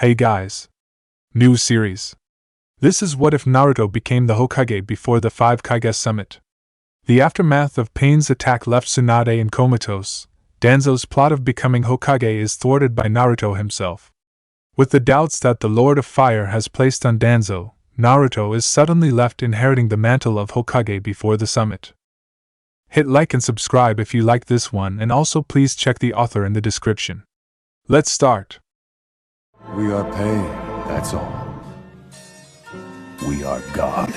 Hey guys. New series. This is what if Naruto became the Hokage before the 5 Kage summit. The aftermath of Pain's attack left Tsunade in comatose. Danzo's plot of becoming Hokage is thwarted by Naruto himself. With the doubts that the Lord of Fire has placed on Danzo, Naruto is suddenly left inheriting the mantle of Hokage before the summit. Hit like and subscribe if you like this one, and also please check the author in the description. Let's start. We are pain, that's all. We are God.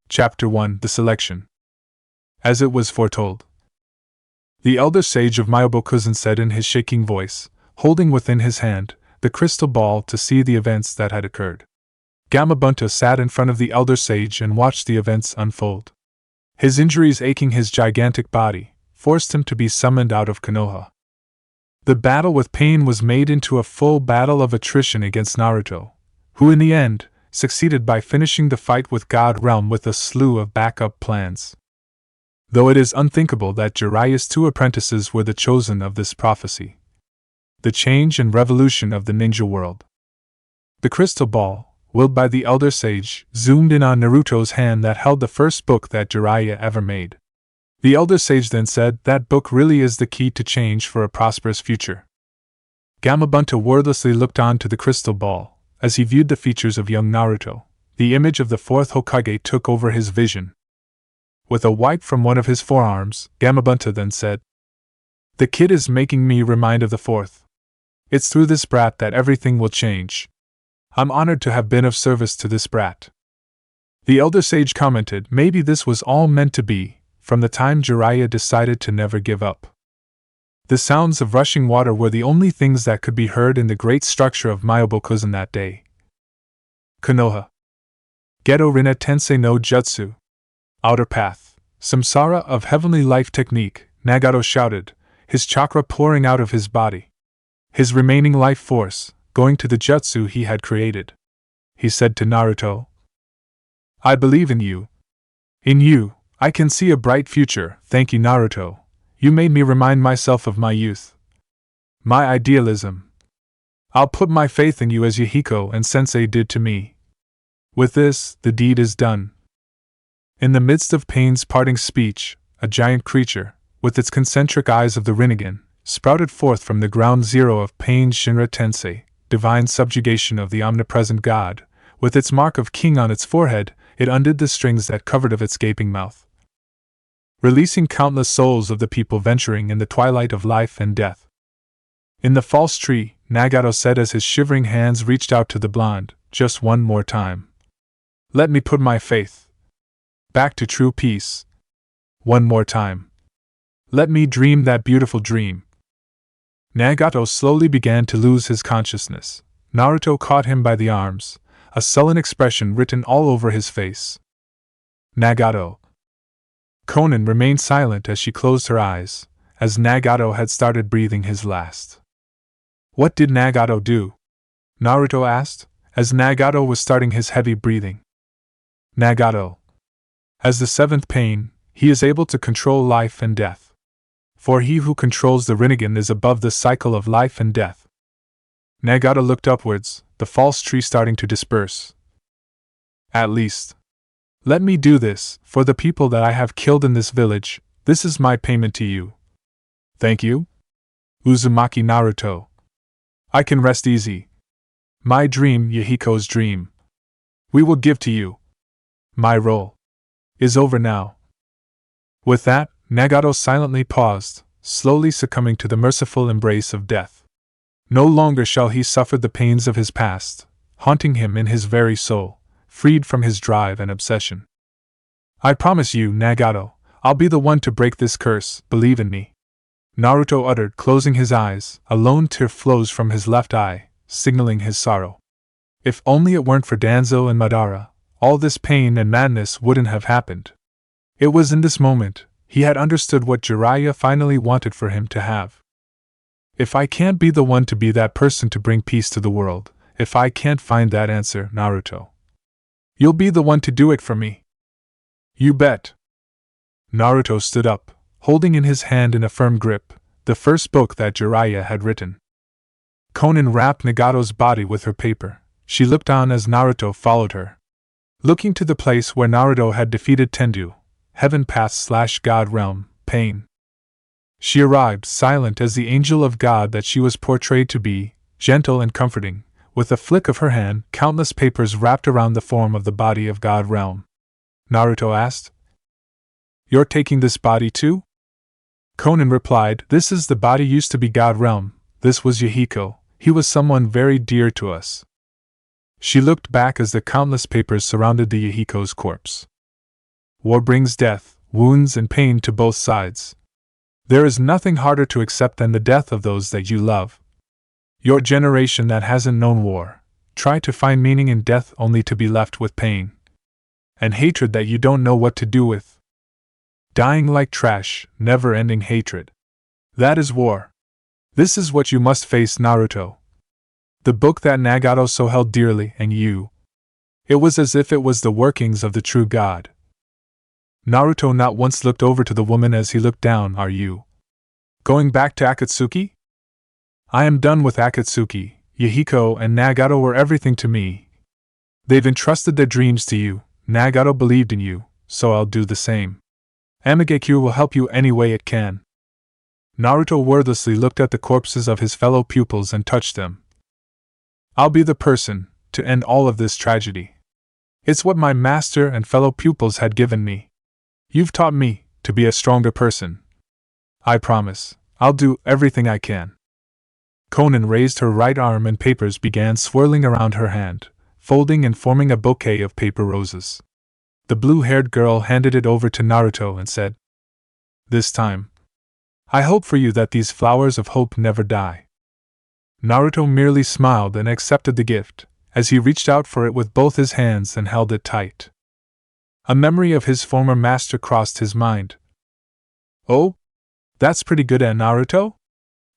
Chapter 1: The Selection. As it was foretold. The elder sage of Myobokuzen said in his shaking voice, holding within his hand the crystal ball to see the events that had occurred. Gamabunta sat in front of the elder sage and watched the events unfold. His injuries aching his gigantic body forced him to be summoned out of Konoha. The battle with Pain was made into a full battle of attrition against Naruto, who in the end succeeded by finishing the fight with God Realm with a slew of backup plans. Though it is unthinkable that Jiraiya's 2 apprentices were the chosen of this prophecy. The change and revolution of the ninja world. The crystal ball, willed by the elder sage, zoomed in on Naruto's hand that held the first book that Jiraiya ever made. The elder sage then said, "That book really is the key to change for a prosperous future." Gamabunta wordlessly looked on to the crystal ball. As he viewed the features of young Naruto, the image of the 4th Hokage took over his vision. With a wipe from one of his forearms, Gamabunta then said, "The kid is making me remind of the 4th. It's through this brat that everything will change. I'm honored to have been of service to this brat." The elder sage commented, maybe this was all meant to be, from the time Jiraiya decided to never give up. The sounds of rushing water were the only things that could be heard in the great structure of Myobokuzen that day. Konoha. Geto Rinne Tensei no Jutsu. Outer Path. Samsara of Heavenly Life Technique, Nagato shouted, his chakra pouring out of his body. His remaining life force, going to the jutsu he had created. He said to Naruto, "I believe in you. In you, I can see a bright future. Thank you, Naruto. You made me remind myself of my youth. My idealism. I'll put my faith in you as Yahiko and Sensei did to me." With this, the deed is done. In the midst of Pain's parting speech, a giant creature, with its concentric eyes of the Rinnegan, sprouted forth from the ground zero of Pain's Shinra Tensei, divine subjugation of the omnipresent God. With its mark of king on its forehead, it undid the strings that covered of its gaping mouth, releasing countless souls of the people venturing in the twilight of life and death. In the false tree, Nagato said as his shivering hands reached out to the blonde, "Just one more time. Let me put my faith back to true peace. One more time. Let me dream that beautiful dream." Nagato slowly began to lose his consciousness. Naruto caught him by the arms, a sullen expression written all over his face. Nagato. Konan remained silent as she closed her eyes, as Nagato had started breathing his last. "What did Nagato do?" Naruto asked, as Nagato was starting his heavy breathing. Nagato. As the 7th Pain, he is able to control life and death. For he who controls the Rinnegan is above the cycle of life and death. Nagato looked upwards, the false tree starting to disperse. "At least. Let me do this, for the people that I have killed in this village. This is my payment to you." "Thank you, Uzumaki Naruto. I can rest easy. My dream, Yahiko's dream, we will give to you. My role is over now." With that, Nagato silently paused, slowly succumbing to the merciful embrace of death. No longer shall he suffer the pains of his past, haunting him in his very soul, freed from his drive and obsession. "I promise you, Nagato, I'll be the one to break this curse, believe in me," Naruto uttered, closing his eyes. A lone tear flows from his left eye, signaling his sorrow. If only it weren't for Danzo and Madara, all this pain and madness wouldn't have happened. It was in this moment he had understood what Jiraiya finally wanted for him to have. "If I can't be the one to be that person to bring peace to the world, if I can't find that answer, Naruto, you'll be the one to do it for me." "You bet." Naruto stood up, holding in his hand in a firm grip the first book that Jiraiya had written. Konan wrapped Nagato's body with her paper. She looked on as Naruto followed her. Looking to the place where Naruto had defeated Tendu, Heaven Path/God Realm, Pain. She arrived, silent as the angel of God that she was portrayed to be, gentle and comforting. With a flick of her hand, countless papers wrapped around the form of the body of God Realm. Naruto asked, "You're taking this body too?" Konan replied, "This is the body used to be God Realm. This was Yahiko. He was someone very dear to us." She looked back as the countless papers surrounded the Yahiko's corpse. War brings death, wounds, and pain to both sides. There is nothing harder to accept than the death of those that you love. Your generation that hasn't known war, try to find meaning in death only to be left with pain and hatred that you don't know what to do with. Dying like trash, never-ending hatred. That is war. This is what you must face, Naruto. The book that Nagato so held dearly, and you. It was as if it was the workings of the true God. Naruto not once looked over to the woman as he looked down. Are you going back to Akatsuki? I am done with Akatsuki. Yahiko and Nagato were everything to me. They've entrusted their dreams to you. Nagato believed in you, so I'll do the same. Amagekyo will help you any way it can. Naruto wordlessly looked at the corpses of his fellow pupils and touched them. I'll be the person to end all of this tragedy. It's what my master and fellow pupils had given me. You've taught me to be a stronger person. I promise, I'll do everything I can. Konan raised her right arm and papers began swirling around her hand, folding and forming a bouquet of paper roses. The blue-haired girl handed it over to Naruto and said, "This time, I hope for you that these flowers of hope never die." Naruto merely smiled and accepted the gift, as he reached out for it with both his hands and held it tight. A memory of his former master crossed his mind. "Oh? That's pretty good, Naruto?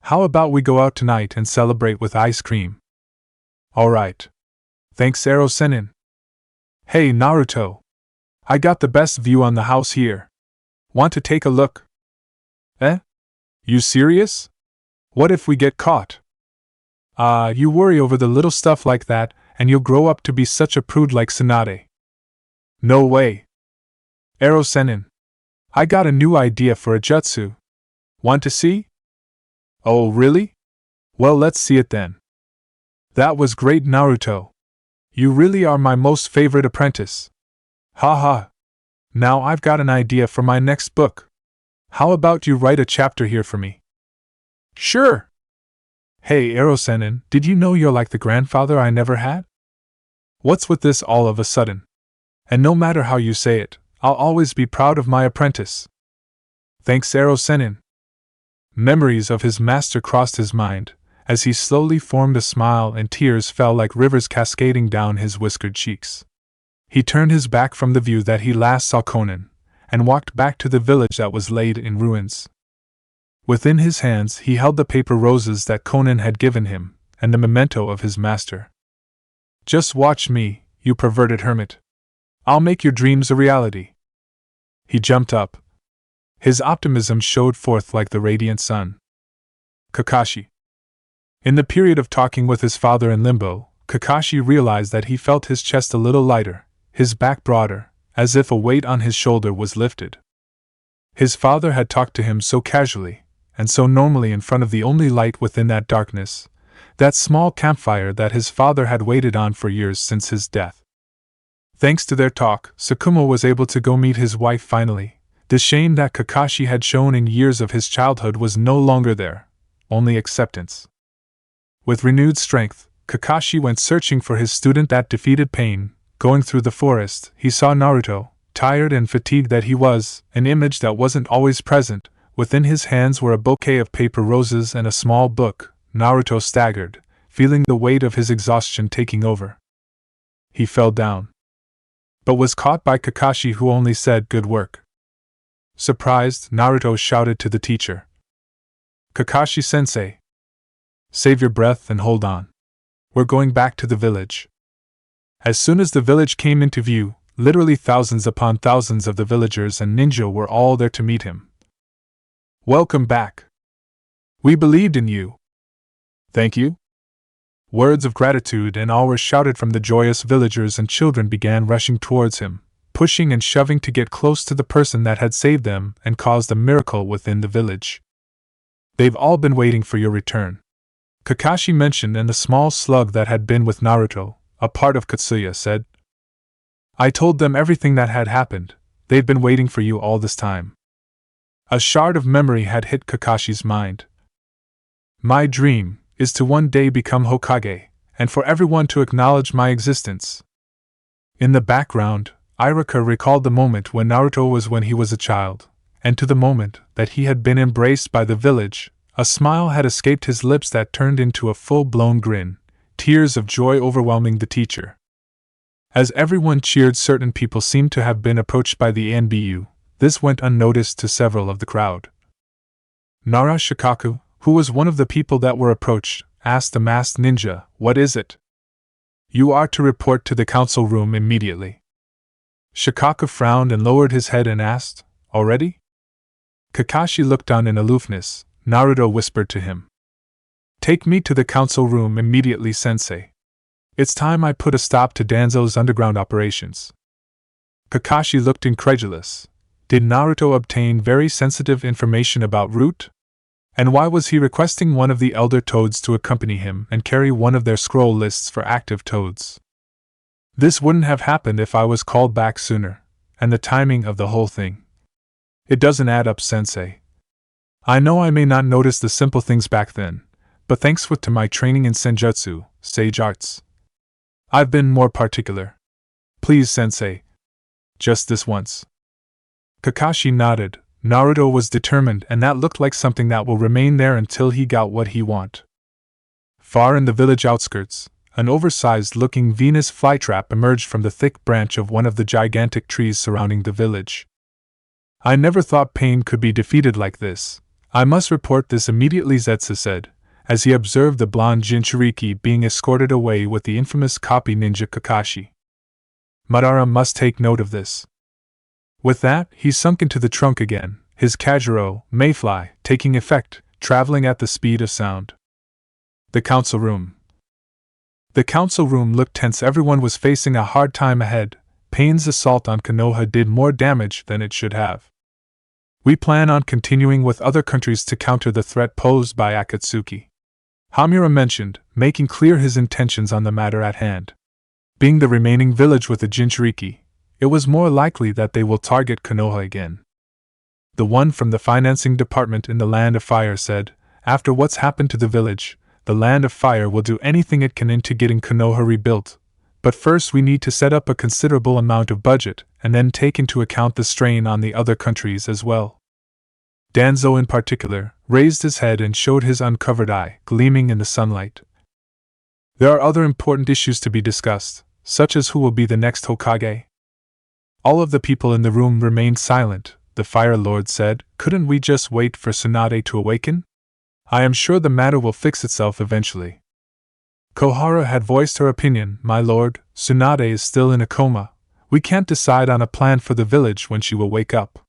How about we go out tonight and celebrate with ice cream?" "All right. Thanks, Ero Sennin." "Hey, Naruto. I got the best view on the house here. Want to take a look?" "Eh? You serious? What if we get caught?" You worry over the little stuff like that, and you'll grow up to be such a prude like Tsunade." "No way. Ero Sennin. I got a new idea for a jutsu. Want to see?" "Oh, really? Well, let's see it then." "That was great, Naruto. You really are my most favorite apprentice." "Ha. Now I've got an idea for my next book. How about you write a chapter here for me?" "Sure." "Hey, Ero Sennin, did you know you're like the grandfather I never had? What's with this all of a sudden? And no matter how you say it, I'll always be proud of my apprentice." "Thanks, Ero Sennin." Memories of his master crossed his mind, as he slowly formed a smile and tears fell like rivers cascading down his whiskered cheeks. He turned his back from the view that he last saw Konan, and walked back to the village that was laid in ruins. Within his hands he held the paper roses that Konan had given him, and the memento of his master. "Just watch me, you perverted hermit. I'll make your dreams a reality." He jumped up. His optimism showed forth like the radiant sun. Kakashi. In the period of talking with his father in Limbo, Kakashi realized that he felt his chest a little lighter, his back broader, as if a weight on his shoulder was lifted. His father had talked to him so casually, and so normally in front of the only light within that darkness, that small campfire that his father had waited on for years since his death. Thanks to their talk, Sakuma was able to go meet his wife finally. The shame that Kakashi had shown in years of his childhood was no longer there, only acceptance. With renewed strength, Kakashi went searching for his student that defeated pain. Going through the forest, he saw Naruto, tired and fatigued that he was, an image that wasn't always present. Within his hands were a bouquet of paper roses and a small book. Naruto staggered, feeling the weight of his exhaustion taking over. He fell down, but was caught by Kakashi, who only said, "Good work." Surprised, Naruto shouted to the teacher, "Kakashi-sensei, save your breath and hold on. We're going back to the village." As soon as the village came into view, literally thousands upon thousands of the villagers and ninja were all there to meet him. Welcome back. We believed in you. Thank you? Words of gratitude and awe were shouted from the joyous villagers, and children began rushing towards him, pushing and shoving to get close to the person that had saved them and caused a miracle within the village. They've all been waiting for your return, Kakashi mentioned, and the small slug that had been with Naruto, a part of Katsuya, said. I told them everything that had happened. They've been waiting for you all this time. A shard of memory had hit Kakashi's mind. My dream is to one day become Hokage, and for everyone to acknowledge my existence. In the background, Iruka recalled the moment when Naruto was when he was a child, and to the moment that he had been embraced by the village, a smile had escaped his lips that turned into a full-blown grin, tears of joy overwhelming the teacher. As everyone cheered, certain people seemed to have been approached by the ANBU. This went unnoticed to several of the crowd. Nara Shikaku, who was one of the people that were approached, asked the masked ninja, What is it? You are to report to the council room immediately. Shikaku frowned and lowered his head and asked, Already? Kakashi looked down in aloofness. Naruto whispered to him. Take me to the council room immediately, sensei. It's time I put a stop to Danzo's underground operations. Kakashi looked incredulous. Did Naruto obtain very sensitive information about Root? And why was he requesting one of the elder toads to accompany him and carry one of their scroll lists for active toads? This wouldn't have happened if I was called back sooner, and the timing of the whole thing. It doesn't add up, sensei. I know I may not notice the simple things back then, but thanks to my training in senjutsu, sage arts, I've been more particular. Please, sensei. Just this once. Kakashi nodded. Naruto was determined, and that looked like something that will remain there until he got what he want. Far in the village outskirts, an oversized-looking Venus flytrap emerged from the thick branch of one of the gigantic trees surrounding the village. I never thought pain could be defeated like this. I must report this immediately, Zetsu said, as he observed the blonde Jinchuriki being escorted away with the infamous copy ninja Kakashi. Madara must take note of this. With that, he sunk into the trunk again, his Kajiro, Mayfly, taking effect, traveling at the speed of sound. The council room. The council room looked tense. Everyone was facing a hard time ahead. Pain's assault on Konoha did more damage than it should have. We plan on continuing with other countries to counter the threat posed by Akatsuki, Hamura mentioned, making clear his intentions on the matter at hand. Being the remaining village with the Jinchuriki, it was more likely that they will target Konoha again. The one from the financing department in the Land of Fire said, after what's happened to the village, the Land of Fire will do anything it can into getting Konoha rebuilt. But first we need to set up a considerable amount of budget, and then take into account the strain on the other countries as well. Danzo in particular raised his head and showed his uncovered eye, gleaming in the sunlight. There are other important issues to be discussed, such as who will be the next Hokage. All of the people in the room remained silent. The Fire Lord said, Couldn't we just wait for Tsunade to awaken? I am sure the matter will fix itself eventually. Kohara had voiced her opinion, My lord, Tsunade is still in a coma. We can't decide on a plan for the village when she will wake up.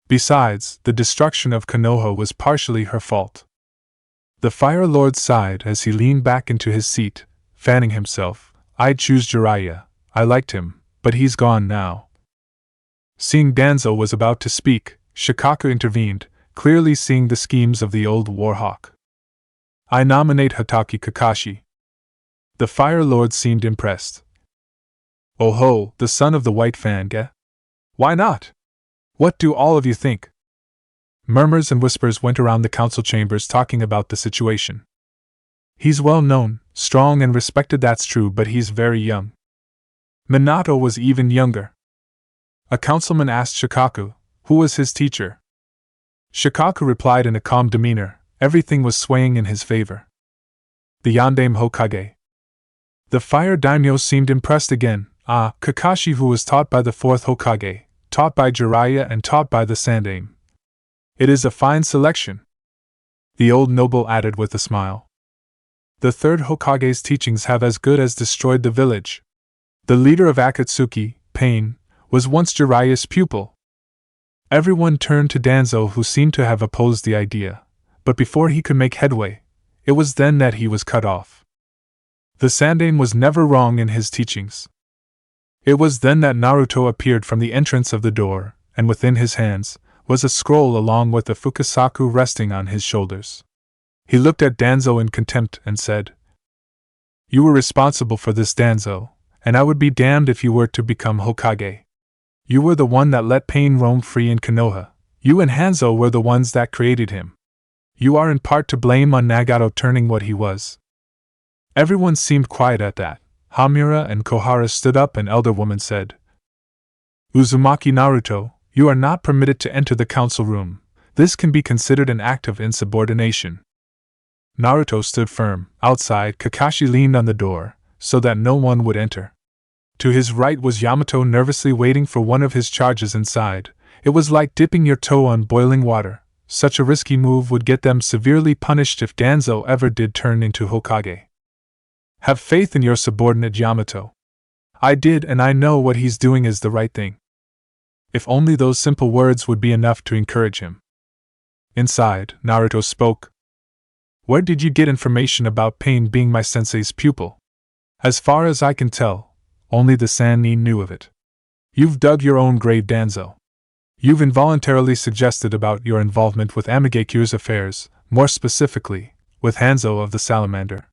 Besides, the destruction of Konoha was partially her fault. The Fire Lord sighed as he leaned back into his seat, fanning himself. I'd choose Jiraiya. I liked him, but he's gone now. Seeing Danzo was about to speak, Shikaku intervened, clearly seeing the schemes of the old warhawk. I nominate Hatake Kakashi. The Fire Lord seemed impressed. Oh ho, the son of the White Fang, Why not? What do all of you think? Murmurs and whispers went around the council chambers talking about the situation. He's well known, strong and respected, that's true, but he's very young. Minato was even younger. A councilman asked Shikaku, who was his teacher? Shikaku replied in a calm demeanor, everything was swaying in his favor. The Yondaime Hokage. The Fire Daimyo seemed impressed again. Kakashi, who was taught by the fourth Hokage, taught by Jiraiya and taught by the Sandaime. It is a fine selection, the old noble added with a smile. The third Hokage's teachings have as good as destroyed the village. The leader of Akatsuki, Pain, was once Jiraiya's pupil. Everyone turned to Danzo, who seemed to have opposed the idea, but before he could make headway, it was then that he was cut off. The Sandaime was never wrong in his teachings. It was then that Naruto appeared from the entrance of the door, and within his hands was a scroll along with the fukasaku resting on his shoulders. He looked at Danzo in contempt and said, "You were responsible for this, Danzo, and I would be damned if you were to become Hokage. You were the one that let pain roam free in Konoha. You and Hanzo were the ones that created him. You are in part to blame on Nagato turning what he was." Everyone seemed quiet at that. Hamura and Kohara stood up, and elder woman said, "Uzumaki Naruto, you are not permitted to enter the council room. This can be considered an act of insubordination." Naruto stood firm. Outside, Kakashi leaned on the door, so that no one would enter. To his right was Yamato, nervously waiting for one of his charges inside. It was like dipping your toe on boiling water. Such a risky move would get them severely punished if Danzo ever did turn into Hokage. "Have faith in your subordinate, Yamato. I did, and I know what he's doing is the right thing." If only those simple words would be enough to encourage him. Inside, Naruto spoke. "Where did you get information about Pain being my sensei's pupil?" "As far as I can tell, only the Sannin knew of it." "You've dug your own grave, Danzo. You've involuntarily suggested about your involvement with Amagekyu's affairs, more specifically, with Hanzo of the Salamander.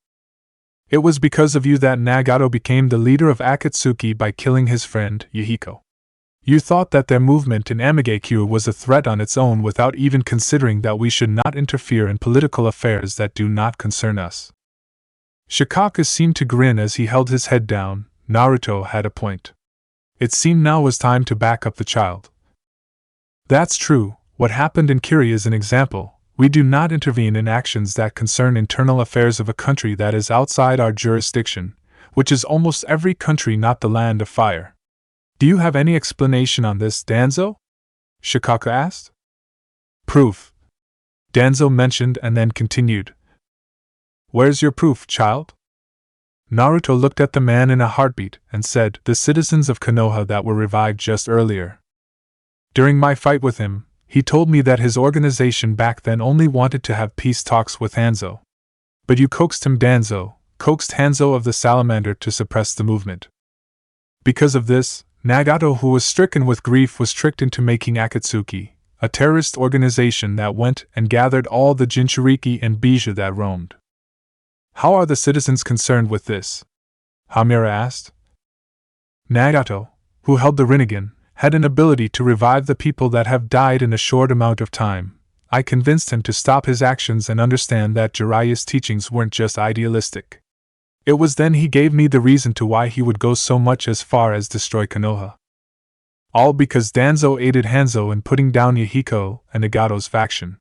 It was because of you that Nagato became the leader of Akatsuki by killing his friend, Yahiko. You thought that their movement in Amagekyu was a threat on its own without even considering that we should not interfere in political affairs that do not concern us." Shikaka seemed to grin as he held his head down. Naruto had a point. It seemed now was time to back up the child. "That's true. What happened in Kiri is an example. We do not intervene in actions that concern internal affairs of a country that is outside our jurisdiction, which is almost every country not the land of fire. Do you have any explanation on this, Danzo?" Shikaka asked. "Proof," Danzo mentioned and then continued. "Where's your proof, child?" Naruto looked at the man in a heartbeat and said, "The citizens of Konoha that were revived just earlier. During my fight with him, he told me that his organization back then only wanted to have peace talks with Hanzo. But you coaxed him, Danzo, coaxed Hanzo of the Salamander to suppress the movement. Because of this, Nagato, who was stricken with grief, was tricked into making Akatsuki, a terrorist organization that went and gathered all the Jinchuriki and Bijou that roamed." "How are the citizens concerned with this?" Hamura asked. "Nagato, who held the Rinnegan, had an ability to revive the people that have died in a short amount of time. I convinced him to stop his actions and understand that Jiraiya's teachings weren't just idealistic. It was then he gave me the reason to why he would go so much as far as destroy Konoha. All because Danzo aided Hanzo in putting down Yahiko and Nagato's faction."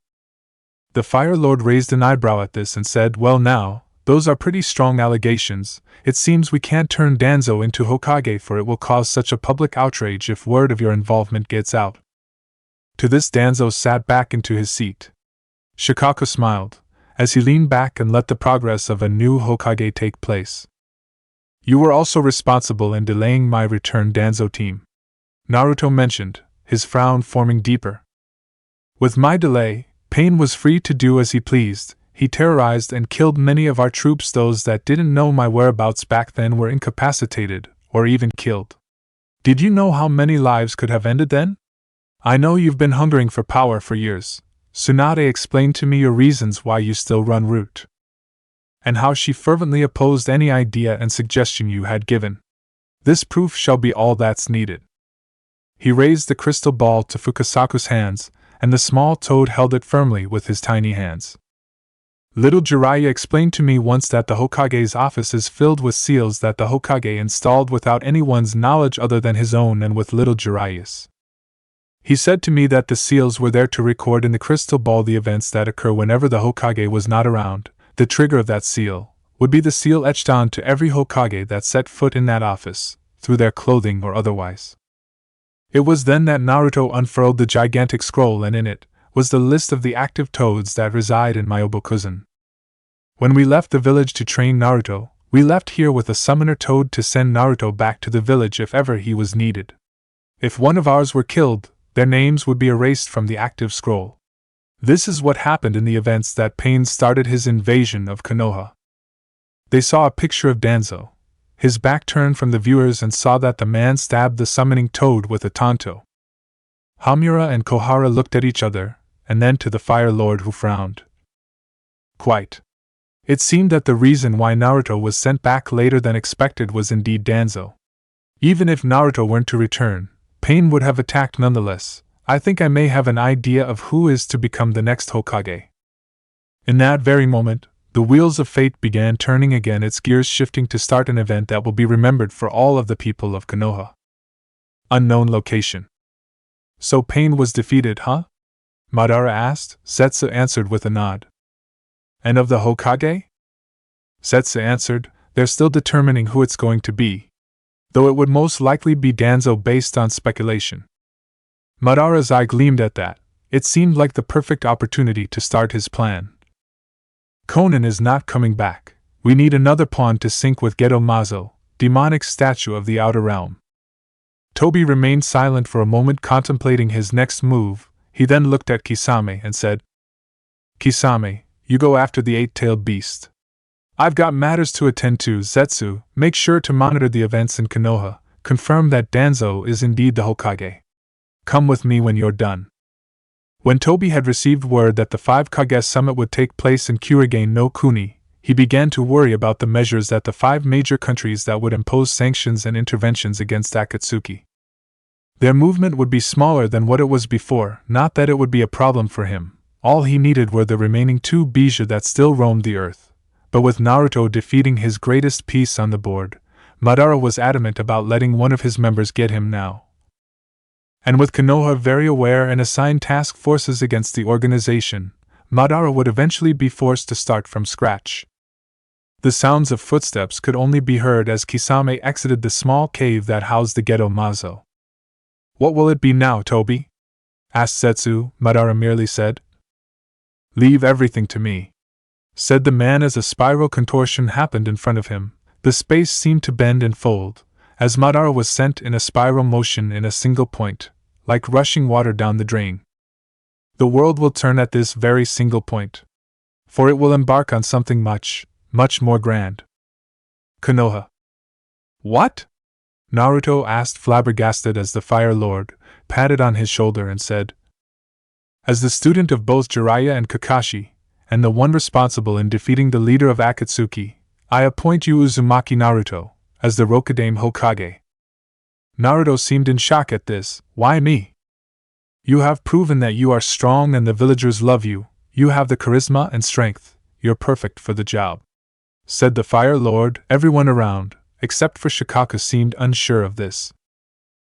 The Fire Lord raised an eyebrow at this and said, "Well now, those are pretty strong allegations. It seems we can't turn Danzo into Hokage, for it will cause such a public outrage if word of your involvement gets out." To this Danzo sat back into his seat. Shikaka smiled, as he leaned back and let the progress of a new Hokage take place. "You were also responsible in delaying my return, Danzo team," Naruto mentioned, his frown forming deeper. "With my delay, Pain was free to do as he pleased. He terrorized and killed many of our troops. Those that didn't know my whereabouts back then were incapacitated, or even killed. Did you know how many lives could have ended then? I know you've been hungering for power for years. Tsunade explained to me your reasons why you still run Root, and how she fervently opposed any idea and suggestion you had given. This proof shall be all that's needed." He raised the crystal ball to Fukasaku's hands, and the small toad held it firmly with his tiny hands. "Little Jiraiya explained to me once that the Hokage's office is filled with seals that the Hokage installed without anyone's knowledge other than his own and with little Jiraiya's. He said to me that the seals were there to record in the crystal ball the events that occur whenever the Hokage was not around. The trigger of that seal would be the seal etched on to every Hokage that set foot in that office, through their clothing or otherwise." It was then that Naruto unfurled the gigantic scroll, and in it was the list of the active toads that reside in Myobokuzen. "When we left the village to train Naruto, we left here with a summoner toad to send Naruto back to the village if ever he was needed. If one of ours were killed, their names would be erased from the active scroll. This is what happened in the events that Pain started his invasion of Konoha. They saw a picture of Danzo, his back turned from the viewers, and saw that the man stabbed the summoning toad with a tanto. Hamura and Kohara looked at each other, and then to the Fire Lord, who frowned. Quite. It seemed that the reason why Naruto was sent back later than expected was indeed Danzo. Even if Naruto weren't to return, Pain would have attacked nonetheless. I think I may have an idea of who is to become the next Hokage. In that very moment, the wheels of fate began turning again, its gears shifting to start an event that will be remembered for all of the people of Konoha. Unknown location. So Pain was defeated, huh? Madara asked. Setsu answered with a nod. And of the Hokage? Setsu answered, they're still determining who it's going to be, though it would most likely be Danzo based on speculation. Madara's eye gleamed at that. It seemed like the perfect opportunity to start his plan. Konan is not coming back. We need another pawn to sync with Geto Mazo, demonic statue of the outer realm. Toby remained silent for a moment, contemplating his next move. He then looked at Kisame and said, Kisame, you go after the eight-tailed beast. I've got matters to attend to. Zetsu, make sure to monitor the events in Konoha. Confirm that Danzo is indeed the Hokage. Come with me when you're done. When Toby had received word that the 5 Kage summit would take place in Kurigane no Kuni, he began to worry about the measures that the 5 major countries that would impose sanctions and interventions against Akatsuki. Their movement would be smaller than what it was before, not that it would be a problem for him. All he needed were the remaining 2 Bija that still roamed the earth. But with Naruto defeating his greatest piece on the board, Madara was adamant about letting one of his members get him now. And with Konoha very aware and assigned task forces against the organization, Madara would eventually be forced to start from scratch. The sounds of footsteps could only be heard as Kisame exited the small cave that housed the Geto Mazo. What will it be now, Toby? Asked Setsu. Madara merely said, Leave everything to me, said the man as a spiral contortion happened in front of him. The space seemed to bend and fold, as Madara was sent in a spiral motion in a single point, like rushing water down the drain. The world will turn at this very single point, for it will embark on something much, much more grand. Konoha. What? Naruto asked, flabbergasted, as the Fire Lord patted on his shoulder and said, As the student of both Jiraiya and Kakashi, and the one responsible in defeating the leader of Akatsuki, I appoint you Uzumaki Naruto as the Rokudaime Hokage. Naruto seemed in shock at this. Why me? You have proven that you are strong and the villagers love you. You have the charisma and strength. You're perfect for the job, said the Fire Lord. Everyone around, except for Shikaku, seemed unsure of this.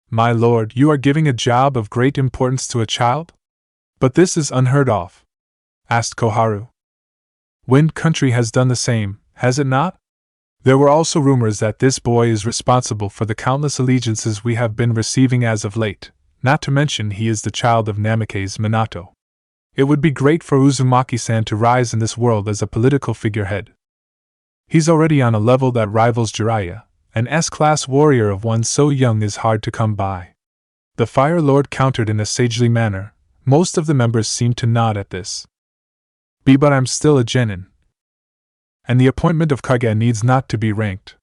My lord, you are giving a job of great importance to a child? But this is unheard of, asked Koharu. Wind Country has done the same, has it not? There were also rumors that this boy is responsible for the countless allegiances we have been receiving as of late, not to mention he is the child of Namake's Minato. It would be great for Uzumaki-san to rise in this world as a political figurehead. He's already on a level that rivals Jiraiya. An S-class warrior of one so young is hard to come by. The Fire Lord countered in a sagely manner. Most of the members seemed to nod at this. But I'm still a genin. And the appointment of Kage needs not to be ranked.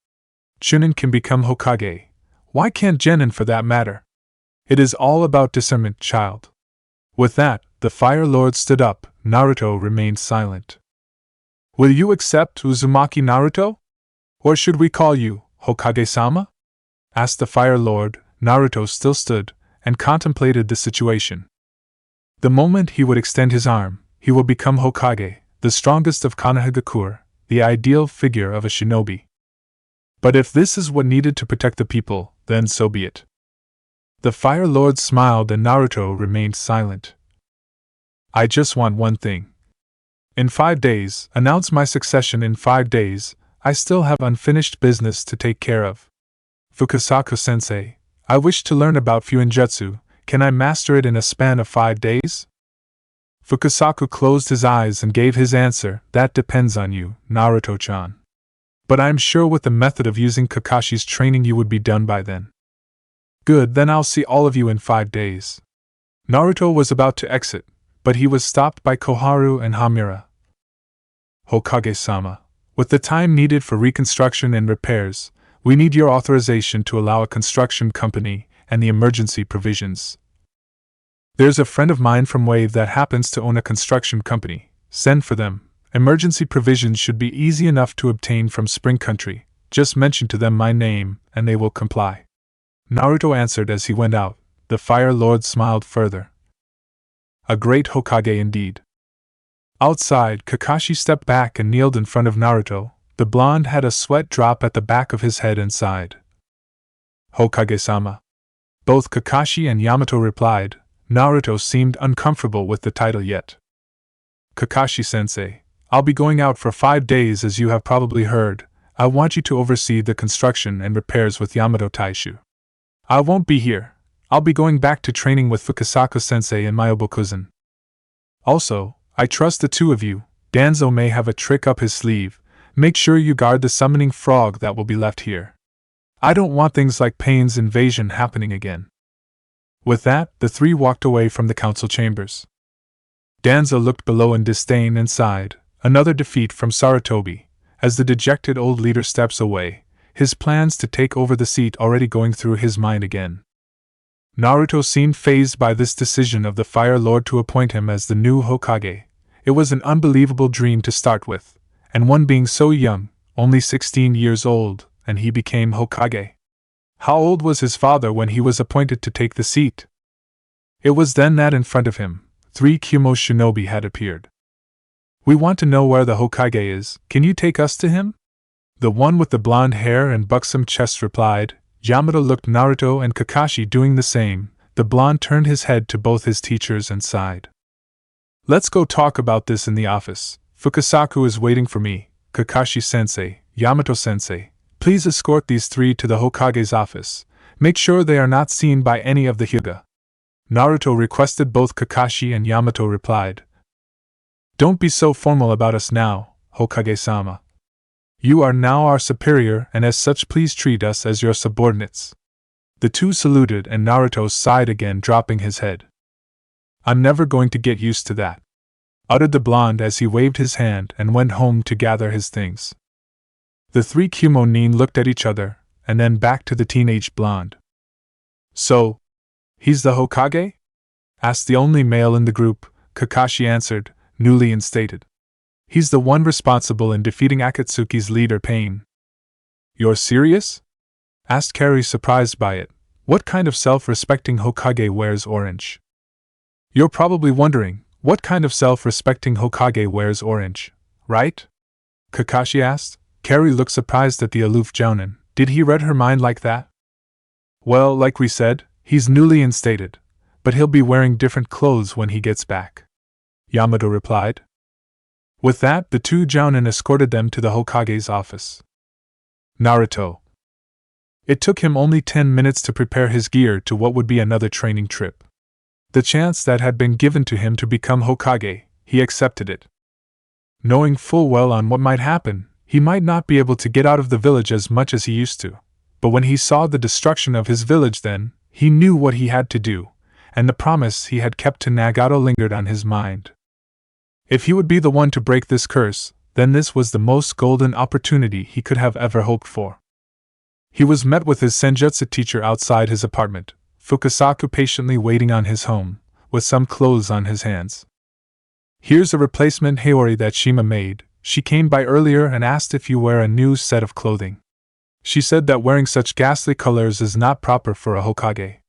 Chunin can become Hokage. Why can't genin for that matter? It is all about discernment, child. With that, the Fire Lord stood up. Naruto remained silent. Will you accept Uzumaki Naruto? Or should we call you Hokage-sama? Asked the Fire Lord. Naruto still stood and contemplated the situation. The moment he would extend his arm, he will become Hokage, the strongest of Konohagakure, the ideal figure of a shinobi. But if this is what needed to protect the people, then so be it. The Fire Lord smiled and Naruto remained silent. I just want one thing. In 5 days, announce my succession. In 5 days, I still have unfinished business to take care of. Fukasaku-sensei, I wish to learn about Fuinjutsu. Can I master it in a span of 5 days? Fukasaku closed his eyes and gave his answer. That depends on you, Naruto-chan. But I'm sure with the method of using Kakashi's training you would be done by then. Good, then I'll see all of you in 5 days. Naruto was about to exit, but he was stopped by Koharu and Hamura. Hokage-sama, with the time needed for reconstruction and repairs, we need your authorization to allow a construction company and the emergency provisions. There's a friend of mine from Wave that happens to own a construction company. Send for them. Emergency provisions should be easy enough to obtain from Spring Country. Just mention to them my name, and they will comply. Naruto answered as he went out. The Fire Lord smiled further. A great Hokage indeed. Outside, Kakashi stepped back and kneeled in front of Naruto. The blonde had a sweat drop at the back of his head and sighed. Hokage-sama. Both Kakashi and Yamato replied. Naruto seemed uncomfortable with the title yet. Kakashi-sensei, I'll be going out for 5 days as you have probably heard. I want you to oversee the construction and repairs with Yamato Taishu. I won't be here. I'll be going back to training with Fukasaku-sensei and Myobokuzen. Also, I trust the two of you. Danzo may have a trick up his sleeve. Make sure you guard the summoning frog that will be left here. I don't want things like Pain's invasion happening again. With that, the three walked away from the council chambers. Danzo looked below in disdain and sighed. Another defeat from Sarutobi. As the dejected old leader steps away, his plans to take over the seat already going through his mind again. Naruto seemed fazed by this decision of the Fire Lord to appoint him as the new Hokage. It was an unbelievable dream to start with, and one being so young, only 16 years old, and he became Hokage. How old was his father when he was appointed to take the seat? It was then that in front of him, 3 Kumo shinobi had appeared. We want to know where the Hokage is. Can you take us to him? The one with the blonde hair and buxom chest replied. Yamato looked Naruto and Kakashi doing the same. The blonde turned his head to both his teachers and sighed. Let's go talk about this in the office. Fukasaku is waiting for me. Kakashi-sensei, Yamato-sensei, please escort these 3 to the Hokage's office. Make sure they are not seen by any of the Hyuga. Naruto requested. Both Kakashi and Yamato replied. Don't be so formal about us now, Hokage-sama. You are now our superior, and as such please treat us as your subordinates. The two saluted and Naruto sighed again, dropping his head. I'm never going to get used to that, uttered the blonde as he waved his hand and went home to gather his things. The 3 Kumo-nin looked at each other, and then back to the teenage blonde. So, he's the Hokage? Asked the only male in the group. Kakashi answered, newly instated. He's the one responsible in defeating Akatsuki's leader Pain. You're serious? Asked Carrie, surprised by it. What kind of self-respecting Hokage wears orange? You're probably wondering, what kind of self-respecting Hokage wears orange, right? Kakashi asked. Carrie looked surprised at the aloof Jounin. Did he read her mind like that? Well, like we said, he's newly instated, but he'll be wearing different clothes when he gets back, Yamato replied. With that, the 2 Jounin escorted them to the Hokage's office. Naruto. It took him only 10 minutes to prepare his gear to what would be another training trip. The chance that had been given to him to become Hokage, he accepted it. Knowing full well on what might happen, he might not be able to get out of the village as much as he used to, but when he saw the destruction of his village then, he knew what he had to do, and the promise he had kept to Nagato lingered on his mind. If he would be the one to break this curse, then this was the most golden opportunity he could have ever hoped for. He was met with his senjutsu teacher outside his apartment, Fukasaku patiently waiting on his home, with some clothes on his hands. Here's a replacement Haori that Shima made. She came by earlier and asked if you wear a new set of clothing. She said that wearing such ghastly colors is not proper for a Hokage.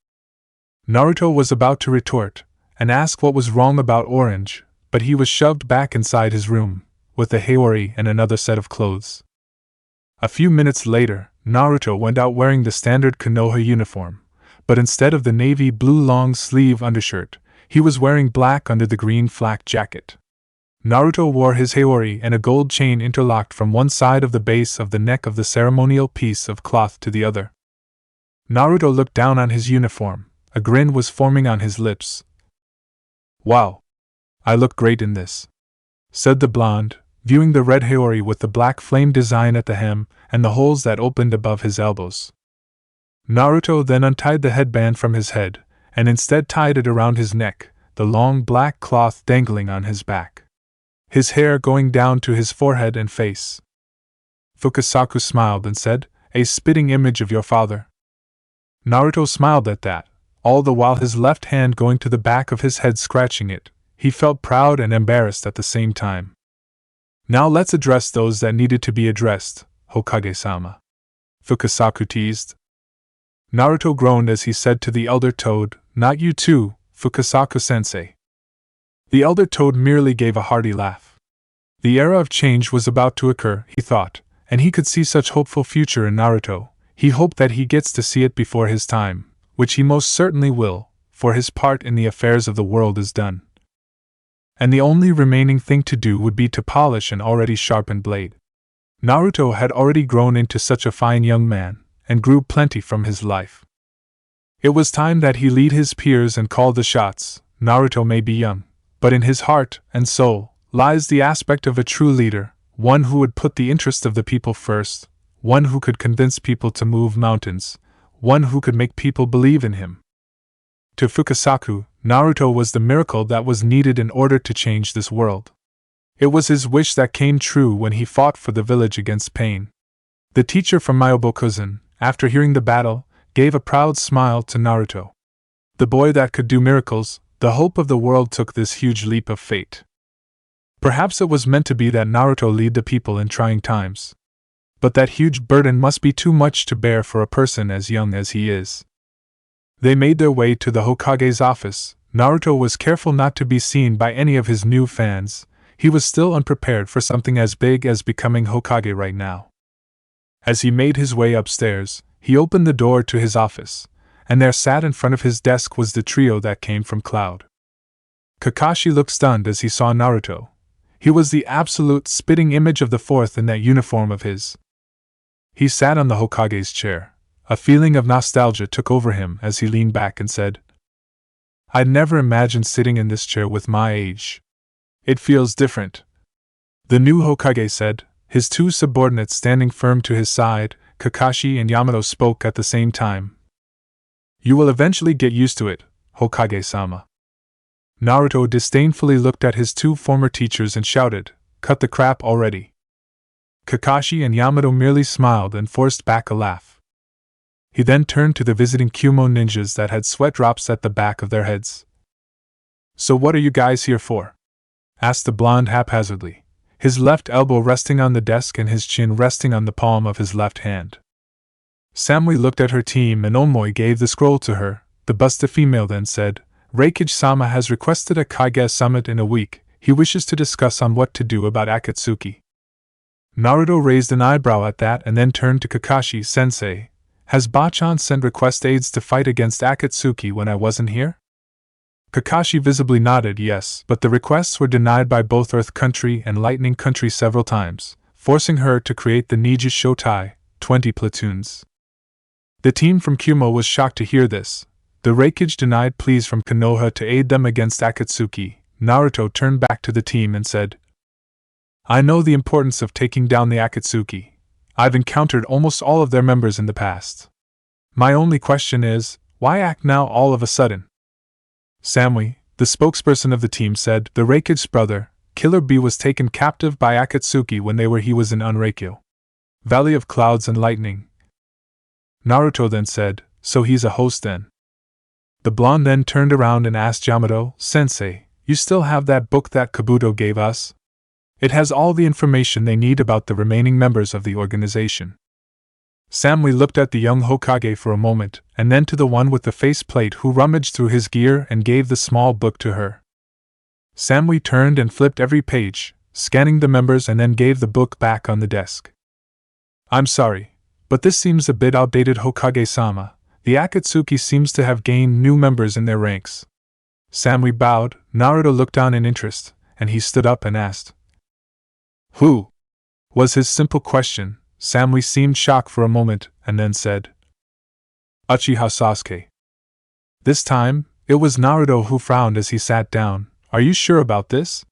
Naruto was about to retort, and ask what was wrong about orange, but he was shoved back inside his room, with the Haori and another set of clothes. A few minutes later, Naruto went out wearing the standard Konoha uniform, but instead of the navy blue long-sleeve undershirt, he was wearing black under the green flak jacket. Naruto wore his Haori and a gold chain interlocked from one side of the base of the neck of the ceremonial piece of cloth to the other. Naruto looked down on his uniform. A grin was forming on his lips. Wow! I look great in this, said the blonde, viewing the red Haori with the black flame design at the hem and the holes that opened above his elbows. Naruto then untied the headband from his head and instead tied it around his neck, the long black cloth dangling on his back, his hair going down to his forehead and face. Fukasaku smiled and said, "A spitting image of your father." Naruto smiled at that, all the while his left hand going to the back of his head scratching it. He felt proud and embarrassed at the same time. "Now let's address those that needed to be addressed, Hokage-sama," Fukasaku teased. Naruto groaned as he said to the elder toad, "Not you too, Fukasaku-sensei." The elder toad merely gave a hearty laugh. The era of change was about to occur, he thought, and he could see such hopeful future in Naruto. He hoped that he gets to see it before his time, which he most certainly will, for his part in the affairs of the world is done. And the only remaining thing to do would be to polish an already sharpened blade. Naruto had already grown into such a fine young man, and grew plenty from his life. It was time that he lead his peers and call the shots. Naruto may be young, but in his heart and soul lies the aspect of a true leader, one who would put the interest of the people first, one who could convince people to move mountains, one who could make people believe in him. To Fukasaku, Naruto was the miracle that was needed in order to change this world. It was his wish that came true when he fought for the village against pain. The teacher from Myobokuzen, after hearing the battle, gave a proud smile to Naruto. The boy that could do miracles, the hope of the world, took this huge leap of fate. Perhaps it was meant to be that Naruto lead the people in trying times. But that huge burden must be too much to bear for a person as young as he is. They made their way to the Hokage's office. Naruto was careful not to be seen by any of his new fans. He was still unprepared for something as big as becoming Hokage right now. As he made his way upstairs, he opened the door to his office, and there sat in front of his desk was the trio that came from Cloud. Kakashi looked stunned as he saw Naruto. He was the absolute spitting image of the fourth in that uniform of his. He sat on the Hokage's chair. A feeling of nostalgia took over him as he leaned back and said, "I'd never imagined sitting in this chair with my age. It feels different." The new Hokage said, his two subordinates standing firm to his side. Kakashi and Yamato spoke at the same time. "You will eventually get used to it, Hokage-sama." Naruto disdainfully looked at his two former teachers and shouted, "Cut the crap already." Kakashi and Yamato merely smiled and forced back a laugh. He then turned to the visiting Kumo ninjas that had sweat drops at the back of their heads. "So what are you guys here for?" asked the blonde haphazardly, his left elbow resting on the desk and his chin resting on the palm of his left hand. Samui looked at her team and Omoi gave the scroll to her. The busty female then said, "Reikage-sama has requested a Kage summit in a week. He wishes to discuss on what to do about Akatsuki." Naruto raised an eyebrow at that and then turned to Kakashi-sensei. "Has Bachan sent request aids to fight against Akatsuki when I wasn't here?" Kakashi visibly nodded yes, but the requests were denied by both Earth Country and Lightning Country several times, forcing her to create the Niju Shotai, 20 platoons. The team from Kumo was shocked to hear this. The Reikage denied pleas from Konoha to aid them against Akatsuki. Naruto turned back to the team and said, "I know the importance of taking down the Akatsuki. I've encountered almost all of their members in the past. My only question is, why act now all of a sudden?" Samui, the spokesperson of the team, said, "The Reikage's brother, Killer B, was taken captive by Akatsuki when he was in Unreikyo, Valley of Clouds and Lightning." Naruto then said, "So he's a host then?" The blonde then turned around and asked Yamato, "Sensei, you still have that book that Kabuto gave us? It has all the information they need about the remaining members of the organization." Samui looked at the young Hokage for a moment, and then to the one with the faceplate who rummaged through his gear and gave the small book to her. Samui turned and flipped every page, scanning the members, and then gave the book back on the desk. "I'm sorry, but this seems a bit outdated, Hokage-sama. The Akatsuki seems to have gained new members in their ranks." Samui bowed. Naruto looked on in interest, and he stood up and asked, "Who?" was his simple question. Samui seemed shocked for a moment, and then said, "Uchiha Sasuke." This time, it was Naruto who frowned as he sat down. "Are you sure about this?"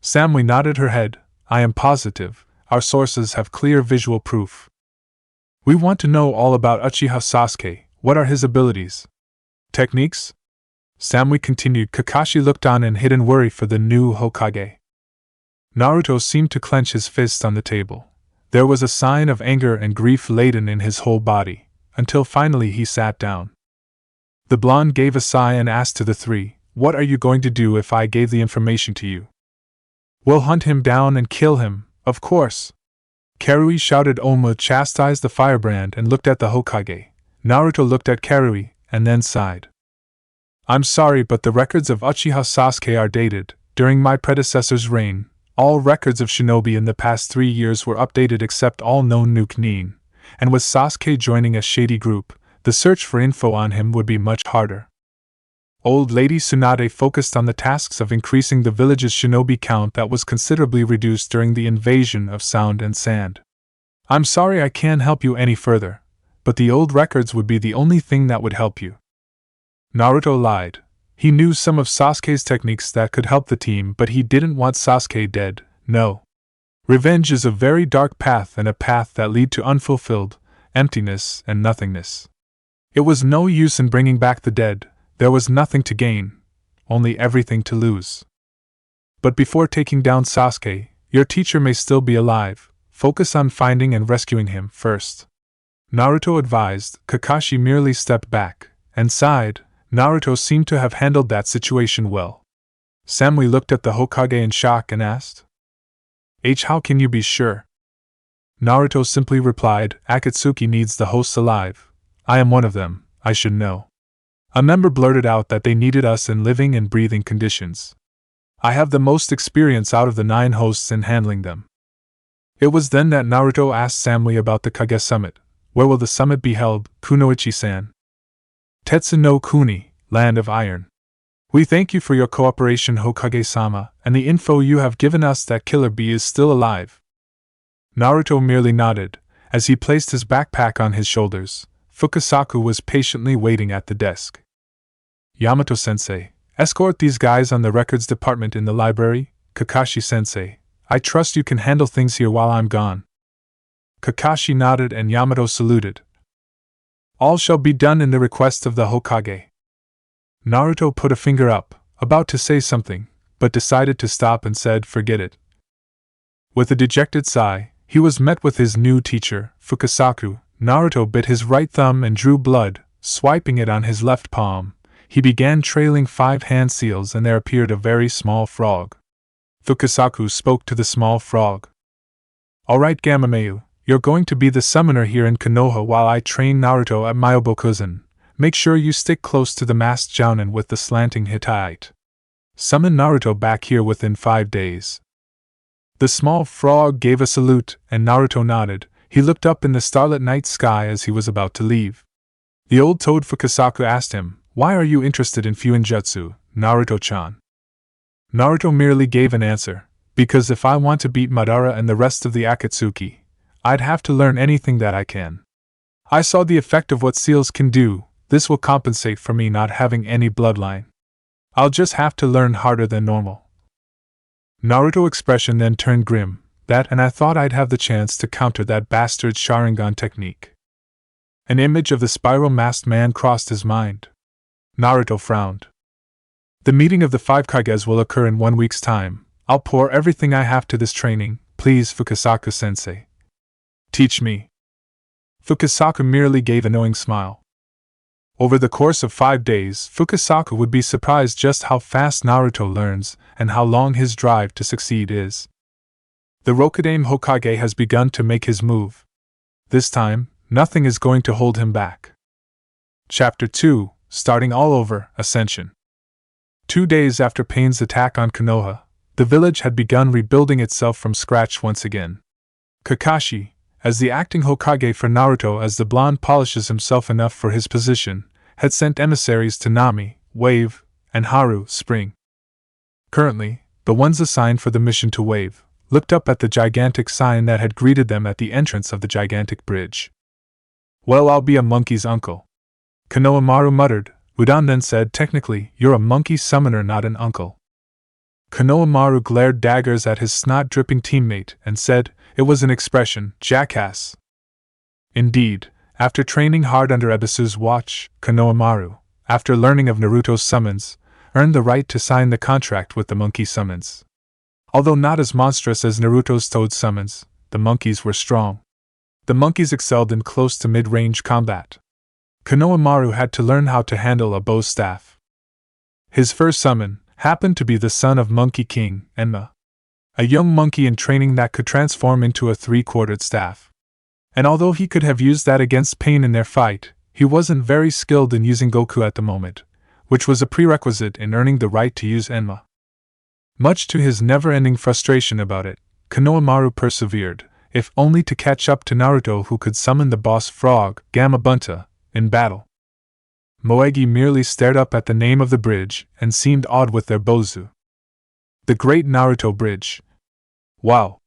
Samui nodded her head. "I am positive. Our sources have clear visual proof. We want to know all about Uchiha Sasuke. What are his abilities? Techniques? Samui continued. Kakashi looked on in hidden worry for the new Hokage. Naruto seemed to clench his fist on the table. There was a sign of anger and grief laden in his whole body, until finally he sat down. The blonde gave a sigh and asked to the three, "What are you going to do if I gave the information to you?" "We'll hunt him down and kill him, of course." Karui shouted. Oma chastised the firebrand and looked at the Hokage. Naruto looked at Karui, and then sighed. "I'm sorry, but the records of Uchiha Sasuke are dated. During my predecessor's reign, all records of shinobi in the past 3 years were updated except all known Nuke-nin, and with Sasuke joining a shady group, the search for info on him would be much harder." Old Lady Tsunade focused on the tasks of increasing the village's shinobi count that was considerably reduced during the invasion of Sound and Sand. "I'm sorry I can't help you any further, but the old records would be the only thing that would help you." Naruto lied. He knew some of Sasuke's techniques that could help the team, but he didn't want Sasuke dead, no. Revenge is a very dark path and a path that leads to unfulfilled, emptiness, and nothingness. It was no use in bringing back the dead. There was nothing to gain, only everything to lose. But before taking down Sasuke, your teacher may still be alive. Focus on finding and rescuing him first. Naruto advised. Kakashi merely stepped back and sighed. Naruto seemed to have handled that situation well. Samui looked at the Hokage in shock and asked, "How can you be sure?" Naruto simply replied, "Akatsuki needs the hosts alive. I am one of them, I should know." A member blurted out that they needed us in living and breathing conditions. "I have the most experience out of the 9 hosts in handling them." It was then that Naruto asked Samui about the Kage summit. "Where will the summit be held, Kunoichi-san?" "Tetsu no Kuni, Land of Iron. We thank you for your cooperation, Hokage-sama, and the info you have given us that Killer Bee is still alive." Naruto merely nodded. As he placed his backpack on his shoulders, Fukasaku was patiently waiting at the desk. "Yamato-sensei, escort these guys on the records department in the library. Kakashi-sensei, I trust you can handle things here while I'm gone." Kakashi nodded and Yamato saluted. "All shall be done in the request of the Hokage." Naruto put a finger up, about to say something, but decided to stop and said, "Forget it." With a dejected sigh, he was met with his new teacher, Fukasaku. Naruto bit his right thumb and drew blood, swiping it on his left palm. He began trailing 5 hand seals and there appeared a very small frog. Fukasaku spoke to the small frog. "All right, Gamameu, you're going to be the summoner here in Konoha while I train Naruto at Myobokuzen. Make sure you stick close to the masked Jounin with the slanting Hittite. Summon Naruto back here within 5 days." The small frog gave a salute, and Naruto nodded. He looked up in the starlit night sky as he was about to leave. The old toad Fukasaku asked him, "Why are you interested in Fuinjutsu, Naruto-chan?" Naruto merely gave an answer, "Because if I want to beat Madara and the rest of the Akatsuki, I'd have to learn anything that I can. I saw the effect of what seals can do. This will compensate for me not having any bloodline. I'll just have to learn harder than normal." Naruto's expression then turned grim. "That and I thought I'd have the chance to counter that bastard's Sharingan technique." An image of the spiral masked man crossed his mind. Naruto frowned. "The meeting of the 5 Kages will occur in 1 week's time. I'll pour everything I have to this training. Please, Fukasaku-sensei. Teach me." Fukasaku merely gave a knowing smile. Over the course of 5 days, Fukasaku would be surprised just how fast Naruto learns and how long his drive to succeed is. The Rokudaime Hokage has begun to make his move. This time, nothing is going to hold him back. Chapter 2, Starting All Over, Ascension. 2 days after Pain's attack on Konoha, the village had begun rebuilding itself from scratch once again. Kakashi, as the acting Hokage for Naruto as the blonde polishes himself enough for his position, had sent emissaries to Nami, Wave, and Haru, Spring. Currently, the ones assigned for the mission to Wave looked up at the gigantic sign that had greeted them at the entrance of the gigantic bridge. "Well, I'll be a monkey's uncle," Konohamaru muttered. Udan then said, "Technically, you're a monkey summoner, not an uncle." Konohamaru glared daggers at his snot-dripping teammate and said, "It was an expression, jackass." Indeed, after training hard under Ebisu's watch, Konohamaru, after learning of Naruto's summons, earned the right to sign the contract with the monkey summons. Although not as monstrous as Naruto's toad summons, the monkeys were strong. The monkeys excelled in close to mid-range combat. Konohamaru had to learn how to handle a bow staff. His first summon happened to be the son of Monkey King, Enma, a young monkey in training that could transform into a three-quartered staff. And although he could have used that against Pain in their fight, he wasn't very skilled in using Goku at the moment, which was a prerequisite in earning the right to use Enma. Much to his never-ending frustration about it, Konohamaru persevered, if only to catch up to Naruto, who could summon the boss frog, Gamabunta, in battle. Moegi merely stared up at the name of the bridge and seemed awed with their bozu. The Great Naruto Bridge. Wow.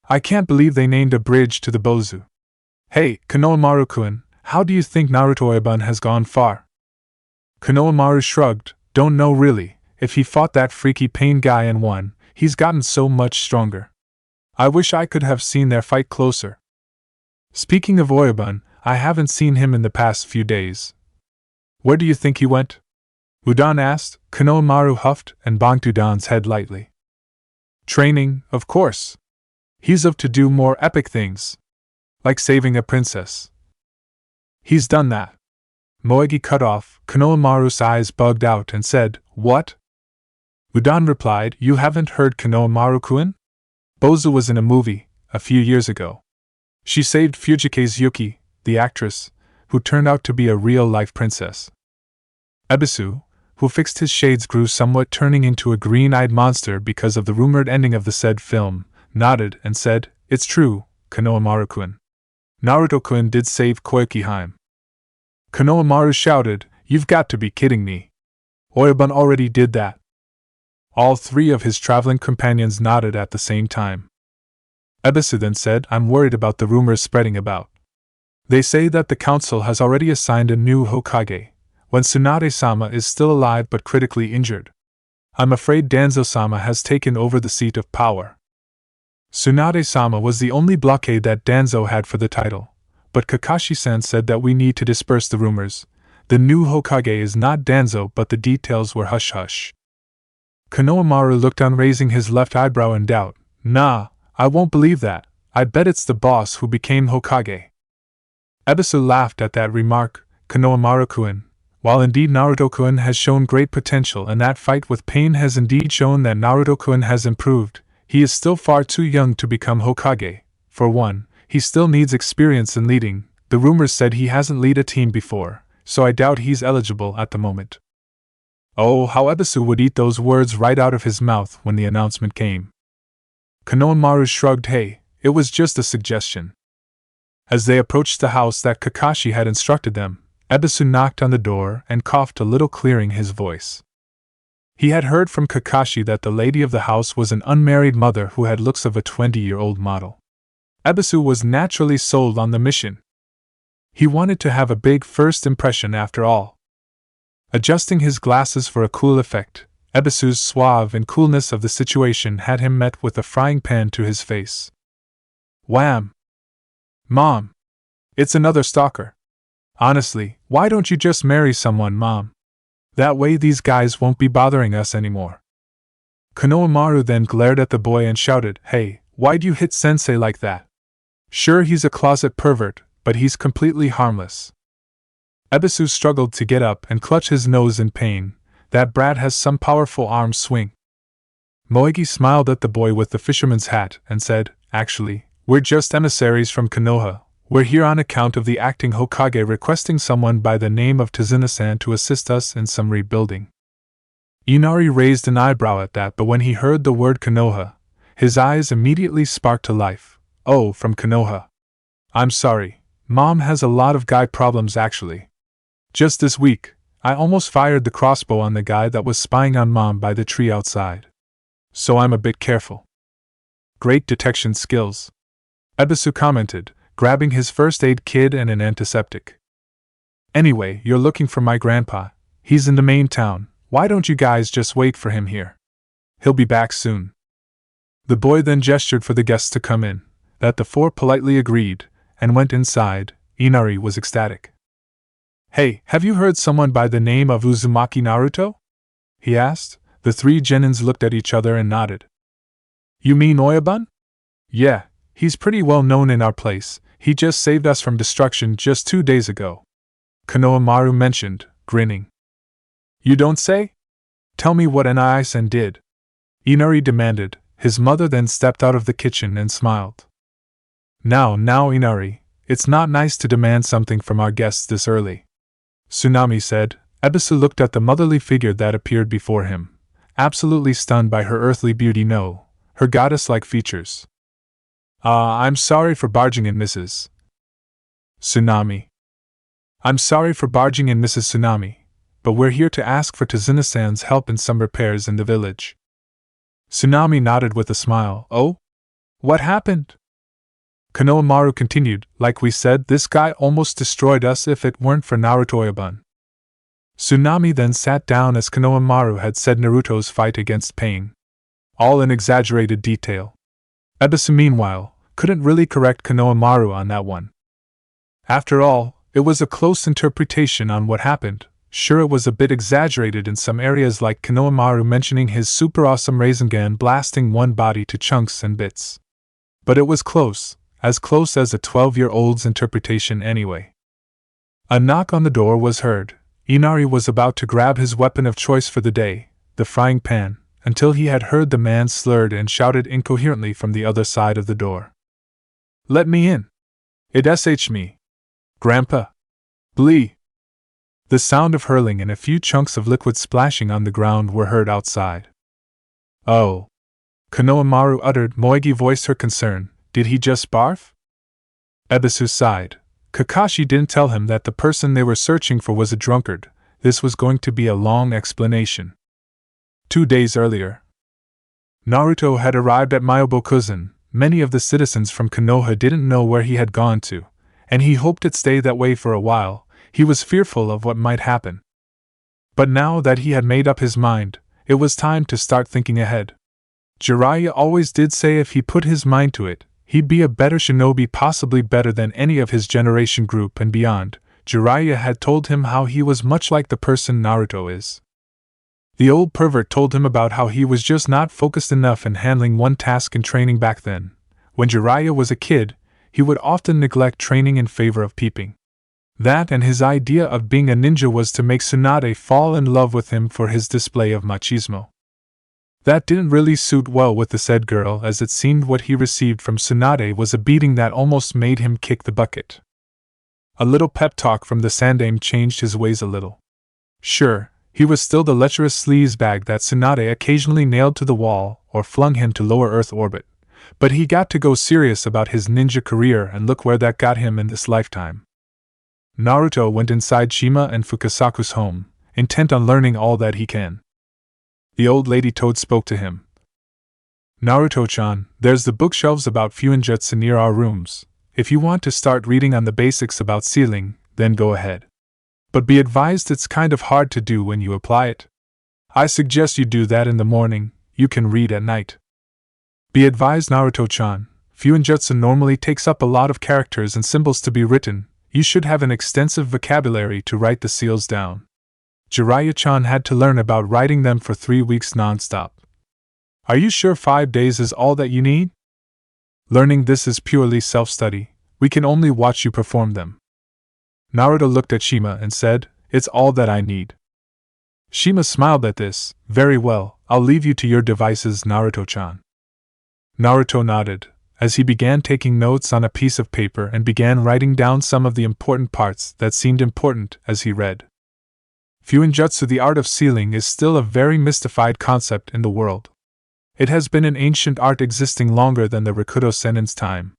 I can't believe they named a bridge to the bozu. Hey, Konohamaru-kun, how do you think Naruto Oyaban has gone far? Konohamaru shrugged. Don't know really. If he fought that freaky Pain guy and won, he's gotten so much stronger. I wish I could have seen their fight closer. Speaking of Oyaban, I haven't seen him in the past few days. Where do you think he went? Udan asked. Konohamaru huffed and bonked Udan's head lightly. Training, of course. He's of to do more epic things. Like saving a princess. He's done that. Moegi cut off. Konohamaru's eyes bugged out and said, What? Udan replied, You haven't heard Konohamaru-kun? Bozu was in a movie, a few years ago. She saved Fujike's Yuki, the actress, who turned out to be a real-life princess. Ebisu, who fixed his shades, grew somewhat, turning into a green-eyed monster because of the rumored ending of the said film, nodded and said, It's true, Konohamaru-kun. Naruto-kun did save Koikiheim. Konohamaru shouted, You've got to be kidding me. Oyaban already did that. All three of his traveling companions nodded at the same time. Ebisu then said, I'm worried about the rumors spreading about. They say that the council has already assigned a new Hokage, when Tsunade-sama is still alive but critically injured. I'm afraid Danzo-sama has taken over the seat of power. Tsunade-sama was the only blockade that Danzo had for the title, but Kakashi-san said that we need to disperse the rumors. The new Hokage is not Danzo, but the details were hush-hush. Konohamaru looked on, raising his left eyebrow in doubt. Nah, I won't believe that. I bet it's the boss who became Hokage. Ebisu laughed at that remark. Konohamaru-kun, while indeed Naruto-kun has shown great potential and that fight with Pain has indeed shown that Naruto-kun has improved, he is still far too young to become Hokage. For one, he still needs experience in leading. The rumors said he hasn't led a team before, so I doubt he's eligible at the moment. Oh, how Ebisu would eat those words right out of his mouth when the announcement came. Konohamaru shrugged. Hey, it was just a suggestion. As they approached the house that Kakashi had instructed them, Ebisu knocked on the door and coughed a little, clearing his voice. He had heard from Kakashi that the lady of the house was an unmarried mother who had looks of a 20-year-old model. Ebisu was naturally sold on the mission. He wanted to have a big first impression after all. Adjusting his glasses for a cool effect, Ebisu's suave and coolness of the situation had him met with a frying pan to his face. Wham! Mom! It's another stalker. Honestly, why don't you just marry someone, Mom? That way these guys won't be bothering us anymore. Konohamaru then glared at the boy and shouted, Hey, why'd you hit Sensei like that? Sure, he's a closet pervert, but he's completely harmless. Ebisu struggled to get up and clutch his nose in pain. That brat has some powerful arm swing. Moegi smiled at the boy with the fisherman's hat and said, Actually, we're just emissaries from Konoha. We're here on account of the acting Hokage requesting someone by the name of Tazuna-san to assist us in some rebuilding. Inari raised an eyebrow at that, but when he heard the word Konoha, his eyes immediately sparked to life. Oh, from Konoha. I'm sorry, Mom has a lot of guy problems actually. Just this week, I almost fired the crossbow on the guy that was spying on Mom by the tree outside. So I'm a bit careful. Great detection skills, Ebisu commented, grabbing his first aid kit and an antiseptic. Anyway, you're looking for my grandpa. He's in the main town. Why don't you guys just wait for him here? He'll be back soon. The boy then gestured for the guests to come in. That the four politely agreed, and went inside. Inari was ecstatic. Hey, have you heard someone by the name of Uzumaki Naruto? He asked. The three genins looked at each other and nodded. You mean Oyabun? Yeah, he's pretty well known in our place. He just saved us from destruction just 2 days ago. Konohamaru mentioned, grinning. You don't say? Tell me what Nai-san did. Inari demanded. His mother then stepped out of the kitchen and smiled. Now, Inari, it's not nice to demand something from our guests this early. Tsunade said. Ebisu looked at the motherly figure that appeared before him, absolutely stunned by her earthly beauty, her goddess-like features. I'm sorry for barging in, Mrs. Tsunade. I'm sorry for barging in, Mrs. Tsunade, but we're here to ask for Tazuna-san's help in some repairs in the village. Tsunade nodded with a smile. Oh? What happened? Konohamaru continued, like we said, this guy almost destroyed us if it weren't for Naruto Oyabun. Tsunade then sat down as Konohamaru had said Naruto's fight against pain. All in exaggerated detail. Ebisu, meanwhile, couldn't really correct Konohamaru on that one. After all, it was a close interpretation on what happened. Sure, it was a bit exaggerated in some areas, like Konohamaru mentioning his super awesome Rasengan blasting one body to chunks and bits. But it was close as a 12-year-old's interpretation anyway. A knock on the door was heard. Inari was about to grab his weapon of choice for the day, the frying pan, until he had heard the man slurred and shouted incoherently from the other side of the door. Let me in. It's me. Grandpa. Blee. The sound of hurling and a few chunks of liquid splashing on the ground were heard outside. Oh. Konohamaru uttered. Moegi voiced her concern. Did he just barf? Ebisu sighed. Kakashi didn't tell him that the person they were searching for was a drunkard. This was going to be a long explanation. 2 days earlier, Naruto had arrived at Myobokuzen. Many of the citizens from Konoha didn't know where he had gone to, and he hoped it'd stay that way for a while. He was fearful of what might happen. But now that he had made up his mind, it was time to start thinking ahead. Jiraiya always did say if he put his mind to it, he'd be a better shinobi, possibly better than any of his generation group and beyond. Jiraiya had told him how he was much like the person Naruto is. The old pervert told him about how he was just not focused enough in handling one task in training back then. When Jiraiya was a kid, he would often neglect training in favor of peeping. That and his idea of being a ninja was to make Tsunade fall in love with him for his display of machismo. That didn't really suit well with the said girl, as it seemed what he received from Tsunade was a beating that almost made him kick the bucket. A little pep talk from the Sandaime changed his ways a little. Sure, he was still the lecherous sleazebag that Tsunade occasionally nailed to the wall or flung him to lower Earth orbit, but he got to go serious about his ninja career, and look where that got him in this lifetime. Naruto went inside Shima and Fukasaku's home, intent on learning all that he can. The old lady Toad spoke to him. Naruto-chan, there's the bookshelves about Fuinjutsu near our rooms. If you want to start reading on the basics about sealing, then go ahead. But be advised it's kind of hard to do when you apply it. I suggest you do that in the morning. You can read at night. Be advised, Naruto-chan, Fuinjutsu normally takes up a lot of characters and symbols to be written. You should have an extensive vocabulary to write the seals down. Jiraiya-chan had to learn about writing them for 3 weeks non-stop. Are you sure 5 days is all that you need? Learning this is purely self-study. We can only watch you perform them. Naruto looked at Shima and said, It's all that I need. Shima smiled at this. Very well, I'll leave you to your devices, Naruto-chan. Naruto nodded, as he began taking notes on a piece of paper and began writing down some of the important parts that seemed important as he read. Fuinjutsu, the art of sealing, is still a very mystified concept in the world. It has been an ancient art existing longer than the Rakuto Senin's time.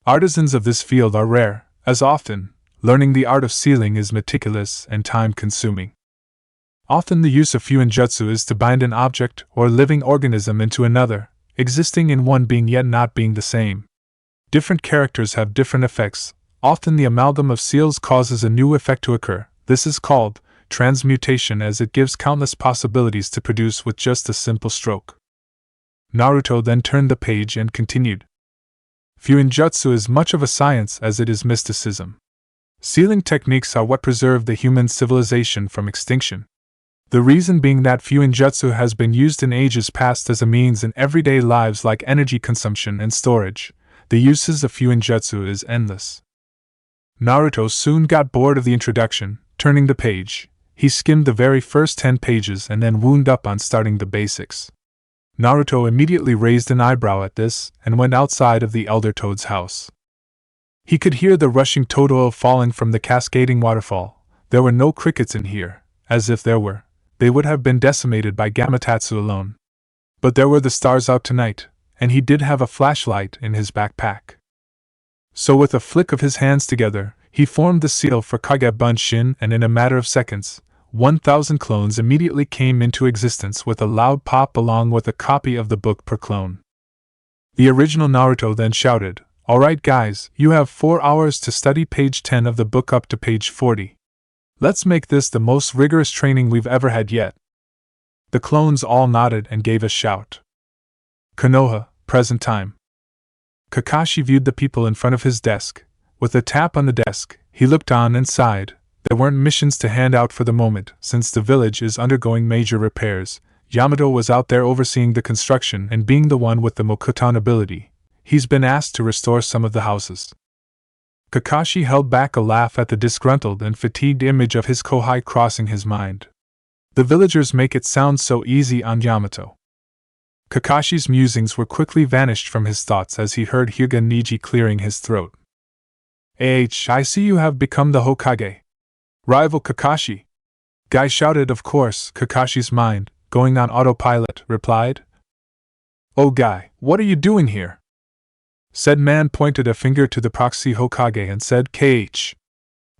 Artisans of this field are rare, as often, learning the art of sealing is meticulous and time-consuming. Often the use of Fuinjutsu is to bind an object or living organism into another, existing in one being yet not being the same. Different characters have different effects. Often the amalgam of seals causes a new effect to occur. This is called transmutation, as it gives countless possibilities to produce with just a simple stroke. Naruto then turned the page and continued. Fuinjutsu is much of a science as it is mysticism. Sealing techniques are what preserve the human civilization from extinction. The reason being that fuinjutsu has been used in ages past as a means in everyday lives like energy consumption and storage. The uses of fuinjutsu is endless. Naruto soon got bored of the introduction, turning the page. He skimmed the very first 10 pages and then wound up on starting the basics. Naruto immediately raised an eyebrow at this and went outside of the Elder Toad's house. He could hear the rushing Totoro falling from the cascading waterfall. There were no crickets in here, as if there were, they would have been decimated by Gamatotsu alone. But there were the stars out tonight, and he did have a flashlight in his backpack. So with a flick of his hands together, he formed the seal for Kage Bunshin, and in a matter of seconds, 1,000 clones immediately came into existence with a loud pop along with a copy of the book per clone. The original Naruto then shouted, "Alright guys, you have 4 hours to study page 10 of the book up to page 40. Let's make this the most rigorous training we've ever had yet." The clones all nodded and gave a shout. Konoha, present time. Kakashi viewed the people in front of his desk. With a tap on the desk, he looked on and sighed. There weren't missions to hand out for the moment, since the village is undergoing major repairs. Yamato was out there overseeing the construction and being the one with the Mokuton ability. He's been asked to restore some of the houses. Kakashi held back a laugh at the disgruntled and fatigued image of his Kohai crossing his mind. The villagers make it sound so easy on Yamato. Kakashi's musings were quickly vanished from his thoughts as he heard Hyuga Niji clearing his throat. I see you have become the Hokage. Rival Kakashi. Guy shouted. Of course, Kakashi's mind, going on autopilot, replied. Oh Guy, what are you doing here? Said man pointed a finger to the proxy Hokage and said,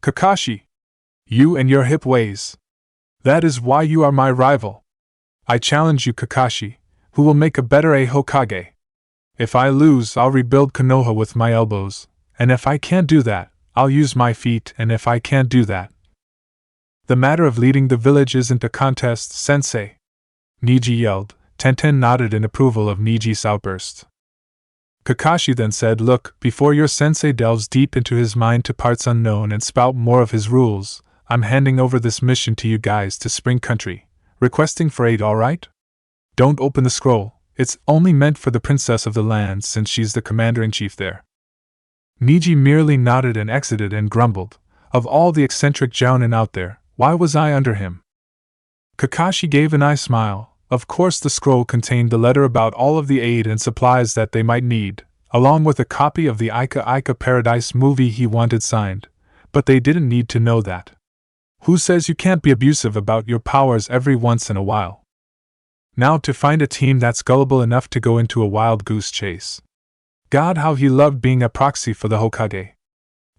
Kakashi. You and your hip ways. That is why you are my rival. I challenge you, Kakashi. Who will make a better Hokage? If I lose, I'll rebuild Konoha with my elbows, and if I can't do that, I'll use my feet, and if I can't do that. The matter of leading the village isn't a contest, sensei. Niji yelled. Tenten nodded in approval of Niji's outburst. Kakashi then said, Look, before your sensei delves deep into his mind to parts unknown and spout more of his rules, I'm handing over this mission to you guys to Spring Country, requesting for aid, alright? Don't open the scroll, it's only meant for the princess of the land since she's the commander-in-chief there. Niji merely nodded and exited and grumbled, Of all the eccentric jounin out there, why was I under him? Kakashi gave an eye smile. Of course the scroll contained the letter about all of the aid and supplies that they might need, along with a copy of the Ika Ika Paradise movie he wanted signed, but they didn't need to know that. Who says you can't be abusive about your powers every once in a while? Now to find a team that's gullible enough to go into a wild goose chase. God, how he loved being a proxy for the Hokage.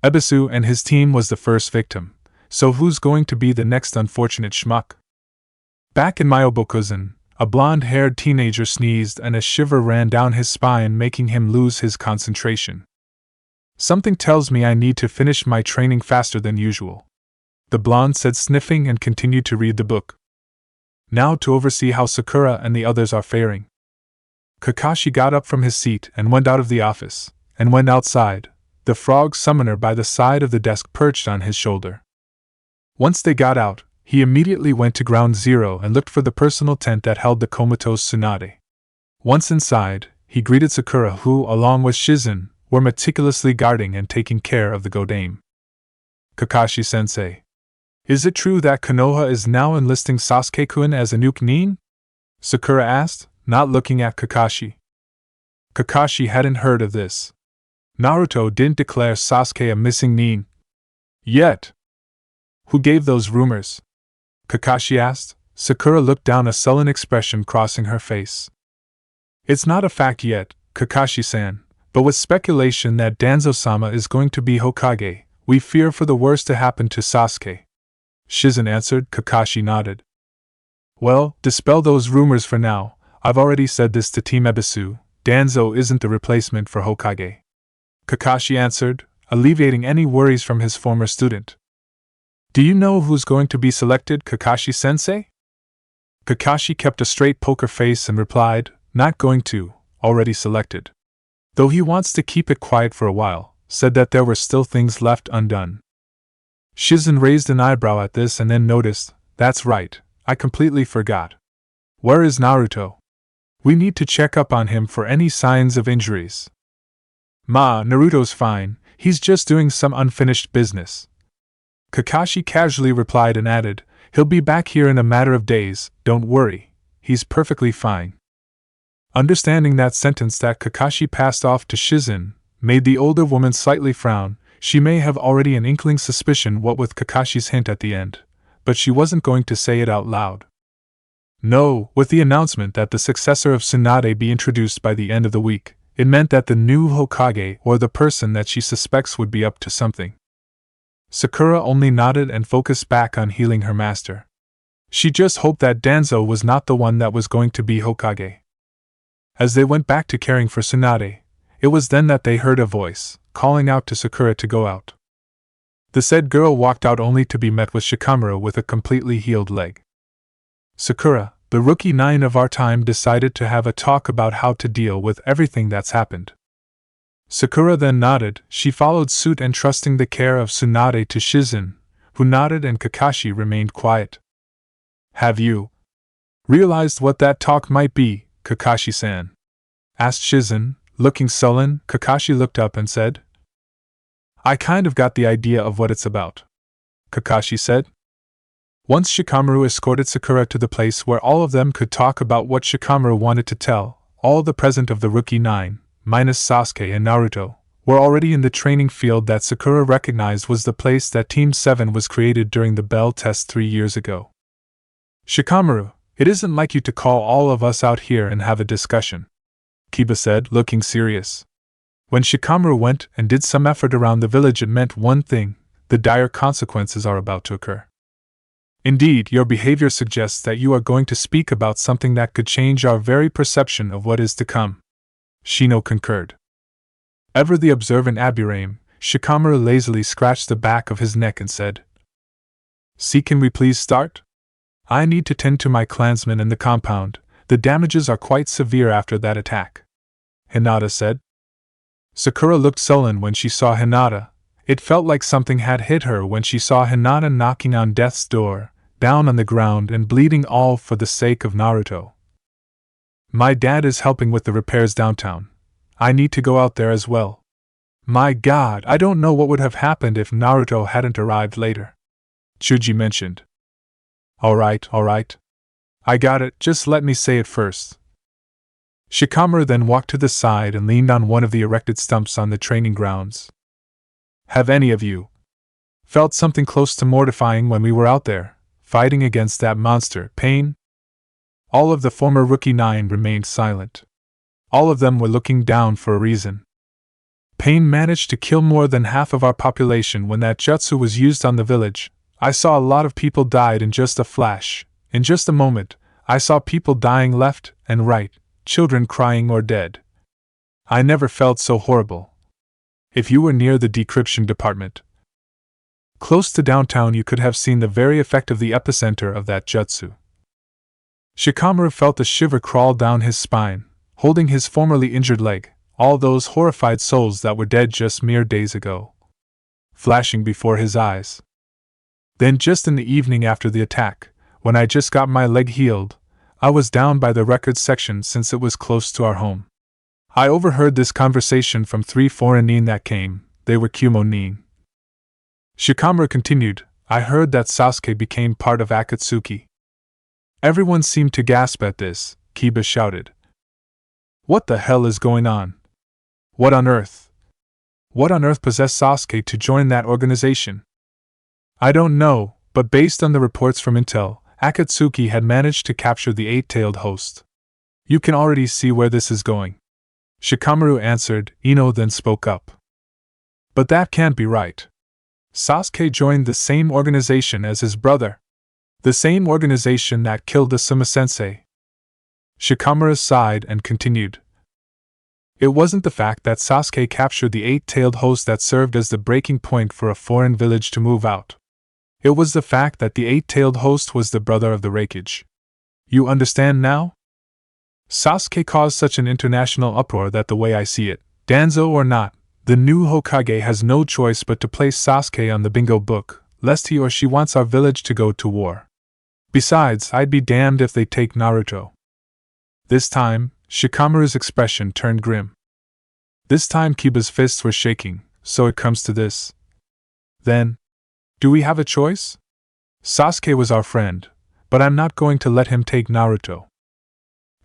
Ebisu and his team was the first victim, so who's going to be the next unfortunate schmuck? Back in Myobokuzen, a blonde-haired teenager sneezed and a shiver ran down his spine, making him lose his concentration. Something tells me I need to finish my training faster than usual, the blonde said, sniffing, and continued to read the book. Now to oversee how Sakura and the others are faring. Kakashi got up from his seat and went out of the office, and went outside, the frog summoner by the side of the desk perched on his shoulder. Once they got out, he immediately went to Ground Zero and looked for the personal tent that held the comatose Tsunade. Once inside, he greeted Sakura, who, along with Shizen, were meticulously guarding and taking care of the Godame. Kakashi-sensei. Is it true that Konoha is now enlisting Sasuke-kun as a new nin? Sakura asked, not looking at Kakashi. Kakashi hadn't heard of this. Naruto didn't declare Sasuke a missing nin yet. Who gave those rumors? Kakashi asked. Sakura looked down, a sullen expression crossing her face. It's not a fact yet, Kakashi-san, but with speculation that Danzo-sama is going to be Hokage, we fear for the worst to happen to Sasuke. Shizen answered. Kakashi nodded. Well, dispel those rumors for now. I've already said this to Team Ebisu. Danzo isn't the replacement for Hokage. Kakashi answered, alleviating any worries from his former student. Do you know who's going to be selected, Kakashi-sensei? Kakashi kept a straight poker face and replied, not going to, already selected. Though he wants to keep it quiet for a while, said that there were still things left undone. Shizen raised an eyebrow at this and then noticed, "That's right, I completely forgot. Where is Naruto? We need to check up on him for any signs of injuries." "Ma, Naruto's fine, he's just doing some unfinished business," Kakashi casually replied and added, "He'll be back here in a matter of days, don't worry, he's perfectly fine." Understanding that sentence that Kakashi passed off to Shizen made the older woman slightly frown. She may have already an inkling suspicion what with Kakashi's hint at the end, but she wasn't going to say it out loud. No, with the announcement that the successor of Tsunade be introduced by the end of the week, it meant that the new Hokage or the person that she suspects would be up to something. Sakura only nodded and focused back on healing her master. She just hoped that Danzo was not the one that was going to be Hokage. As they went back to caring for Tsunade, it was then that they heard a voice, calling out to Sakura to go out. The said girl walked out only to be met with Shikamaru with a completely healed leg. Sakura, the rookie 9 of our time, decided to have a talk about how to deal with everything that's happened. Sakura then nodded. She followed suit, entrusting the care of Tsunade to Shizen, who nodded, and Kakashi remained quiet. "Have you realized what that talk might be, Kakashi-san?" asked Shizen. Looking sullen, Kakashi looked up and said, "I kind of got the idea of what it's about," Kakashi said. Once Shikamaru escorted Sakura to the place where all of them could talk about what Shikamaru wanted to tell, all the present of the Rookie 9, minus Sasuke and Naruto, were already in the training field that Sakura recognized was the place that Team 7 was created during the Bell test 3 years ago. "Shikamaru, it isn't like you to call all of us out here and have a discussion," Kiba said, looking serious. When Shikamaru went and did some effort around the village, it meant one thing: the dire consequences are about to occur. "Indeed, your behavior suggests that you are going to speak about something that could change our very perception of what is to come," Shino concurred. Ever the observant Aburaim, Shikamaru lazily scratched the back of his neck and said, "See, can we please start? I need to tend to my clansmen in the compound. The damages are quite severe after that attack," Hinata said. Sakura looked sullen when she saw Hinata. It felt like something had hit her when she saw Hinata knocking on death's door, down on the ground and bleeding, all for the sake of Naruto. "My dad is helping with the repairs downtown. I need to go out there as well. My God, I don't know what would have happened if Naruto hadn't arrived later," Chuji mentioned. All right. I got it, just let me say it first." Shikamaru then walked to the side and leaned on one of the erected stumps on the training grounds. "Have any of you felt something close to mortifying when we were out there, fighting against that monster, Pain?" All of the former Rookie 9 remained silent. All of them were looking down for a reason. "Pain managed to kill more than half of our population when that jutsu was used on the village. I saw a lot of people died in just a flash. In just a moment, I saw people dying left and right, children crying or dead. I never felt so horrible. If you were near the decryption department, close to downtown, you could have seen the very effect of the epicenter of that jutsu." Shikamaru felt a shiver crawl down his spine, holding his formerly injured leg, all those horrified souls that were dead just mere days ago, flashing before his eyes. Then just in the evening after the attack, when I just got my leg healed, I was down by the records section since it was close to our home. I overheard this conversation from 3 foreign nin that came. They were Kumo nin. Shikamaru continued, "I heard that Sasuke became part of Akatsuki." Everyone seemed to gasp at this. Kiba shouted, "What the hell is going on? What on earth? What on earth possessed Sasuke to join that organization?" "I don't know, but based on the reports from Intel, Akatsuki had managed to capture the 8-tailed host. You can already see where this is going," Shikamaru answered. Ino then spoke up. "But that can't be right. Sasuke joined the same organization as his brother. The same organization that killed the Suma-sensei." Shikamaru sighed and continued. "It wasn't the fact that Sasuke captured the 8-tailed host that served as the breaking point for a foreign village to move out. It was the fact that the 8-tailed host was the brother of the Raikage. You understand now? Sasuke caused such an international uproar that the way I see it, Danzo or not, the new Hokage has no choice but to place Sasuke on the bingo book, lest he or she wants our village to go to war. Besides, I'd be damned if they take Naruto. This time, Shikamaru's expression turned grim. This time Kiba's fists were shaking, so it comes to this. Then, do we have a choice? Sasuke was our friend, but I'm not going to let him take Naruto.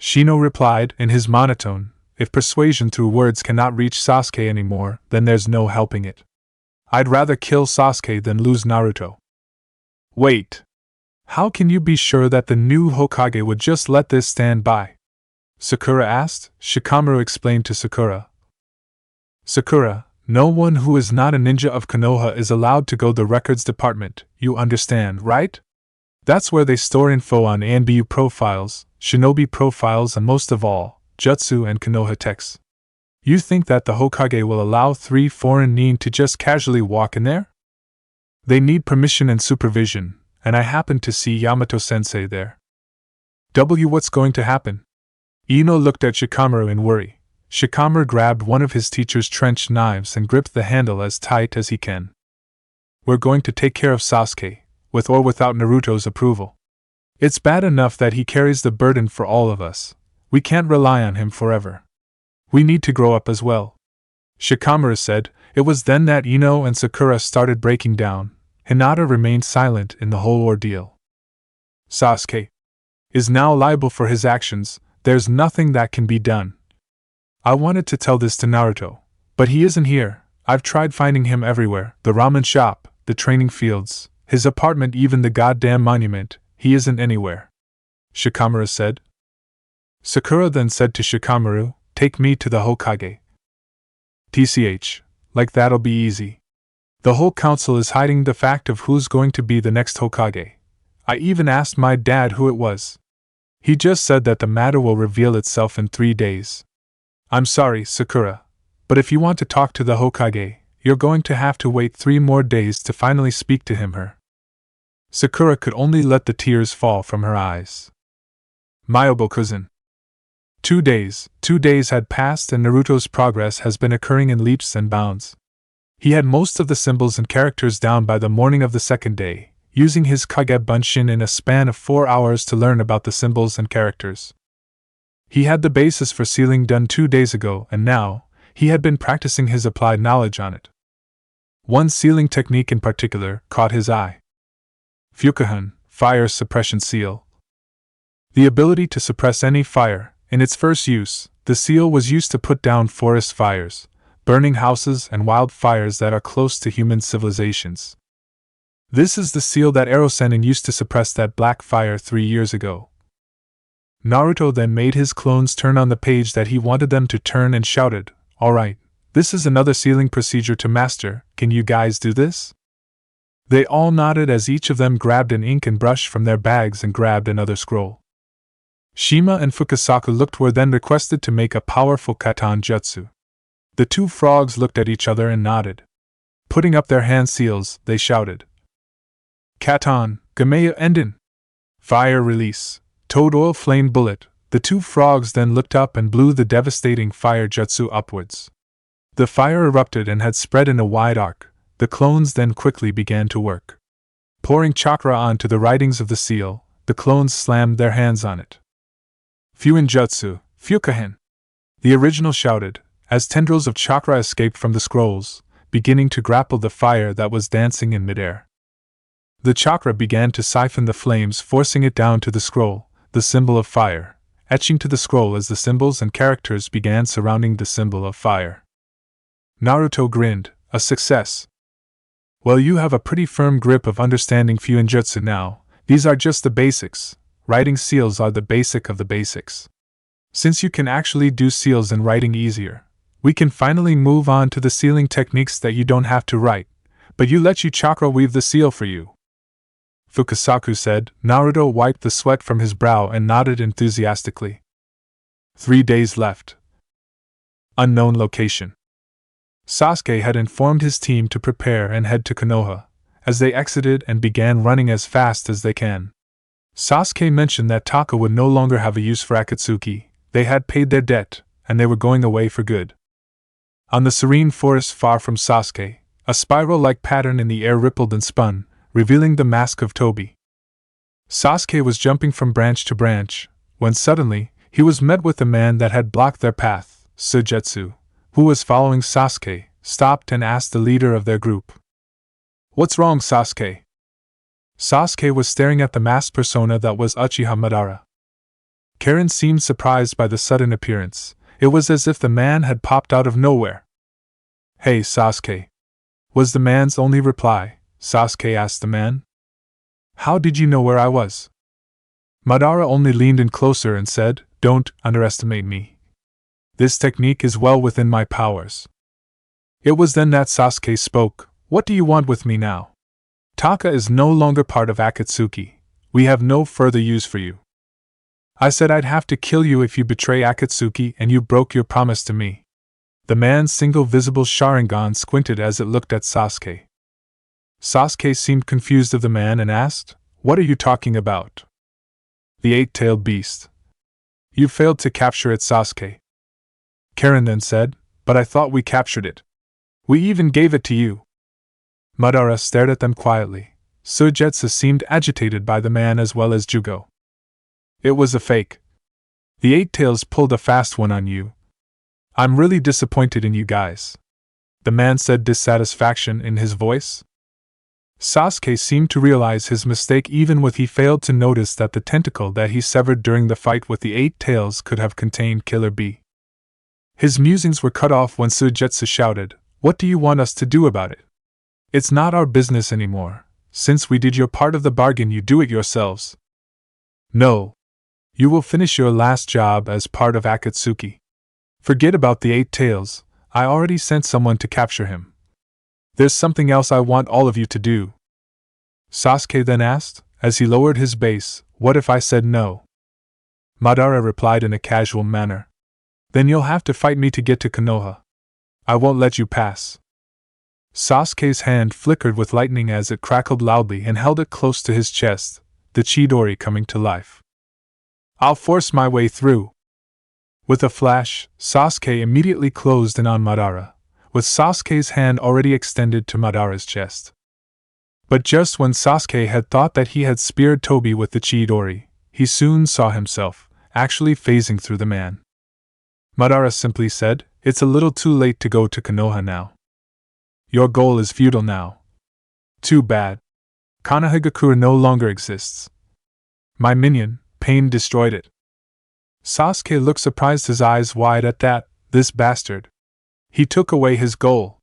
Shino replied in his monotone, if persuasion through words cannot reach Sasuke anymore, then there's no helping it. I'd rather kill Sasuke than lose Naruto. Wait. How can you be sure that the new Hokage would just let this stand by? Sakura asked. Shikamaru explained to Sakura. Sakura, no one who is not a ninja of Konoha is allowed to go the records department, you understand, right? That's where they store info on ANBU profiles, shinobi profiles, and most of all, jutsu and Konoha texts. You think that the Hokage will allow 3 foreign nin to just casually walk in there? They need permission and supervision, and I happened to see Yamato-sensei there. What's going to happen? Ino looked at Shikamaru in worry. Shikamaru grabbed one of his teacher's trench knives and gripped the handle as tight as he can. We're going to take care of Sasuke, with or without Naruto's approval. It's bad enough that he carries the burden for all of us. We can't rely on him forever. We need to grow up as well. Shikamaru said. It was then that Ino and Sakura started breaking down. Hinata remained silent in the whole ordeal. Sasuke is now liable for his actions. There's nothing that can be done. I wanted to tell this to Naruto, but he isn't here. I've tried finding him everywhere, the ramen shop, the training fields, his apartment, even the goddamn monument. He isn't anywhere. Shikamaru said. Sakura then said to Shikamaru, take me to the Hokage. TCH, like that'll be easy. The whole council is hiding the fact of who's going to be the next Hokage. I even asked my dad who it was. He just said that the matter will reveal itself in 3 days. I'm sorry, Sakura, but if you want to talk to the Hokage, you're going to have to wait 3 more days to finally speak to him. Sakura could only let the tears fall from her eyes. Myobo-cousin. 2 days. 2 days had passed and Naruto's progress has been occurring in leaps and bounds. He had most of the symbols and characters down by the morning of the 2nd day, using his Kage Bunshin in a span of 4 hours to learn about the symbols and characters. He had the basis for sealing done 2 days ago, and now, he had been practicing his applied knowledge on it. One sealing technique in particular caught his eye. Fukuhan, Fire Suppression Seal. The ability to suppress any fire. In its first use, the seal was used to put down forest fires, burning houses and wildfires that are close to human civilizations. This is the seal that Erosenin used to suppress that black fire 3 years ago. Naruto then made his clones turn on the page that he wanted them to turn and shouted, "Alright, this is another sealing procedure to master, can you guys do this?" They all nodded as each of them grabbed an ink and brush from their bags and grabbed another scroll. Shima and Fukasaku were then requested to make a powerful katan jutsu. The 2 frogs looked at each other and nodded. Putting up their hand seals, they shouted, "Katan, Gameya Enden! Fire release! Toad oil flame bullet!" The 2 frogs then looked up and blew the devastating fire jutsu upwards. The fire erupted and had spread in a wide arc. The clones then quickly began to work. Pouring chakra onto the writings of the seal, the clones slammed their hands on it. "Fuin jutsu, Fukuhan!" The original shouted, as tendrils of chakra escaped from the scrolls, beginning to grapple the fire that was dancing in midair. The chakra began to siphon the flames, forcing it down to the scroll, the symbol of fire, etching to the scroll as the symbols and characters began surrounding the symbol of fire. Naruto grinned, a success. Well, you have a pretty firm grip of understanding Fuinjutsu now. These are just the basics. Writing seals are the basic of the basics. Since you can actually do seals and writing easier, we can finally move on to the sealing techniques that you don't have to write, but you let you chakra weave the seal for you. Fukasaku said. Naruto wiped the sweat from his brow and nodded enthusiastically. 3 days left. Unknown location. Sasuke had informed his team to prepare and head to Konoha, as they exited and began running as fast as they can. Sasuke mentioned that Taka would no longer have a use for Akatsuki. They had paid their debt, and they were going away for good. On the serene forest far from Sasuke, a spiral-like pattern in the air rippled and spun, revealing the mask of Toby. Sasuke was jumping from branch to branch, when suddenly, he was met with the man that had blocked their path. Sujetsu, who was following Sasuke, stopped and asked the leader of their group. "What's wrong, Sasuke?" Sasuke was staring at the masked persona that was Uchiha Madara. Karen seemed surprised by the sudden appearance. It was as if the man had popped out of nowhere. "Hey, Sasuke," was the man's only reply. Sasuke asked the man. "How did you know where I was?" Madara only leaned in closer and said, "Don't underestimate me. This technique is well within my powers." It was then that Sasuke spoke. "What do you want with me now? Taka is no longer part of Akatsuki. We have no further use for you. I said I'd have to kill you if you betray Akatsuki, and you broke your promise to me." The man's single visible Sharingan squinted as it looked at Sasuke. Sasuke seemed confused of the man and asked, "What are you talking about?" "The eight-tailed beast. You failed to capture it, Sasuke." Karen then said, "But I thought we captured it. We even gave it to you." Madara stared at them quietly. Sujetsu seemed agitated by the man as well as Jugo. "It was a fake. The Eight Tails pulled a fast one on you. I'm really disappointed in you guys," the man said, dissatisfaction in his voice. Sasuke seemed to realize his mistake even when he failed to notice that the tentacle that he severed during the fight with the Eight Tails could have contained Killer Bee. His musings were cut off when Sujetsu shouted, "What do you want us to do about it? It's not our business anymore. Since we did your part of the bargain, you do it yourselves. No. You will finish your last job as part of Akatsuki. Forget about the Eight Tails. I already sent someone to capture him. There's something else I want all of you to do." Sasuke then asked, as he lowered his base, "What if I said no?" Madara replied in a casual manner. "Then you'll have to fight me to get to Konoha. I won't let you pass." Sasuke's hand flickered with lightning as it crackled loudly and held it close to his chest, the Chidori coming to life. "I'll force my way through." With a flash, Sasuke immediately closed in on Madara, with Sasuke's hand already extended to Madara's chest. But just when Sasuke had thought that he had speared Toby with the Chidori, he soon saw himself, actually phasing through the man. Madara simply said, "It's a little too late to go to Konoha now. Your goal is futile now. Too bad. Konohagakure no longer exists. My minion, Pain, destroyed it." Sasuke looked surprised, his eyes wide at that. This bastard. He took away his goal.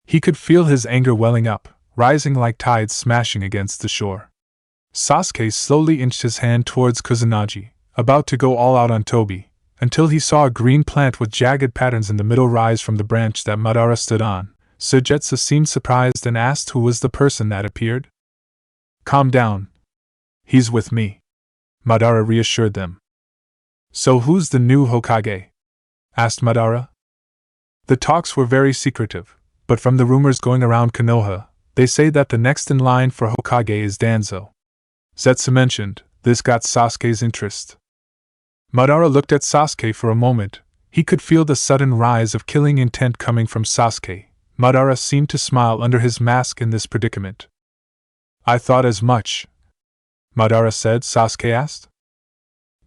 He could feel his anger welling up, rising like tides smashing against the shore. Sasuke slowly inched his hand towards Kusanagi, about to go all out on Toby, until he saw a green plant with jagged patterns in the middle rise from the branch that Madara stood on. Sujetsu seemed surprised and asked who was the person that appeared. "Calm down. He's with me," Madara reassured them. "So who's the new Hokage?" asked Madara. The talks were very secretive, but from the rumors going around Konoha, they say that the next in line for Hokage is Danzo. Zetsu mentioned. This got Sasuke's interest. Madara looked at Sasuke for a moment. He could feel the sudden rise of killing intent coming from Sasuke. Madara seemed to smile under his mask in this predicament. "I thought as much," Madara said. Sasuke asked,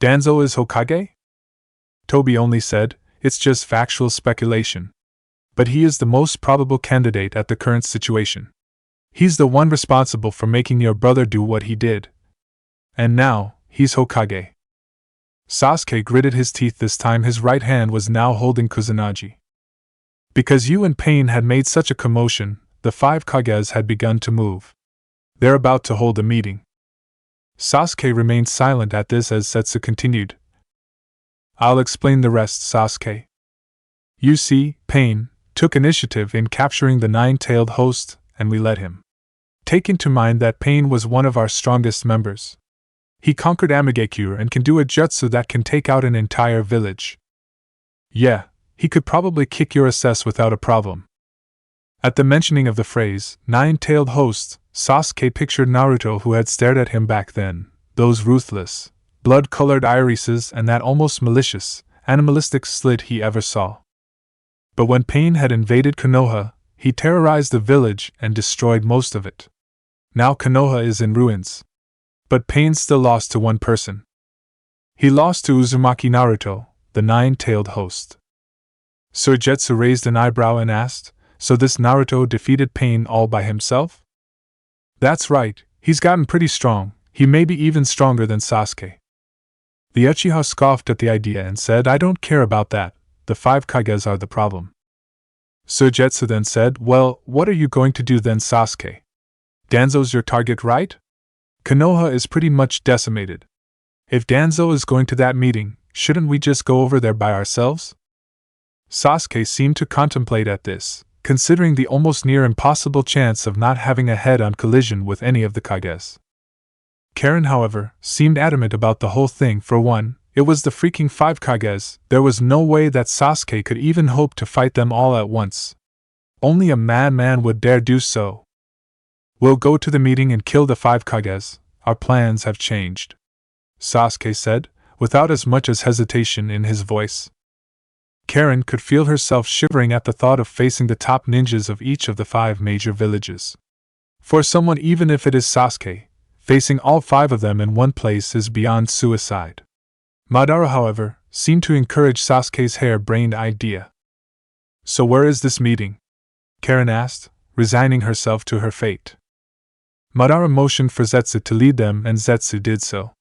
"Danzo is Hokage?" Toby only said, "It's just factual speculation. But he is the most probable candidate at the current situation. He's the one responsible for making your brother do what he did. And now, he's Hokage." Sasuke gritted his teeth. This time his right hand was now holding Kusanagi. Because you and Pain had made such a commotion, the 5 Kages had begun to move. They're about to hold a meeting. Sasuke remained silent at this as Zetsu continued. "I'll explain the rest, Sasuke. You see, Pain took initiative in capturing the 9-tailed host, and we let him. Take into mind that Pain was one of our strongest members. He conquered Amigakure and can do a jutsu that can take out an entire village. Yeah, he could probably kick your ass without a problem." At the mentioning of the phrase, 9-tailed host, Sasuke pictured Naruto, who had stared at him back then, those ruthless, blood-colored irises and that almost malicious, animalistic slit he ever saw. But when Pain had invaded Konoha, he terrorized the village and destroyed most of it. Now Konoha is in ruins. But Pain still lost to one person. He lost to Uzumaki Naruto, the nine-tailed host. Suigetsu raised an eyebrow and asked, so this Naruto defeated Pain all by himself? That's right, he's gotten pretty strong, he may be even stronger than Sasuke. The Uchiha scoffed at the idea and said, I don't care about that, the 5 Kages are the problem. Suigetsu then said, well, what are you going to do then, Sasuke? Danzo's your target, right? Konoha is pretty much decimated. If Danzo is going to that meeting, shouldn't we just go over there by ourselves? Sasuke seemed to contemplate at this, considering the almost near impossible chance of not having a head-on collision with any of the Kages. Karen, however, seemed adamant about the whole thing. For one, it was the freaking 5 Kages, there was no way that Sasuke could even hope to fight them all at once. Only a madman would dare do so. We'll go to the meeting and kill the 5 Kages, our plans have changed, Sasuke said, without as much as hesitation in his voice. Karen could feel herself shivering at the thought of facing the top ninjas of each of the 5 major villages. For someone, even if it is Sasuke, facing all 5 of them in one place is beyond suicide. Madara, however, seemed to encourage Sasuke's hair-brained idea. So where is this meeting? Karen asked, resigning herself to her fate. Madara motioned for Zetsu to lead them and Zetsu did so.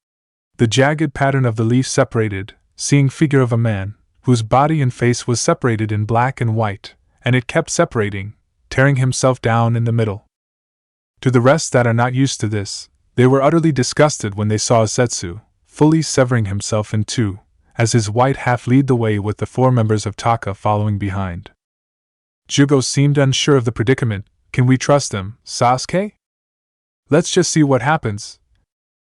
The jagged pattern of the leaf separated, seeing figure of a man, whose body and face was separated in black and white, and it kept separating, tearing himself down in the middle. To the rest that are not used to this, they were utterly disgusted when they saw Zetsu, fully severing himself in two, as his white half lead the way with the 4 members of Taka following behind. Jugo seemed unsure of the predicament. Can we trust him, Sasuke? Let's just see what happens.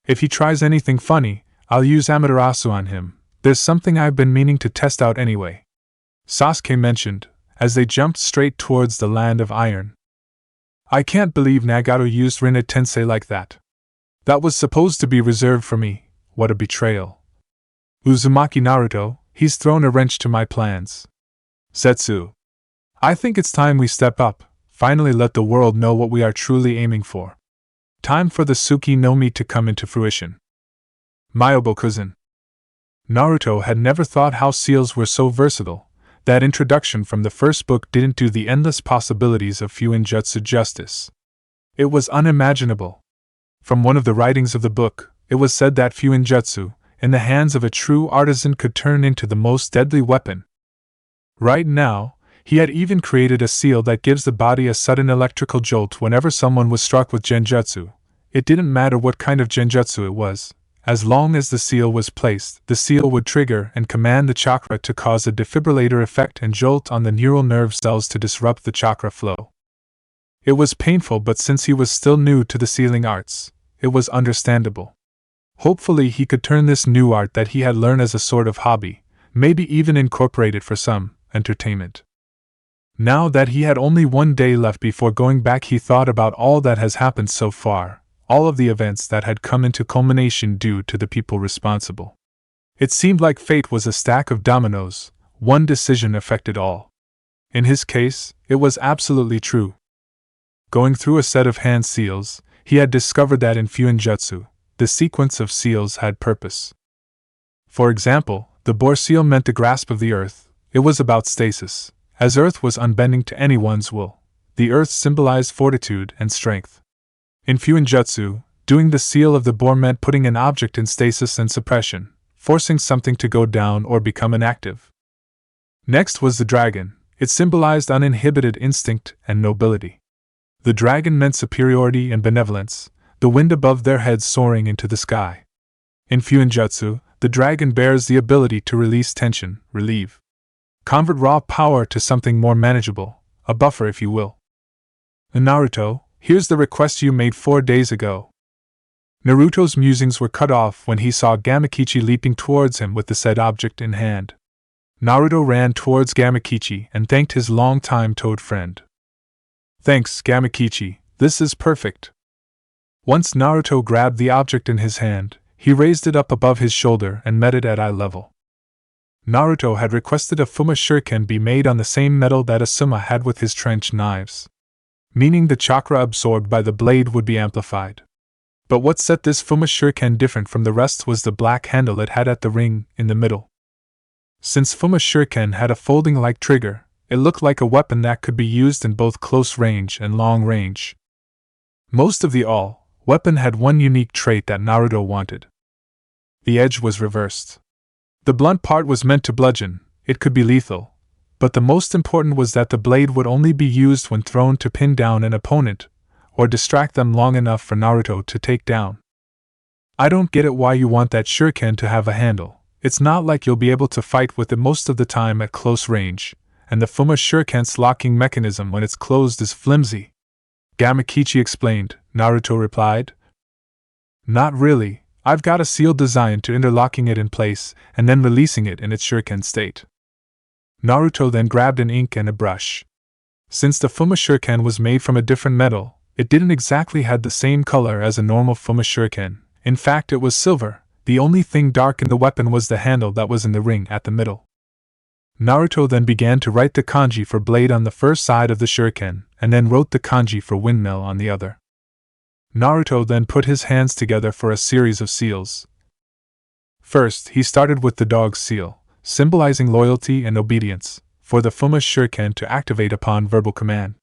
If he tries anything funny, I'll use Amaterasu on him. There's something I've been meaning to test out anyway, Sasuke mentioned, as they jumped straight towards the land of iron. I can't believe Nagato used Rinne Tensei like that. That was supposed to be reserved for me. What a betrayal. Uzumaki Naruto, he's thrown a wrench to my plans. Zetsu. I think it's time we step up, finally let the world know what we are truly aiming for. Time for the Tsuki no Mi to come into fruition. Myobokuzen. Naruto had never thought how seals were so versatile. That introduction from the first book didn't do the endless possibilities of Fuinjutsu justice. It was unimaginable. From one of the writings of the book, it was said that Fuinjutsu, in the hands of a true artisan, could turn into the most deadly weapon. Right now, he had even created a seal that gives the body a sudden electrical jolt whenever someone was struck with genjutsu. It didn't matter what kind of genjutsu it was. As long as the seal was placed, the seal would trigger and command the chakra to cause a defibrillator effect and jolt on the neural nerve cells to disrupt the chakra flow. It was painful, but since he was still new to the sealing arts, it was understandable. Hopefully he could turn this new art that he had learned as a sort of hobby, maybe even incorporate it for some entertainment. Now that he had only one day left before going back, he thought about all that has happened so far. All of the events that had come into culmination due to the people responsible. It seemed like fate was a stack of dominoes, one decision affected all. In his case, it was absolutely true. Going through a set of hand seals, he had discovered that in Fuinjutsu, the sequence of seals had purpose. For example, the boar seal meant the grasp of the earth. It was about stasis, as earth was unbending to anyone's will. The earth symbolized fortitude and strength. In Fuinjutsu, doing the seal of the boar meant putting an object in stasis and suppression, forcing something to go down or become inactive. Next was the dragon. It symbolized uninhibited instinct and nobility. The dragon meant superiority and benevolence, the wind above their heads soaring into the sky. In Fuinjutsu, the dragon bears the ability to release tension, convert raw power to something more manageable, a buffer if you will. In Naruto, here's the request you made 4 days ago. Naruto's musings were cut off when he saw Gamakichi leaping towards him with the said object in hand. Naruto ran towards Gamakichi and thanked his long-time toad friend. Thanks, Gamakichi, this is perfect. Once Naruto grabbed the object in his hand, he raised it up above his shoulder and met it at eye level. Naruto had requested a Fuma shuriken be made on the same metal that Asuma had with his trench knives. meaning the chakra absorbed by the blade would be amplified. But what set this Fuma shuriken different from the rest was the black handle it had at the ring in the middle. Since Fuma shuriken had a folding-like trigger, it looked like a weapon that could be used in both close range and long range. Most of the weapon had one unique trait that Naruto wanted. The edge was reversed. The blunt part was meant to bludgeon, it could be lethal, but the most important was that the blade would only be used when thrown to pin down an opponent, or distract them long enough for Naruto to take down. I don't get it why you want that shuriken to have a handle. It's not like you'll be able to fight with it most of the time at close range, and the Fuma shuriken's locking mechanism when it's closed is flimsy. Gamakichi explained, Naruto replied. Not really, I've got a seal designed to interlocking it in place and then releasing it in its shuriken state. Naruto then grabbed an ink and a brush. Since the Fuma shuriken was made from a different metal, it didn't exactly have the same color as a normal Fuma shuriken. In fact, it was silver. The only thing dark in the weapon was the handle that was in the ring at the middle. Naruto then began to write the kanji for blade on the first side of the shuriken, and then wrote the kanji for windmill on the other. Naruto then put his hands together for a series of seals. First, he started with the dog's seal, symbolizing loyalty and obedience, for the Fuma shuriken to activate upon verbal command.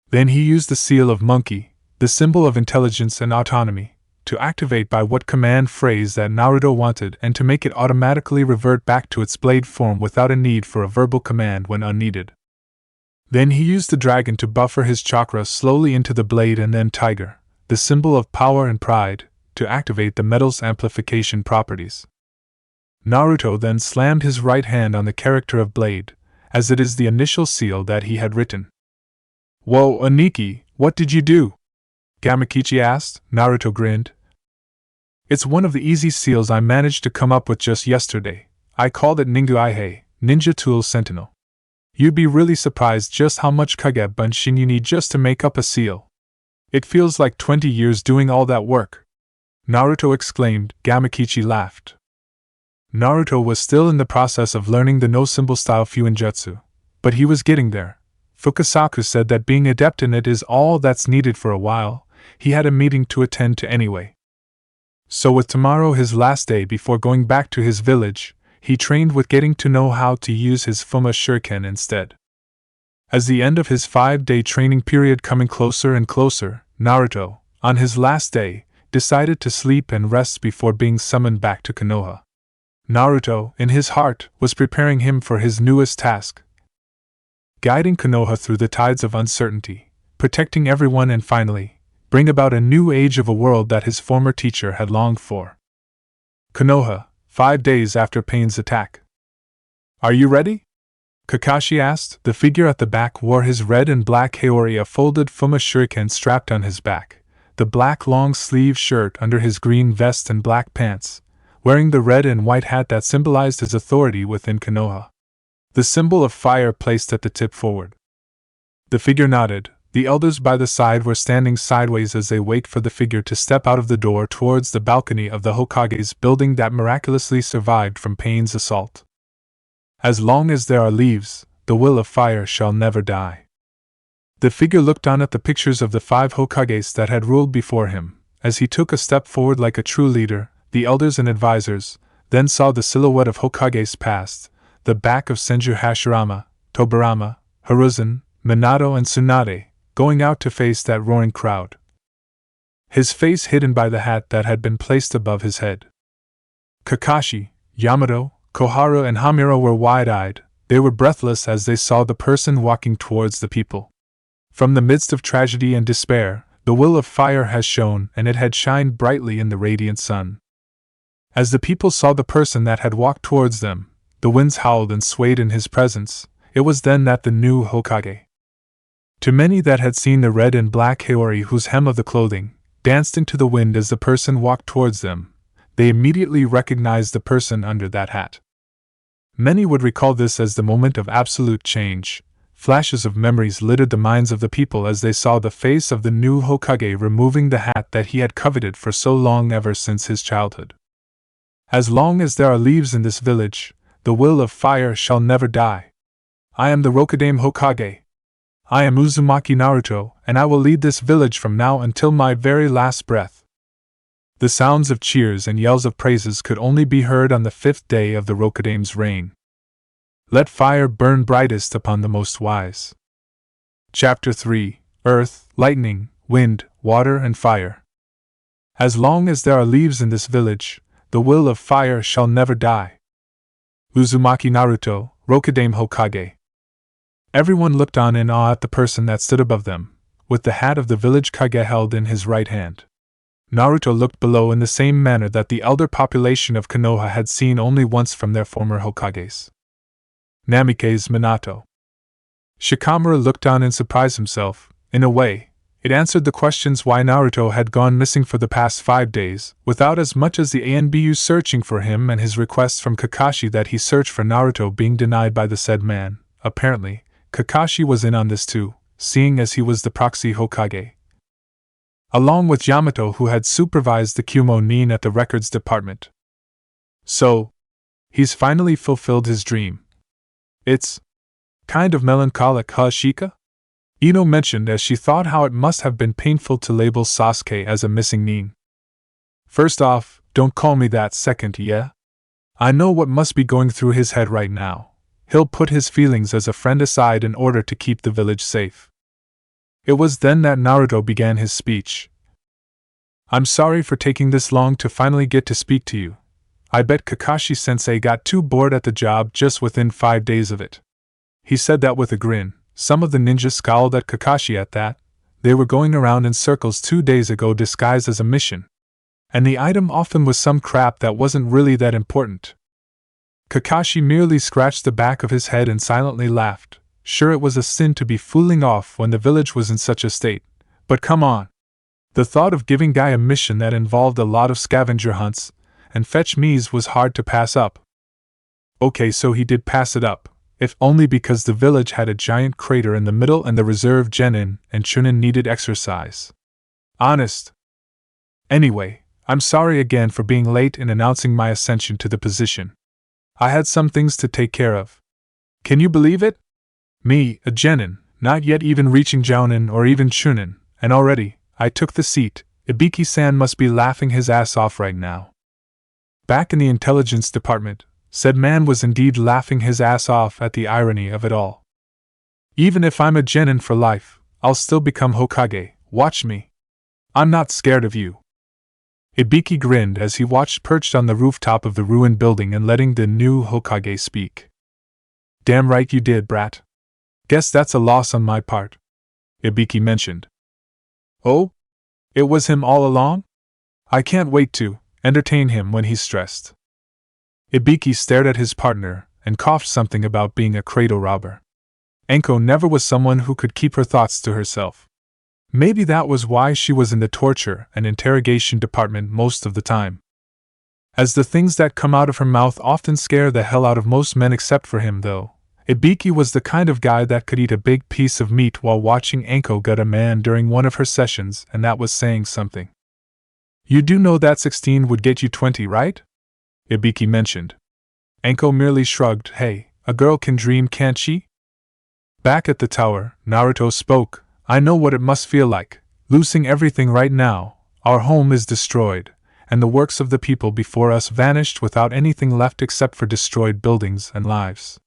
Then he used the seal of monkey, the symbol of intelligence and autonomy, to activate by what command phrase that Naruto wanted and to make it automatically revert back to its blade form without a need for a verbal command when unneeded. Then he used the dragon to buffer his chakra slowly into the blade, and then tiger, the symbol of power and pride, to activate the metal's amplification properties. Naruto then slammed his right hand on the character of blade, as it is the initial seal that he had written. Whoa, Aniki, what did you do? Gamakichi asked. Naruto grinned. It's one of the easy seals I managed to come up with just yesterday. I called it Ningu Aihei, Ninja Tool Sentinel. You'd be really surprised just how much Kage Bunshin you need just to make up a seal. It feels like 20 years doing all that work. Naruto exclaimed. Gamakichi laughed. Naruto was still in the process of learning the no-symbol style Fuinjutsu, but he was getting there. Fukasaku said that being adept in it is all that's needed for a while. He had a meeting to attend to anyway. So with tomorrow his last day before going back to his village, he trained with getting to know how to use his Fuma shuriken instead. As the end of his 5-day training period coming closer and closer, Naruto, on his last day, decided to sleep and rest before being summoned back to Konoha. Naruto, in his heart, was preparing him for his newest task, guiding Konoha through the tides of uncertainty, protecting everyone, and finally, bring about a new age of a world that his former teacher had longed for. Konoha, 5 days after Pain's attack. Are you ready? Kakashi asked. The figure at the back wore his red and black Haori, a folded Fuma shuriken strapped on his back, the black long-sleeve shirt under his green vest and black pants, wearing the red and white hat that symbolized his authority within Konoha, the symbol of fire placed at the tip forward. The figure nodded. The elders by the side were standing sideways as they wait for the figure to step out of the door towards the balcony of the Hokage's building that miraculously survived from Pain's assault. As long as there are leaves, the will of fire shall never die. The figure looked on at the pictures of the 5 Hokages that had ruled before him, as he took a step forward like a true leader, the elders and advisors, then saw the silhouette of Hokage's past, the back of Senju Hashirama, Tobirama, Hiruzen, Minato and Tsunade, going out to face that roaring crowd. His face hidden by the hat that had been placed above his head. Kakashi, Yamato, Koharu and Hamura were wide-eyed. They were breathless as they saw the person walking towards the people. From the midst of tragedy and despair, the will of fire has shone, and it had shined brightly in the radiant sun. As the people saw the person that had walked towards them, the winds howled and swayed in his presence. It was then that the new Hokage, to many that had seen the red and black Haori whose hem of the clothing danced into the wind as the person walked towards them, they immediately recognized the person under that hat. Many would recall this as the moment of absolute change. Flashes of memories littered the minds of the people as they saw the face of the new Hokage removing the hat that he had coveted for so long, ever since his childhood. As long as there are leaves in this village, the will of fire shall never die. I am the Rokudaime Hokage. I am Uzumaki Naruto, and I will lead this village from now until my very last breath. The sounds of cheers and yells of praises could only be heard on the 5th day of the Rokudame's reign. Let fire burn brightest upon the most wise. Chapter 3: Earth, Lightning, Wind, Water, and Fire. As long as there are leaves in this village, the will of fire shall never die. Uzumaki Naruto, Rokudame Hokage. Everyone looked on in awe at the person that stood above them, with the hat of the village Kage held in his right hand. Naruto looked below in the same manner that the elder population of Konoha had seen only once from their former Hokages. Namikaze Minato. Shikamaru looked on in surprise himself. In a way, it answered the questions why Naruto had gone missing for the past 5 days, without as much as the ANBU searching for him and his requests from Kakashi that he search for Naruto being denied by the said man. Apparently, Kakashi was in on this too, seeing as he was the proxy Hokage, along with Yamato, who had supervised the Kumo Nin at the records department. So, he's finally fulfilled his dream. It's kind of melancholic, huh, Shika? Ino mentioned as she thought how it must have been painful to label Sasuke as a missing Nin. First off, don't call me that second, yeah? I know what must be going through his head right now. He'll put his feelings as a friend aside in order to keep the village safe. It was then that Naruto began his speech. I'm sorry for taking this long to finally get to speak to you. I bet Kakashi-sensei got too bored at the job just within 5 days of it. He said that with a grin. Some of the ninjas scowled at Kakashi at that. They were going around in circles 2 days ago disguised as a mission. And the item often was some crap that wasn't really that important. Kakashi merely scratched the back of his head and silently laughed. Sure, it was a sin to be fooling off when the village was in such a state, but come on. The thought of giving Guy a mission that involved a lot of scavenger hunts and fetch me's was hard to pass up. Okay, so he did pass it up, if only because the village had a giant crater in the middle and the reserve Genin and Chunin needed exercise. Honest. Anyway, I'm sorry again for being late in announcing my ascension to the position. I had some things to take care of. Can you believe it? Me, a Genin, not yet even reaching Jounin or even Chunin, and already, I took the seat. Ibiki-san must be laughing his ass off right now. Back in the intelligence department, said man was indeed laughing his ass off at the irony of it all. Even if I'm a Genin for life, I'll still become Hokage, watch me. I'm not scared of you. Ibiki grinned as he watched perched on the rooftop of the ruined building and letting the new Hokage speak. Damn right you did, brat. Guess that's a loss on my part, Ibiki mentioned. Oh? It was him all along? I can't wait to entertain him when he's stressed. Ibiki stared at his partner and coughed something about being a cradle robber. Enko never was someone who could keep her thoughts to herself. Maybe that was why she was in the torture and interrogation department most of the time. As the things that come out of her mouth often scare the hell out of most men except for him, though. Ibiki was the kind of guy that could eat a big piece of meat while watching Enko gut a man during one of her sessions, and that was saying something. You do know that 16 would get you 20, right? Ibiki mentioned. Enko merely shrugged. Hey, a girl can dream, can't she? Back at the tower, Naruto spoke. I know what it must feel like, losing everything right now. Our home is destroyed, and the works of the people before us vanished without anything left except for destroyed buildings and lives.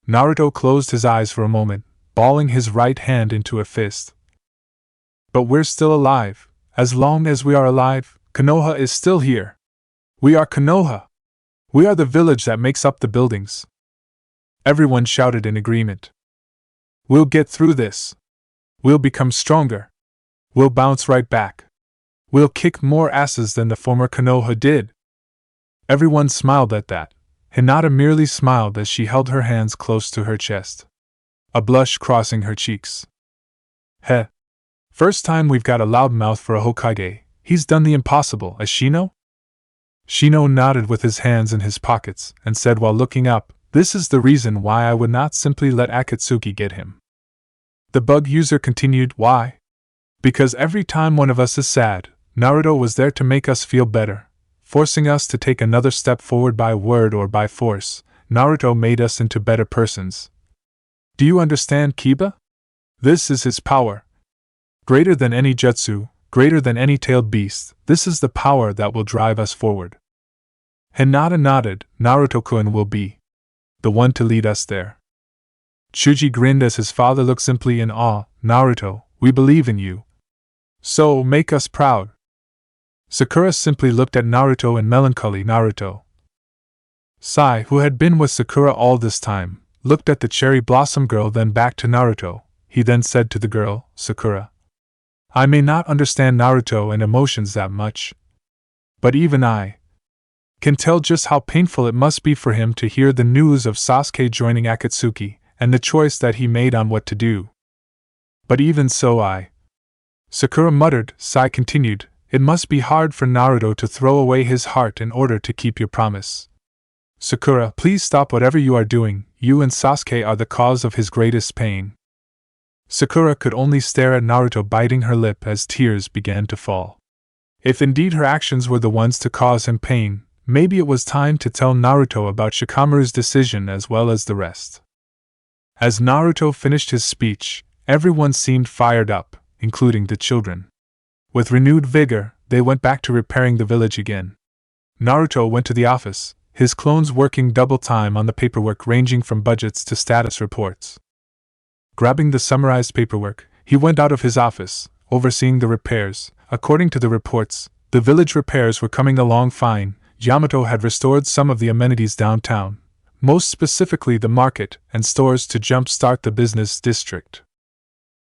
Naruto closed his eyes for a moment, balling his right hand into a fist. But we're still alive. As long as we are alive, Konoha is still here. We are Konoha. We are the village that makes up the buildings. Everyone shouted in agreement. We'll get through this. We'll become stronger. We'll bounce right back. We'll kick more asses than the former Konoha did. Everyone smiled at that. Hinata merely smiled as she held her hands close to her chest, a blush crossing her cheeks. Heh. First time we've got a loudmouth for a Hokage. He's done the impossible, as Shino? Shino nodded with his hands in his pockets and said while looking up, this is the reason why I would not simply let Akatsuki get him. The bug user continued, why? Because every time one of us is sad, Naruto was there to make us feel better. Forcing us to take another step forward by word or by force, Naruto made us into better persons. Do you understand, Kiba? This is his power. Greater than any jutsu, greater than any tailed beast, this is the power that will drive us forward. Hinata nodded. Naruto-kun will be the one to lead us there. Chuji grinned as his father looked simply in awe. Naruto, we believe in you. So, make us proud. Sakura simply looked at Naruto in melancholy. Naruto. Sai, who had been with Sakura all this time, looked at the cherry blossom girl, then back to Naruto. He then said to the girl, Sakura, I may not understand Naruto and emotions that much, but even I can tell just how painful it must be for him to hear the news of Sasuke joining Akatsuki, and the choice that he made on what to do. But even so Sakura muttered. Sai continued, it must be hard for Naruto to throw away his heart in order to keep your promise. Sakura, please stop whatever you are doing, you and Sasuke are the cause of his greatest pain. Sakura could only stare at Naruto, biting her lip as tears began to fall. If indeed her actions were the ones to cause him pain, maybe it was time to tell Naruto about Shikamaru's decision as well as the rest. As Naruto finished his speech, everyone seemed fired up, including the children. With renewed vigor, they went back to repairing the village again. Naruto went to the office, his clones working double time on the paperwork ranging from budgets to status reports. Grabbing the summarized paperwork, he went out of his office, overseeing the repairs. According to the reports, the village repairs were coming along fine. Yamato had restored some of the amenities downtown, most specifically the market and stores, to jumpstart the business district.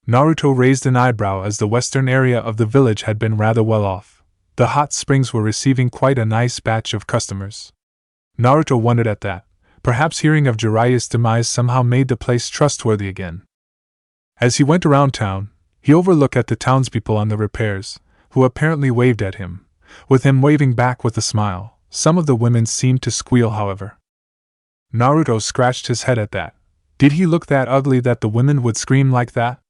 Naruto raised an eyebrow as the western area of the village had been rather well off. The hot springs were receiving quite a nice batch of customers. Naruto wondered at that. Perhaps hearing of Jiraiya's demise somehow made the place trustworthy again. As he went around town, he overlooked at the townspeople on the repairs, who apparently waved at him, with him waving back with a smile. Some of the women seemed to squeal, however. Naruto scratched his head at that. Did he look that ugly that the women would scream like that?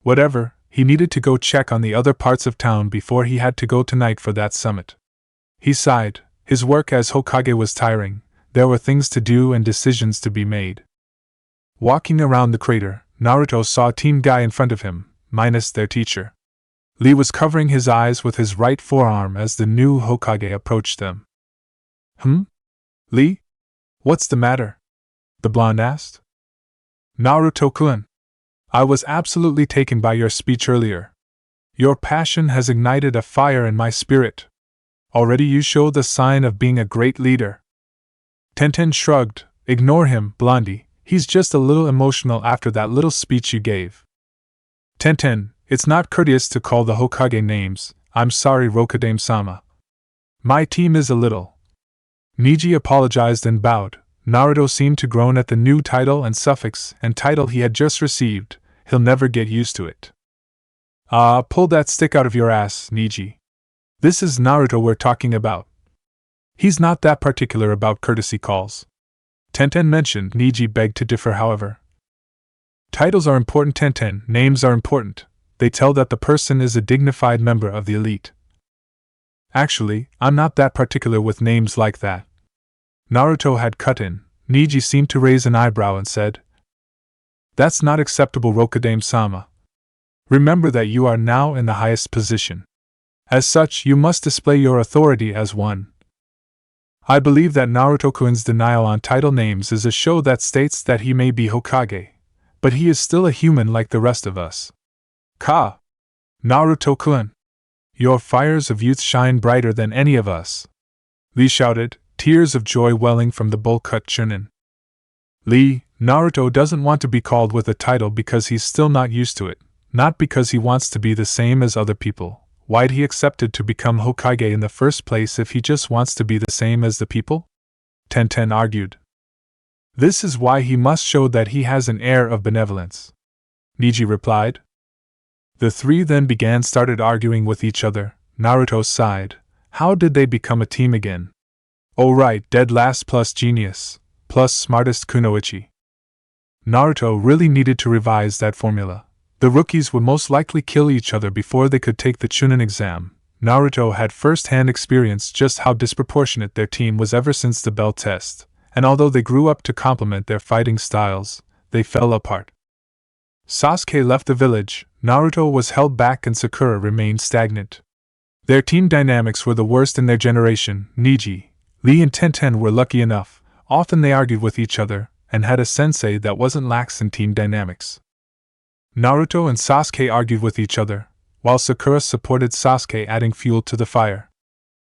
Whatever, he needed to go check on the other parts of town before he had to go tonight for that summit. He sighed. His work as Hokage was tiring. There were things to do and decisions to be made. Walking around the crater, Naruto saw Team Guy in front of him, minus their teacher. Lee was covering his eyes with his right forearm as the new Hokage approached them. Lee? What's the matter? The blonde asked. Naruto-kun, I was absolutely taken by your speech earlier. Your passion has ignited a fire in my spirit. Already you show the sign of being a great leader. Tenten shrugged. Ignore him, Blondie. He's just a little emotional after that little speech you gave. Tenten, it's not courteous to call the Hokage names. I'm sorry, Rokudame-sama. My team is a little. Niji apologized and bowed. Naruto seemed to groan at the new title and suffix and title he had just received. He'll never get used to it. Pull that stick out of your ass, Niji. This is Naruto we're talking about. He's not that particular about courtesy calls. Tenten mentioned. Niji begged to differ, however. Titles are important, Tenten. Names are important. They tell that the person is a dignified member of the elite. Actually, I'm not that particular with names like that. Naruto had cut in. Niji seemed to raise an eyebrow and said, That's not acceptable, Rokudame-sama. Remember that you are now in the highest position. As such, you must display your authority as one. I believe that Naruto-kun's denial on title names is a show that states that he may be Hokage, but he is still a human like the rest of us. Naruto-kun, your fires of youth shine brighter than any of us. Lee shouted, tears of joy welling from the bowl-cut chunin. Lee, Naruto doesn't want to be called with a title because he's still not used to it, not because he wants to be the same as other people. Why'd he accepted to become Hokage in the first place if he just wants to be the same as the people? Tenten argued. This is why he must show that he has an air of benevolence. Niji replied. The three then started arguing with each other. Naruto sighed. How did they become a team again? Oh right, dead last plus genius, plus smartest kunoichi. Naruto really needed to revise that formula. The rookies would most likely kill each other before they could take the Chunin exam. Naruto had first-hand experience just how disproportionate their team was ever since the Bell test, and although they grew up to complement their fighting styles, they fell apart. Sasuke left the village, Naruto was held back and Sakura remained stagnant. Their team dynamics were the worst in their generation. Neji, Lee and Tenten were lucky enough, often they argued with each other, and had a sensei that wasn't lax in team dynamics. Naruto and Sasuke argued with each other, while Sakura supported Sasuke, adding fuel to the fire.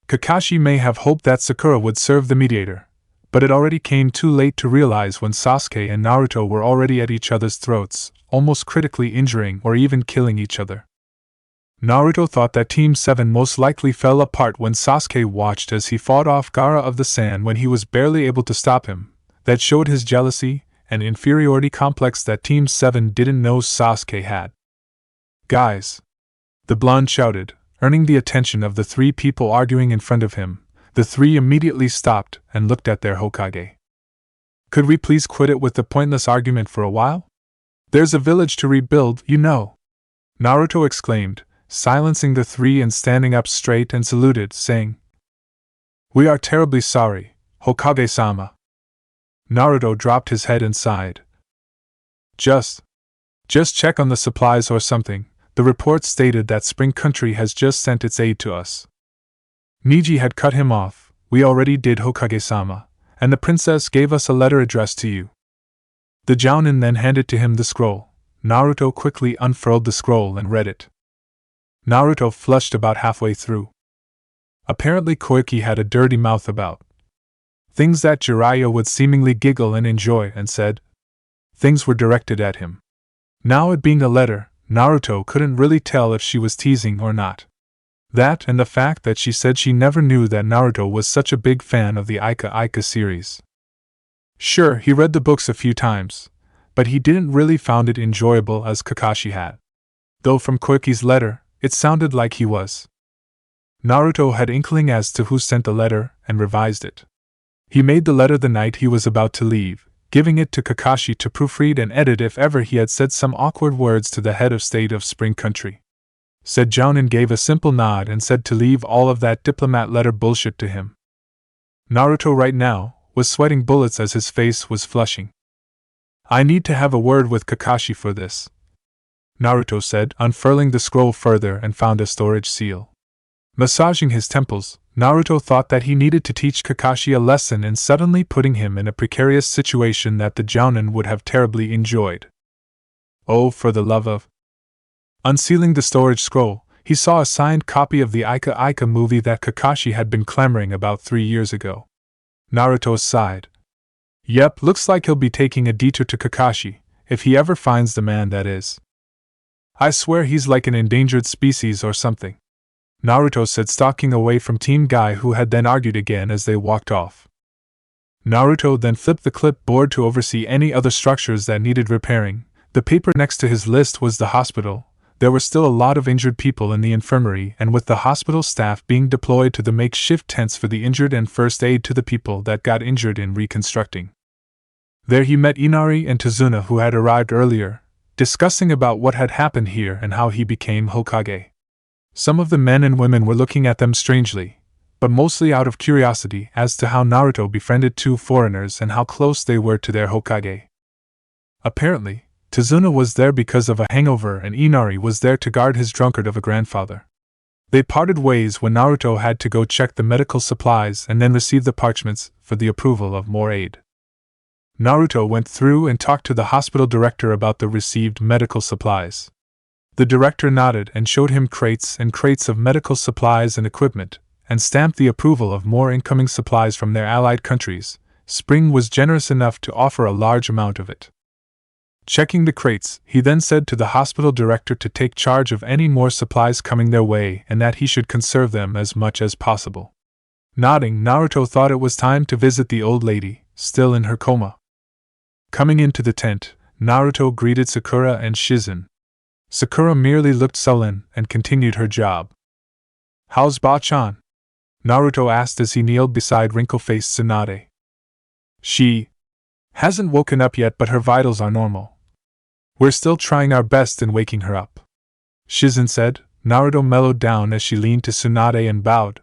Kakashi may have hoped that Sakura would serve the mediator, but it already came too late to realize when Sasuke and Naruto were already at each other's throats, almost critically injuring or even killing each other. Naruto thought that Team 7 most likely fell apart when Sasuke watched as he fought off Gaara of the Sand when he was barely able to stop him. That showed his jealousy and inferiority complex that Team 7 didn't know Sasuke had. "Guys!" the blonde shouted, earning the attention of the three people arguing in front of him. The three immediately stopped and looked at their Hokage. "Could we please quit it with the pointless argument for a while? There's a village to rebuild, you know," Naruto exclaimed, silencing the three and standing up straight and saluted, saying, "We are terribly sorry, Hokage-sama." Naruto dropped his head and sighed. Just check on the supplies or something. The report stated that Spring Country has just sent its aid to us." Neji had cut him off. "We already did, Hokage-sama, and the princess gave us a letter addressed to you." The Jounin then handed to him the scroll. Naruto quickly unfurled the scroll and read it. Naruto flushed about halfway through. Apparently Koike had a dirty mouth about things that Jiraiya would seemingly giggle and enjoy, and said things were directed at him. Now, it being a letter, Naruto couldn't really tell if she was teasing or not. That and the fact that she said she never knew that Naruto was such a big fan of the Ika series. Sure, he read the books a few times, but he didn't really found it enjoyable as Kakashi had. Though from Koike's letter, it sounded like he was. Naruto had inkling as to who sent the letter and revised it. He made the letter the night he was about to leave, giving it to Kakashi to proofread and edit if ever he had said some awkward words to the head of state of Spring Country. Said Jounin gave a simple nod and said to leave all of that diplomat letter bullshit to him. Naruto right now was sweating bullets as his face was flushing. "I need to have a word with Kakashi for this," Naruto said, unfurling the scroll further and found a storage seal. Massaging his temples, Naruto thought that he needed to teach Kakashi a lesson in suddenly putting him in a precarious situation that the Jounin would have terribly enjoyed. Oh, for the love of... Unsealing the storage scroll, he saw a signed copy of the Ika movie that Kakashi had been clamoring about 3 years ago. Naruto sighed. Yep, looks like he'll be taking a detour to Kakashi, if he ever finds the man, that is. I swear he's like an endangered species or something, Naruto said, stalking away from Team Guy, who had then argued again as they walked off. Naruto then flipped the clipboard to oversee any other structures that needed repairing. The paper next to his list was the hospital. There were still a lot of injured people in the infirmary, and with the hospital staff being deployed to the makeshift tents for the injured and first aid to the people that got injured in reconstructing. There he met Inari and Tsunade, who had arrived earlier, discussing about what had happened here and how he became Hokage. Some of the men and women were looking at them strangely, but mostly out of curiosity as to how Naruto befriended 2 foreigners and how close they were to their Hokage. Apparently, Tsunade was there because of a hangover and Inari was there to guard his drunkard of a grandfather. They parted ways when Naruto had to go check the medical supplies and then receive the parchments for the approval of more aid. Naruto went through and talked to the hospital director about the received medical supplies. The director nodded and showed him crates and crates of medical supplies and equipment, and stamped the approval of more incoming supplies from their allied countries. Spring was generous enough to offer a large amount of it. Checking the crates, he then said to the hospital director to take charge of any more supplies coming their way and that he should conserve them as much as possible. Nodding, Naruto thought it was time to visit the old lady, still in her coma. Coming into the tent, Naruto greeted Sakura and Shizen. Sakura merely looked sullen and continued her job. "How's Ba-chan?" Naruto asked as he kneeled beside wrinkle-faced Tsunade. "She hasn't woken up yet, but her vitals are normal. We're still trying our best in waking her up," Shizen said. Naruto mellowed down as she leaned to Tsunade and bowed.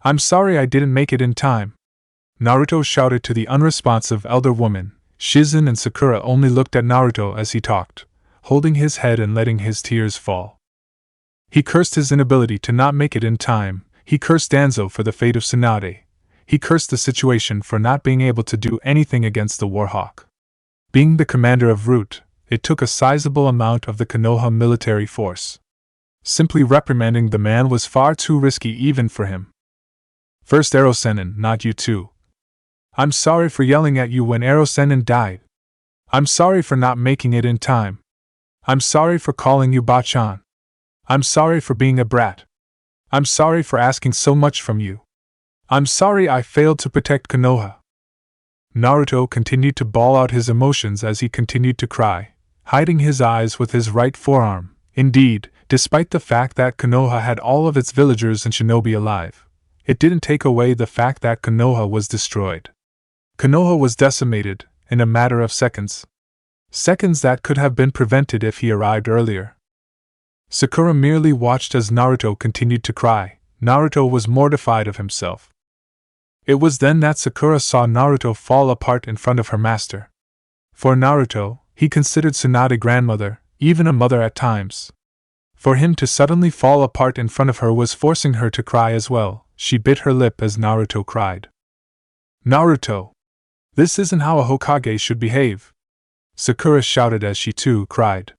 "I'm sorry I didn't make it in time," Naruto shouted to the unresponsive elder woman. Shizen and Sakura only looked at Naruto as he talked, holding his head and letting his tears fall. He cursed his inability to not make it in time, he cursed Danzo for the fate of Tsunade, he cursed the situation for not being able to do anything against the Warhawk. Being the commander of Root, it took a sizable amount of the Konoha military force. Simply reprimanding the man was far too risky even for him. First Arrow Sennin, not you too. I'm sorry for yelling at you when Arrow Sennin died. I'm sorry for not making it in time. I'm sorry for calling you Bachan. I'm sorry for being a brat. I'm sorry for asking so much from you. I'm sorry I failed to protect Konoha. Naruto continued to bawl out his emotions as he continued to cry, hiding his eyes with his right forearm. Indeed, despite the fact that Konoha had all of its villagers and shinobi alive, it didn't take away the fact that Konoha was destroyed. Konoha was decimated, in a matter of seconds. Seconds that could have been prevented if he arrived earlier. Sakura merely watched as Naruto continued to cry. Naruto was mortified of himself. It was then that Sakura saw Naruto fall apart in front of her master. For Naruto, he considered Tsunade grandmother, even a mother at times. For him to suddenly fall apart in front of her was forcing her to cry as well. She bit her lip as Naruto cried. Naruto! This isn't how a Hokage should behave! Sakura shouted as she too cried.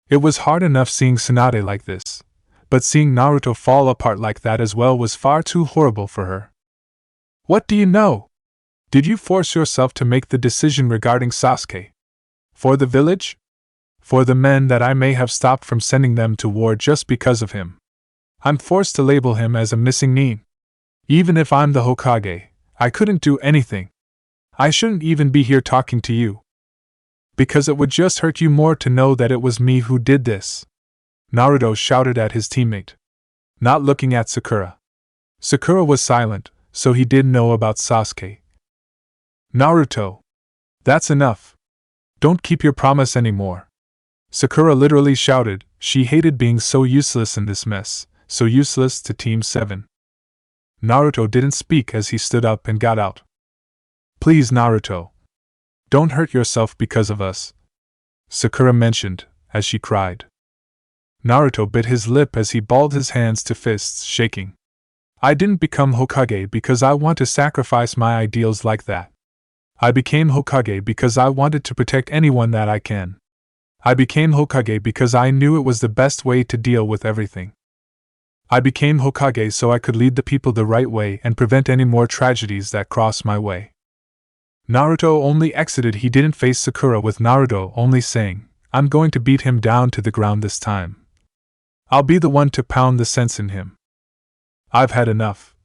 It was hard enough seeing Tsunade like this, but seeing Naruto fall apart like that as well was far too horrible for her. What do you know? Did you force yourself to make the decision regarding Sasuke? For the village? For the men that I may have stopped from sending them to war just because of him. I'm forced to label him as a missing nin. Even if I'm the Hokage, I couldn't do anything. I shouldn't even be here talking to you. Because it would just hurt you more to know that it was me who did this. Naruto shouted at his teammate, not looking at Sakura. Sakura was silent, so he did know about Sasuke. Naruto! That's enough. Don't keep your promise anymore. Sakura literally shouted. She hated being so useless in this mess, so useless to Team 7. Naruto didn't speak as he stood up and got out. Please, Naruto. Don't hurt yourself because of us, Sakura mentioned, as she cried. Naruto bit his lip as he balled his hands to fists, shaking. I didn't become Hokage because I want to sacrifice my ideals like that. I became Hokage because I wanted to protect anyone that I can. I became Hokage because I knew it was the best way to deal with everything. I became Hokage so I could lead the people the right way and prevent any more tragedies that cross my way. Naruto only exited. He didn't face Sakura, with Naruto only saying, I'm going to beat him down to the ground this time. I'll be the one to pound the sense in him. I've had enough.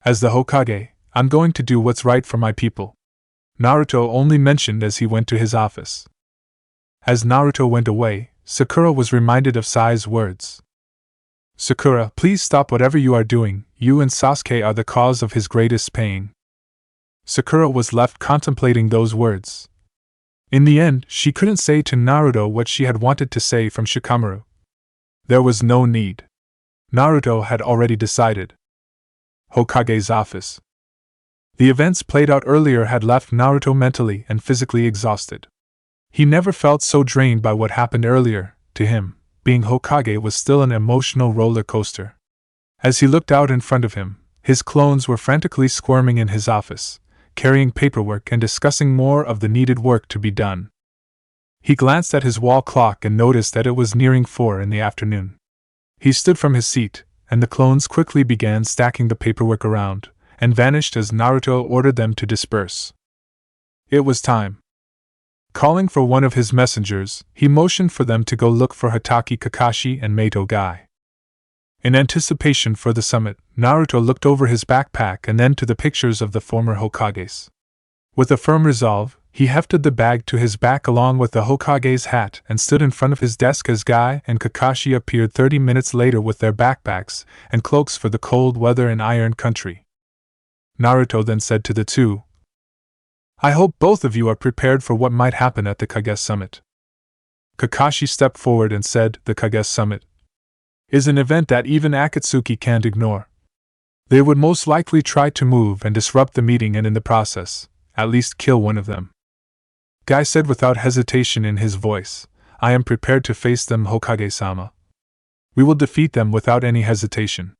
As the Hokage, I'm going to do what's right for my people, Naruto only mentioned as he went to his office. As Naruto went away, Sakura was reminded of Sai's words. Sakura, please stop whatever you are doing. You and Sasuke are the cause of his greatest pain. Sakura was left contemplating those words. In the end, she couldn't say to Naruto what she had wanted to say from Shikamaru. There was no need. Naruto had already decided. Hokage's office. The events played out earlier had left Naruto mentally and physically exhausted. He never felt so drained by what happened earlier. To him, being Hokage was still an emotional roller coaster. As he looked out in front of him, his clones were frantically squirming in his office, carrying paperwork and discussing more of the needed work to be done. He glanced at his wall clock and noticed that it was nearing 4 in the afternoon. He stood from his seat, and the clones quickly began stacking the paperwork around, and vanished as Naruto ordered them to disperse. It was time. Calling for one of his messengers, he motioned for them to go look for Hatake Kakashi and Mato Gai. In anticipation for the summit, Naruto looked over his backpack and then to the pictures of the former Hokages. With a firm resolve, he hefted the bag to his back along with the Hokage's hat and stood in front of his desk as Gai and Kakashi appeared 30 minutes later with their backpacks and cloaks for the cold weather in Iron Country. Naruto then said to the two, I hope both of you are prepared for what might happen at the Kage summit. Kakashi stepped forward and said, the Kage summit is an event that even Akatsuki can't ignore. They would most likely try to move and disrupt the meeting and in the process, at least kill one of them. Gai said without hesitation in his voice, I am prepared to face them, Hokage-sama. We will defeat them without any hesitation.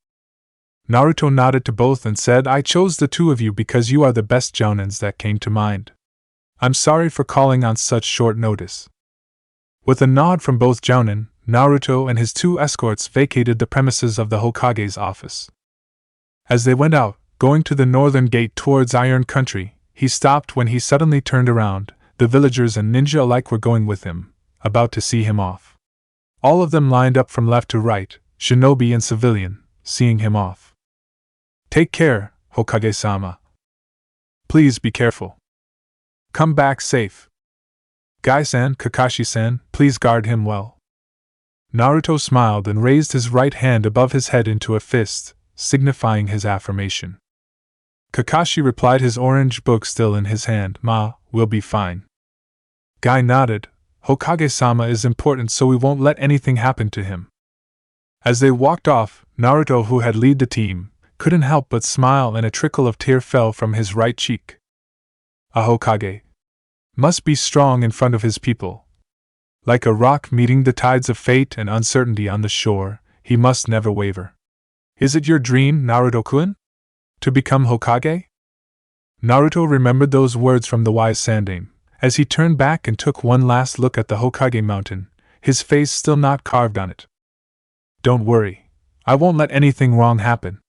Naruto nodded to both and said, I chose the two of you because you are the best jounins that came to mind. I'm sorry for calling on such short notice. With a nod from both jounin, Naruto and his two escorts vacated the premises of the Hokage's office. As they went out, going to the northern gate towards Iron Country, he stopped when he suddenly turned around. The villagers and ninja alike were going with him, about to see him off. All of them lined up from left to right, shinobi and civilian, seeing him off. Take care, Hokage-sama. Please be careful. Come back safe. Gai-san, Kakashi-san, please guard him well. Naruto smiled and raised his right hand above his head into a fist, signifying his affirmation. Kakashi replied, his orange book still in his hand, we'll be fine. Gai nodded, Hokage-sama is important, so we won't let anything happen to him. As they walked off, Naruto, who had led the team, couldn't help but smile, and a trickle of tear fell from his right cheek. A Hokage must be strong in front of his people. Like a rock meeting the tides of fate and uncertainty on the shore, he must never waver. Is it your dream, Naruto-kun? To become Hokage? Naruto remembered those words from the wise Sandaime, as he turned back and took one last look at the Hokage mountain, his face still not carved on it. Don't worry, I won't let anything wrong happen.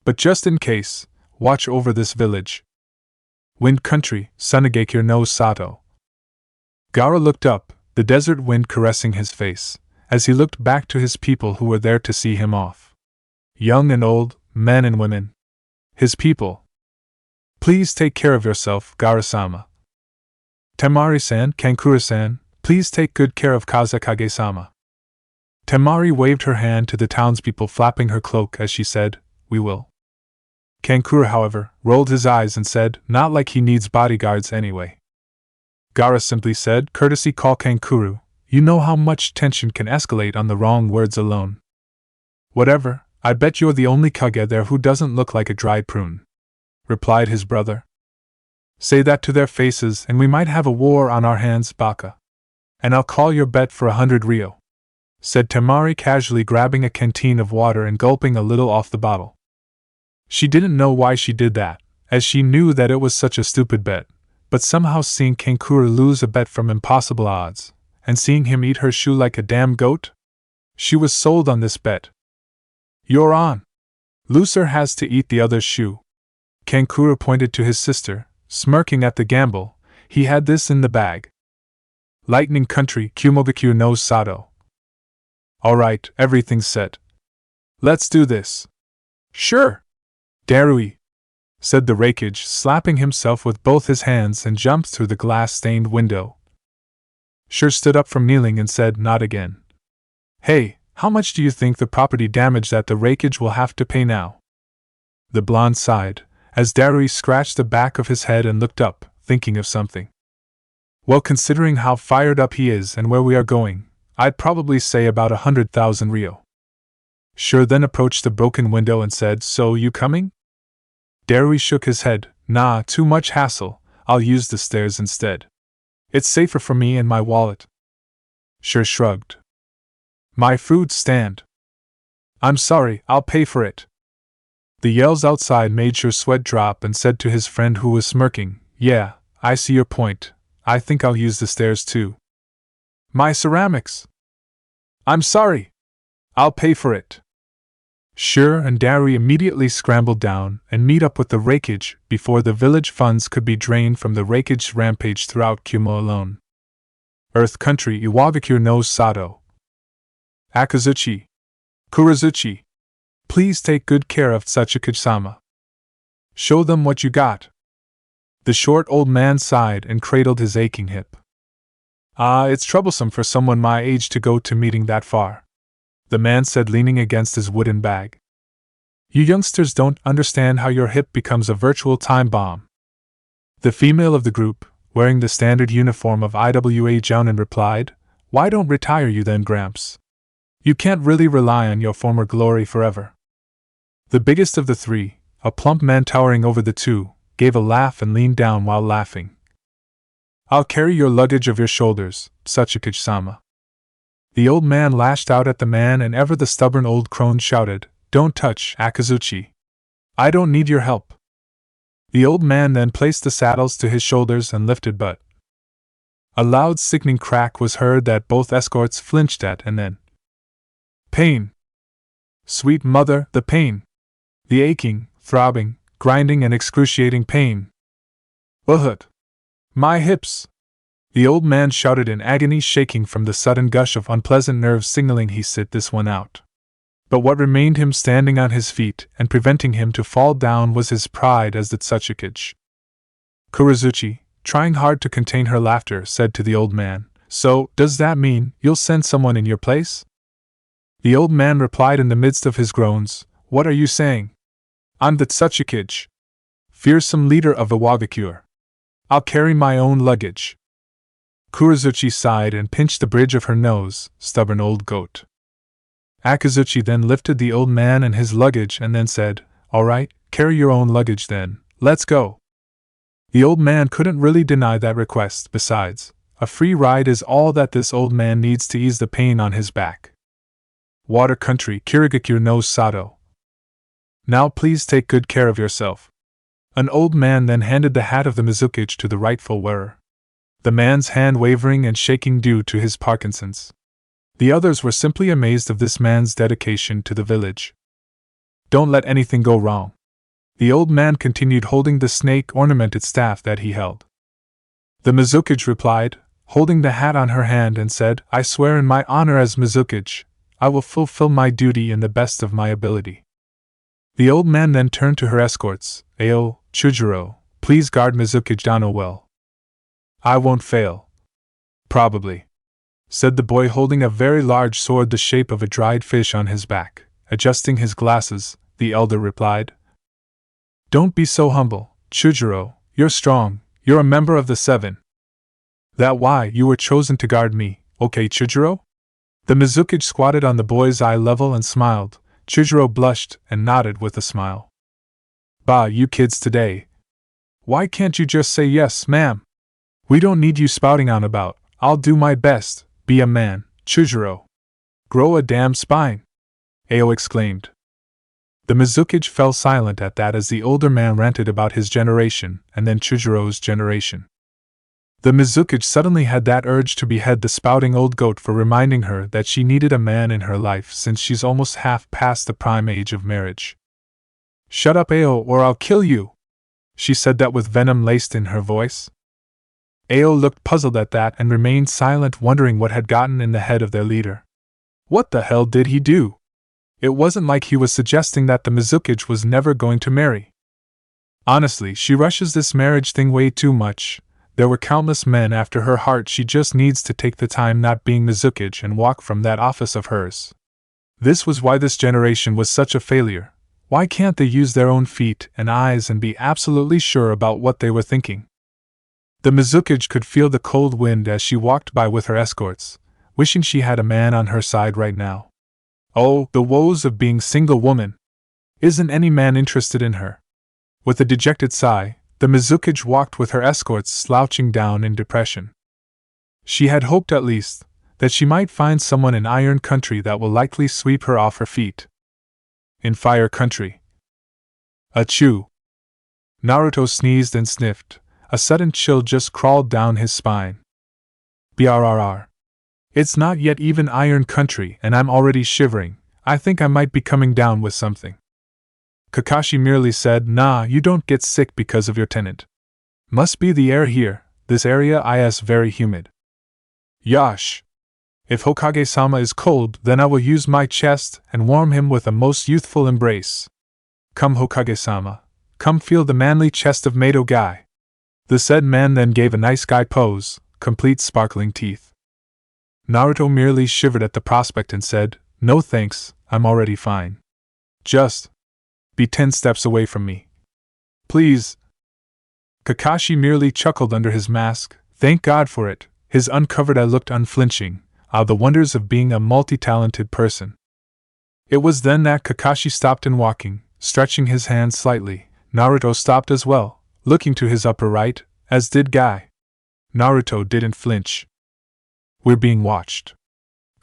But just in case, watch over this village. Wind Country, Tsunade no Sato. Gaara looked up, the desert wind caressing his face, as he looked back to his people who were there to see him off. Young and old, men and women. His people. Please take care of yourself, Gaara-sama. Temari-san, Kankura-san, please take good care of Kazekage-sama. Temari waved her hand to the townspeople, flapping her cloak as she said, we will. Kankura, however, rolled his eyes and said, not like he needs bodyguards anyway. Gaara simply said, courtesy call Kankuru, you know how much tension can escalate on the wrong words alone. Whatever, I bet you're the only Kage there who doesn't look like a dried prune, replied his brother. Say that to their faces and we might have a war on our hands, Baka. And I'll call your bet for 100 Ryo, said Temari, casually grabbing a canteen of water and gulping a little off the bottle. She didn't know why she did that, as she knew that it was such a stupid bet, but somehow seeing Kankura lose a bet from impossible odds, and seeing him eat her shoe like a damn goat? She was sold on this bet. You're on. Loser has to eat the other's shoe. Kankura pointed to his sister, smirking at the gamble. He had this in the bag. Lightning Country, Kumogakyu no Sato. Alright, everything's set. Let's do this. Sure. Darui, said the Raikage, slapping himself with both his hands, and jumped through the glass-stained window. Sure stood up from kneeling and said, not again. Hey, how much do you think the property damage that the Raikage will have to pay now? The blonde sighed, as Darui scratched the back of his head and looked up, thinking of something. Well, considering how fired up he is and where we are going, I'd probably say about 100,000 Ryo. Sure then approached the broken window and said, so you coming? Darui shook his head, nah, too much hassle, I'll use the stairs instead. It's safer for me and my wallet. Sure shrugged. My food stand. I'm sorry, I'll pay for it. The yells outside made Sure sweat drop and said to his friend who was smirking, yeah, I see your point, I think I'll use the stairs too. My ceramics. I'm sorry. I'll pay for it. Sure and Darui immediately scrambled down and meet up with the Raikage before the village funds could be drained from the Raikage's rampage throughout Kumo alone. Earth Country, Iwagakure no Sato. Akazuchi. Kurazuchi. Please take good care of Tsuchikage-sama. Show them what you got. The short old man sighed and cradled his aching hip. It's troublesome for someone my age to go to meeting that far, the man said, leaning against his wooden bag. You youngsters don't understand how your hip becomes a virtual time bomb. The female of the group, wearing the standard uniform of IWA Jounin, replied, why don't retire you then, Gramps? You can't really rely on your former glory forever. The biggest of the three, a plump man towering over the two, gave a laugh and leaned down while laughing. I'll carry your luggage of your shoulders, Tsuchikage-sama. The old man lashed out at the man, and ever the stubborn old crone shouted, "Don't touch, Akazuchi. I don't need your help." The old man then placed the saddles to his shoulders and lifted, but a loud sickening crack was heard that both escorts flinched at, and then pain! Sweet mother, the pain! The aching, throbbing, grinding and excruciating pain! Ugh! My hips! The old man shouted in agony, shaking from the sudden gush of unpleasant nerves, signaling he sit this one out. But what remained him standing on his feet and preventing him to fall down was his pride as the Tsuchikage. Kurizuchi, trying hard to contain her laughter, said to the old man, "So, does that mean you'll send someone in your place?" The old man replied in the midst of his groans, "What are you saying? I'm the Tsuchikage, fearsome leader of the Wagakure. I'll carry my own luggage." Kurizuchi sighed and pinched the bridge of her nose. Stubborn old goat. Akazuchi then lifted the old man and his luggage and then said, "All right, carry your own luggage then, let's go." The old man couldn't really deny that request. Besides, a free ride is all that this old man needs to ease the pain on his back. Water country, Kirigakure no Sato. Now please take good care of yourself. An old man then handed the hat of the Mizukage to the rightful wearer, the man's hand wavering and shaking due to his Parkinson's. The others were simply amazed of this man's dedication to the village. "Don't let anything go wrong," the old man continued, holding the snake-ornamented staff that he held. The Mizukage replied, holding the hat on her hand, and said, "I swear in my honor as Mizukage, I will fulfill my duty in the best of my ability." The old man then turned to her escorts. "Ao, Chujiro, please guard Mizukage Dano well." "I won't fail." "Probably," said the boy, holding a very large sword the shape of a dried fish on his back. Adjusting his glasses, the elder replied, "Don't be so humble, Chujiro, you're strong, you're a member of the Seven. That why you were chosen to guard me, okay Chujiro?" The Mizukage squatted on the boy's eye level and smiled. Chujiro blushed and nodded with a smile. "Bah, you kids today. Why can't you just say yes, ma'am? We don't need you spouting on about, 'I'll do my best, be a man,' Chujiro. Grow a damn spine," Ao exclaimed. The Mizukage fell silent at that as the older man ranted about his generation and then Chujiro's generation. The Mizukage suddenly had that urge to behead the spouting old goat for reminding her that she needed a man in her life since she's almost half past the prime age of marriage. "Shut up, Ao, or I'll kill you!" She said that with venom laced in her voice. Ao looked puzzled at that and remained silent, wondering what had gotten in the head of their leader. What the hell did he do? It wasn't like he was suggesting that the Mizukage was never going to marry. Honestly, she rushes this marriage thing way too much. There were countless men after her heart. She just needs to take the time not being Mizukage and walk from that office of hers. This was why this generation was such a failure. Why can't they use their own feet and eyes and be absolutely sure about what they were thinking? The Mizukage could feel the cold wind as she walked by with her escorts, wishing she had a man on her side right now. Oh, the woes of being single woman! Isn't any man interested in her? With a dejected sigh, the Mizukage walked with her escorts, slouching down in depression. She had hoped at least that she might find someone in Iron Country that will likely sweep her off her feet. In Fire Country. Achoo! Naruto sneezed and sniffed. A sudden chill just crawled down his spine. Brrr. It's not yet even Iron Country and I'm already shivering. I think I might be coming down with something. Kakashi merely said, "Nah, you don't get sick because of your tenant. Must be the air here, this area is very humid." Yash! If Hokage-sama is cold, then I will use my chest and warm him with a most youthful embrace. Come Hokage-sama, come feel the manly chest of Mato Guy. The said man then gave a nice guy pose, complete sparkling teeth. Naruto merely shivered at the prospect and said, "No thanks, I'm already fine. Just be 10 steps away from me. Please." Kakashi merely chuckled under his mask. Thank God for it. His uncovered eye looked unflinching. Ah, the wonders of being a multi-talented person. It was then that Kakashi stopped in walking, stretching his hand slightly. Naruto stopped as well, looking to his upper right, as did Guy. Naruto didn't flinch. "We're being watched,"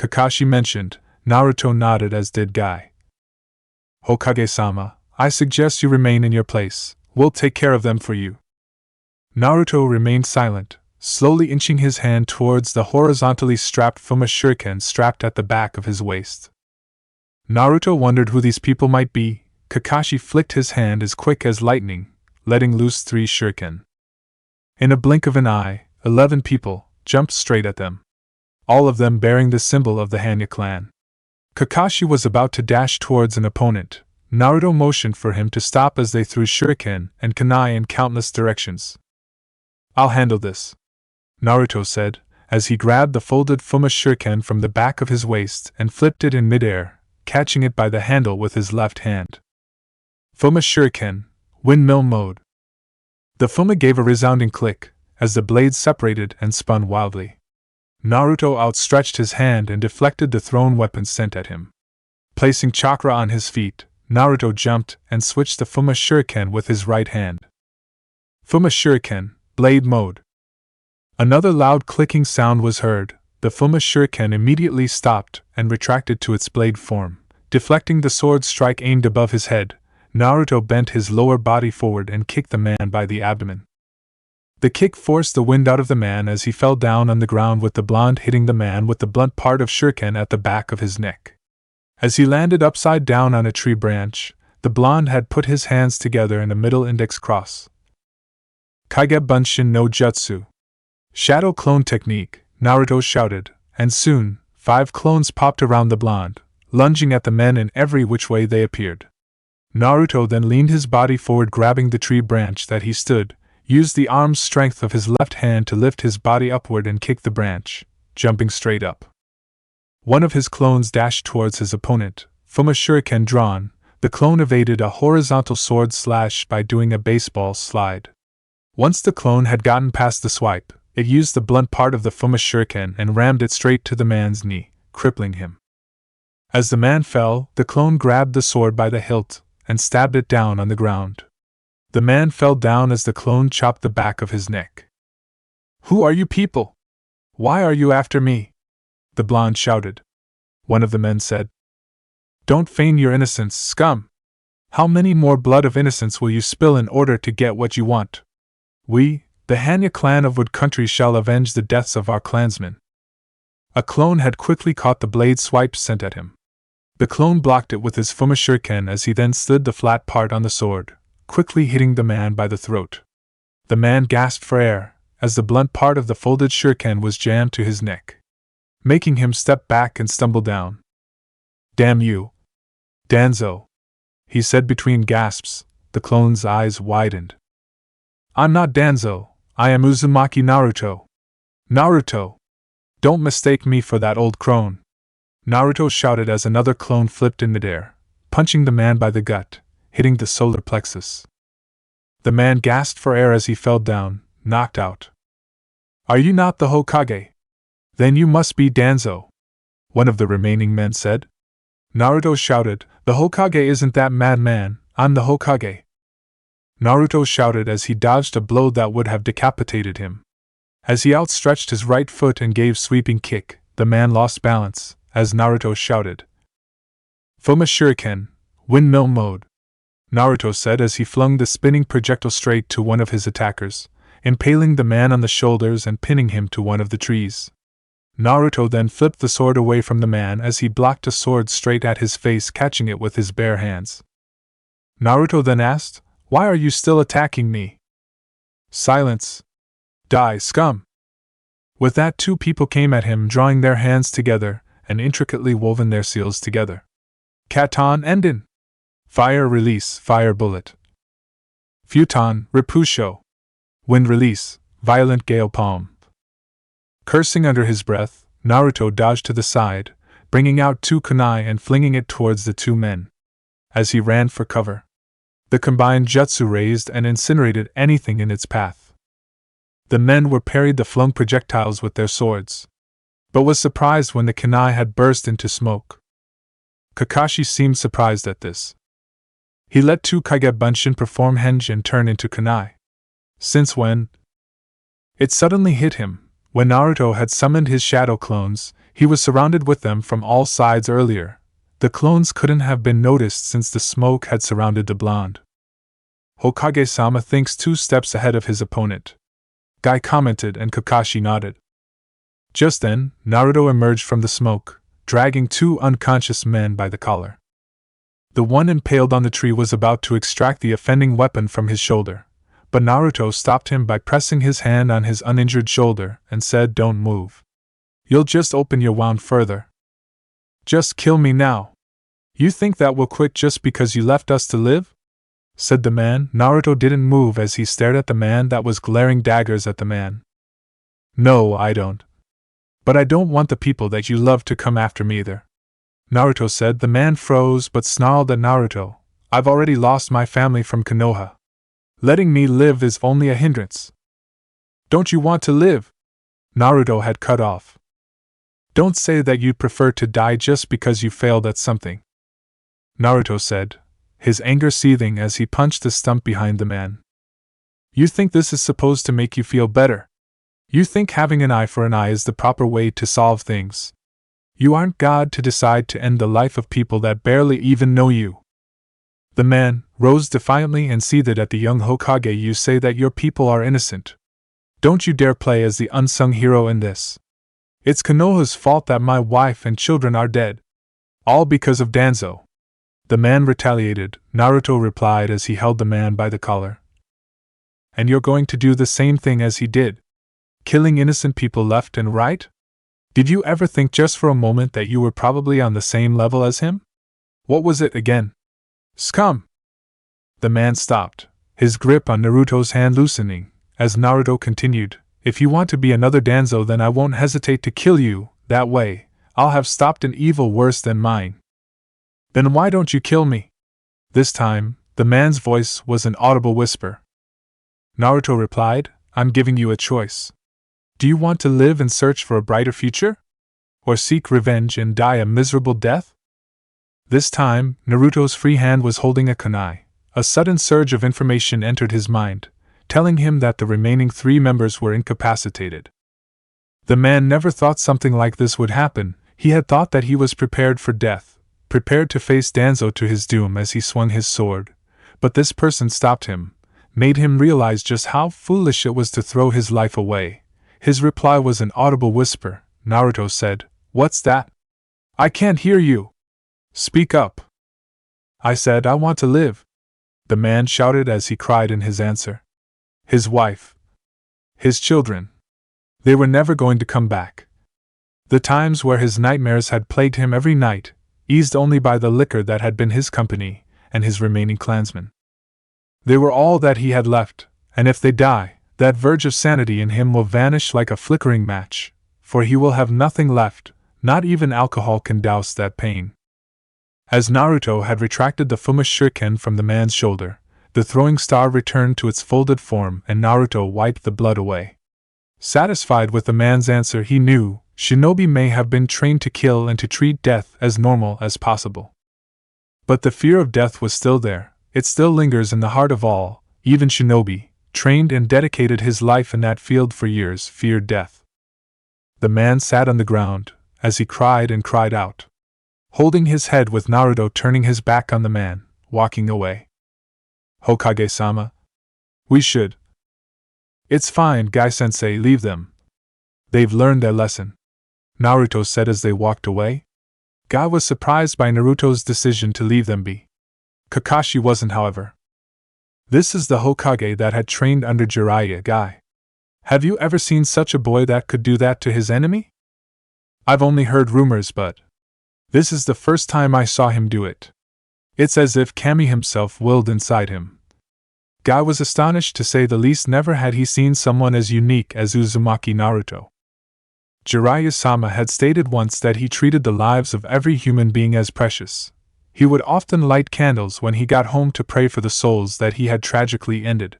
Kakashi mentioned. Naruto nodded, as did Guy. Hokage-sama, I suggest you remain in your place. We'll take care of them for you. Naruto remained silent, slowly inching his hand towards the horizontally strapped Fuma shuriken strapped at the back of his waist. Naruto wondered who these people might be. Kakashi flicked his hand as quick as lightning, letting loose 3 shuriken. In a blink of an eye, 11 people jumped straight at them, all of them bearing the symbol of the Hanya clan. Kakashi was about to dash towards an opponent. Naruto motioned for him to stop as they threw shuriken and kunai in countless directions. I'll handle this, Naruto said, as he grabbed the folded Fuma shuriken from the back of his waist and flipped it in midair, catching it by the handle with his left hand. Fuma shuriken, windmill mode. The Fuma gave a resounding click, as the blades separated and spun wildly. Naruto outstretched his hand and deflected the thrown weapon sent at him. Placing chakra on his feet, Naruto jumped and switched the Fuma shuriken with his right hand. Fuma shuriken, blade mode. Another loud clicking sound was heard. The Fuma shuriken immediately stopped and retracted to its blade form, deflecting the sword strike aimed above his head. Naruto bent his lower body forward and kicked the man by the abdomen. The kick forced the wind out of the man as he fell down on the ground, with the blonde hitting the man with the blunt part of shuriken at the back of his neck. As he landed upside down on a tree branch, the blonde had put his hands together in a middle index cross. Kage Bunshin no Jutsu. Shadow clone technique, Naruto shouted, and soon, 5 clones popped around the blonde, lunging at the men in every which way they appeared. Naruto then leaned his body forward, grabbing the tree branch that he stood, used the arm's strength of his left hand to lift his body upward and kick the branch, jumping straight up. One of his clones dashed towards his opponent, Fuma shuriken drawn. The clone evaded a horizontal sword slash by doing a baseball slide. Once the clone had gotten past the swipe, it used the blunt part of the Fuma shuriken and rammed it straight to the man's knee, crippling him. As the man fell, the clone grabbed the sword by the hilt and stabbed it down on the ground. The man fell down as the clone chopped the back of his neck. Who are you people? Why are you after me? The blonde shouted. One of the men said. Don't feign your innocence, scum! How many more blood of innocence will you spill in order to get what you want? We, the Hanya clan of Wood Country, shall avenge the deaths of our clansmen. A clone had quickly caught the blade swipe sent at him. The clone blocked it with his Fuma shuriken as he then slid the flat part on the sword, quickly hitting the man by the throat. The man gasped for air, as the blunt part of the folded shuriken was jammed to his neck, making him step back and stumble down. Damn you, Danzo, he said between gasps. The clone's eyes widened. I'm not Danzo, I am Uzumaki Naruto. Naruto! Don't mistake me for that old crone, Naruto shouted as another clone flipped in midair, punching the man by the gut, hitting the solar plexus. The man gasped for air as he fell down, knocked out. Are you not the Hokage? Then you must be Danzo, one of the remaining men said. Naruto shouted, the Hokage isn't that madman, I'm the Hokage. Naruto shouted as he dodged a blow that would have decapitated him. As he outstretched his right foot and gave sweeping kick, the man lost balance, as Naruto shouted. Fuma shuriken, windmill mode, Naruto said as he flung the spinning projectile straight to one of his attackers, impaling the man on the shoulders and pinning him to one of the trees. Naruto then flipped the sword away from the man as he blocked a sword straight at his face, catching it with his bare hands. Naruto then asked, Why are you still attacking me? Silence. Die, scum! With that, 2 people came at him, drawing their hands together and intricately woven their seals together. Katon Enden! Fire release, fire bullet. Futon, Repusho. Wind release, violent gale palm. Cursing under his breath, Naruto dodged to the side, bringing out 2 kunai and flinging it towards the 2 men. As he ran for cover, the combined jutsu razed and incinerated anything in its path. The men were parried the flung projectiles with their swords, but was surprised when the kunai had burst into smoke. Kakashi seemed surprised at this. He let 2 Kage Bunshin perform henge and turn into kunai. Since when? It suddenly hit him. When Naruto had summoned his shadow clones, He was surrounded with them from all sides earlier. The clones couldn't have been noticed since the smoke had surrounded the blonde. Hokage-sama thinks 2 steps ahead of his opponent, Guy commented, and Kakashi nodded. Just then, Naruto emerged from the smoke, dragging 2 unconscious men by the collar. The one impaled on the tree was about to extract the offending weapon from his shoulder, but Naruto stopped him by pressing his hand on his uninjured shoulder and said, "Don't move. You'll just open your wound further. Just kill me now. You think that we'll quit just because you left us to live?" said the man. Naruto didn't move as he stared at the man that was glaring daggers at the man. "No, I don't. But I don't want the people that you love to come after me either," Naruto said. The man froze but snarled at Naruto, "I've already lost my family from Konoha. Letting me live is only a hindrance." "Don't you want to live?" Naruto had cut off. "Don't say that you'd prefer to die just because you failed at something," Naruto said, his anger seething as he punched the stump behind the man. "You think this is supposed to make you feel better? You think having an eye for an eye is the proper way to solve things? You aren't God to decide to end the life of people that barely even know you." The man rose defiantly and seethed at the young Hokage. "You say that your people are innocent. Don't you dare play as the unsung hero in this. It's Konoha's fault that my wife and children are dead. All because of Danzo." The man retaliated, Naruto replied as he held the man by the collar. "And you're going to do the same thing as he did? Killing innocent people left and right? Did you ever think just for a moment that you were probably on the same level as him? What was it again? Scum!" The man stopped, his grip on Naruto's hand loosening, as Naruto continued, "If you want to be another Danzo, then I won't hesitate to kill you. That way, I'll have stopped an evil worse than mine." "Then why don't you kill me?" This time, the man's voice was an audible whisper. Naruto replied, "I'm giving you a choice. Do you want to live and search for a brighter future? Or seek revenge and die a miserable death?" This time, Naruto's free hand was holding a kunai. A sudden surge of information entered his mind, telling him that the remaining 3 members were incapacitated. The man never thought something like this would happen. He had thought that he was prepared for death, prepared to face Danzo to his doom as he swung his sword. But this person stopped him, made him realize just how foolish it was to throw his life away. His reply was an audible whisper. Naruto said, "What's that? I can't hear you. Speak up." "I said I want to live," the man shouted as he cried in his answer. His wife, his children, they were never going to come back. The times where his nightmares had plagued him every night, eased only by the liquor that had been his company and his remaining clansmen. They were all that he had left, and if they die, that verge of sanity in him will vanish like a flickering match, for he will have nothing left. Not even alcohol can douse that pain. As Naruto had retracted the Fuma shuriken from the man's shoulder, the throwing star returned to its folded form and Naruto wiped the blood away. Satisfied with the man's answer, he knew shinobi may have been trained to kill and to treat death as normal as possible. But the fear of death was still there. It still lingers in the heart of all. Even shinobi, trained and dedicated his life in that field for years, feared death. The man sat on the ground as he cried and cried out, holding his head with Naruto turning his back on the man, walking away. "Hokage-sama, we should." "It's fine, Guy-sensei, leave them. They've learned their lesson," Naruto said as they walked away. Guy was surprised by Naruto's decision to leave them be. Kakashi wasn't, however. This is the Hokage that had trained under Jiraiya. Guy, have you ever seen such a boy that could do that to his enemy? I've only heard rumors, but this is the first time I saw him do it. It's as if Kami himself willed inside him. Guy was astonished to say the least. Never had he seen someone as unique as Uzumaki Naruto. Jiraiya-sama had stated once that he treated the lives of every human being as precious. He would often light candles when he got home to pray for the souls that he had tragically ended.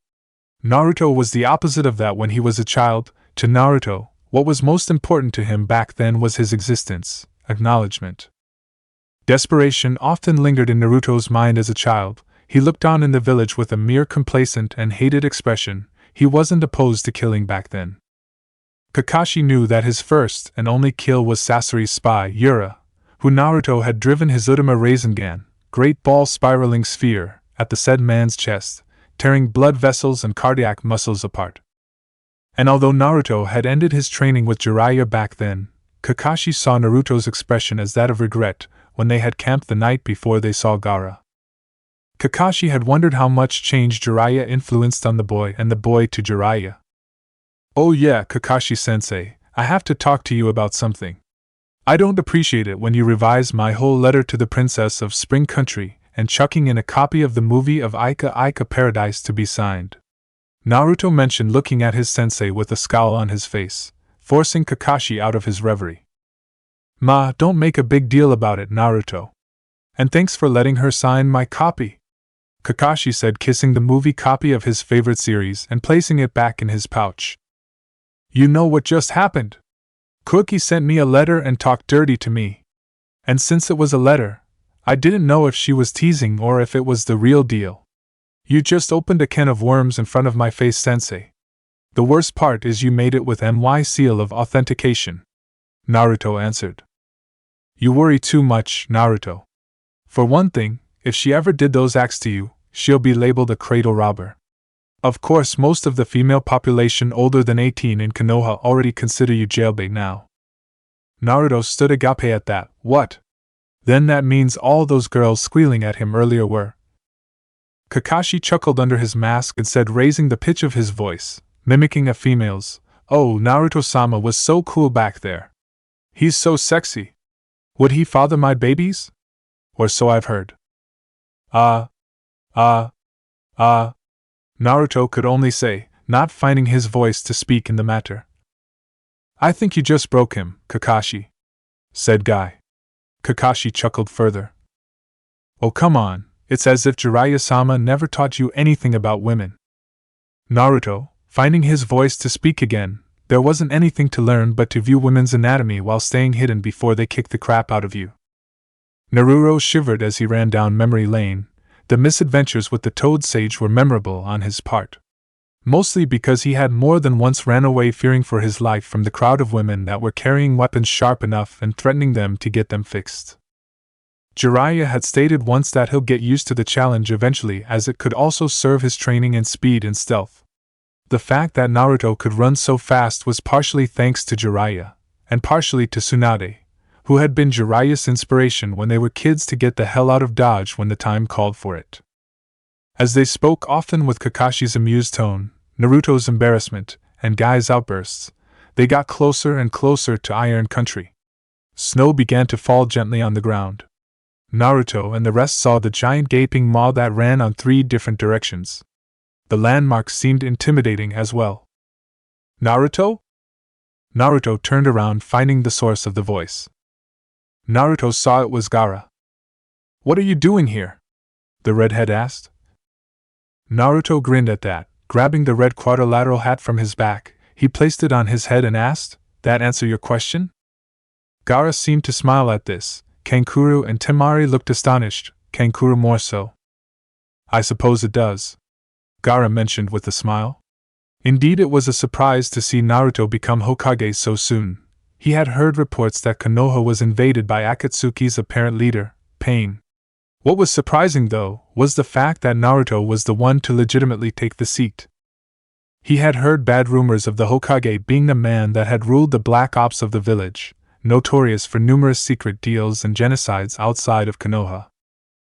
Naruto was the opposite of that when he was a child. To Naruto, what was most important to him back then was his existence, acknowledgement. Desperation often lingered in Naruto's mind as a child. He looked on in the village with a mere complacent and hated expression. He wasn't opposed to killing back then. Kakashi knew that his first and only kill was Sasori's spy, Yura, who Naruto had driven his Udama Rasengan, great ball spiraling sphere, at the said man's chest, tearing blood vessels and cardiac muscles apart. And although Naruto had ended his training with Jiraiya back then, Kakashi saw Naruto's expression as that of regret when they had camped the night before they saw Gaara. Kakashi had wondered how much change Jiraiya influenced on the boy and the boy to Jiraiya. "Oh yeah, Kakashi-sensei, I have to talk to you about something. I don't appreciate it when you revise my whole letter to the Princess of Spring Country and chucking in a copy of the movie of Ika Ika Paradise to be signed," Naruto mentioned, looking at his sensei with a scowl on his face, forcing Kakashi out of his reverie. "Ma, don't make a big deal about it, Naruto. And thanks for letting her sign my copy," Kakashi said, kissing the movie copy of his favorite series and placing it back in his pouch. "You know what just happened? Cookie sent me a letter and talked dirty to me. And since it was a letter, I didn't know if she was teasing or if it was the real deal. You just opened a can of worms in front of my face, sensei. The worst part is you made it with my seal of authentication," Naruto answered. "You worry too much, Naruto. For one thing, if she ever did those acts to you, she'll be labeled a cradle robber. Of course, most of the female population older than 18 in Konoha already consider you jailbait now." Naruto stood agape at that. "What? Then that means all those girls squealing at him earlier were..." Kakashi chuckled under his mask and said, raising the pitch of his voice, mimicking a female's, "Oh, Naruto-sama was so cool back there. He's so sexy. Would he father my babies? Or so I've heard." Naruto could only say, not finding his voice to speak in the matter. "I think you just broke him, Kakashi," said Guy. Kakashi chuckled further. "Oh come on, it's as if Jiraiya-sama never taught you anything about women." Naruto, finding his voice to speak again, there wasn't anything to learn but to view women's anatomy while staying hidden before they kick the crap out of you. Naruto shivered as he ran down memory lane. The misadventures with the Toad Sage were memorable on his part. Mostly because he had more than once ran away fearing for his life from the crowd of women that were carrying weapons sharp enough and threatening them to get them fixed. Jiraiya had stated once that he'll get used to the challenge eventually, as it could also serve his training in speed and stealth. The fact that Naruto could run so fast was partially thanks to Jiraiya, and partially to Tsunade, who had been Jiraiya's inspiration when they were kids to get the hell out of Dodge when the time called for it. As they spoke often with Kakashi's amused tone, Naruto's embarrassment, and Guy's outbursts, they got closer and closer to Iron Country. Snow began to fall gently on the ground. Naruto and the rest saw the giant gaping maw that ran on 3 different directions. The landmarks seemed intimidating as well. "Naruto?" Naruto turned around, finding the source of the voice. Naruto saw it was Gaara. "What are you doing here?" the redhead asked. Naruto grinned at that. Grabbing the red quadrilateral hat from his back, he placed it on his head and asked, "That answer your question?" Gaara seemed to smile at this. Kankuro and Temari looked astonished, Kankuro more so. "I suppose it does," Gaara mentioned with a smile. Indeed, it was a surprise to see Naruto become Hokage so soon. He had heard reports that Konoha was invaded by Akatsuki's apparent leader, Pain. What was surprising, though, was the fact that Naruto was the one to legitimately take the seat. He had heard bad rumors of the Hokage being the man that had ruled the black ops of the village, notorious for numerous secret deals and genocides outside of Konoha.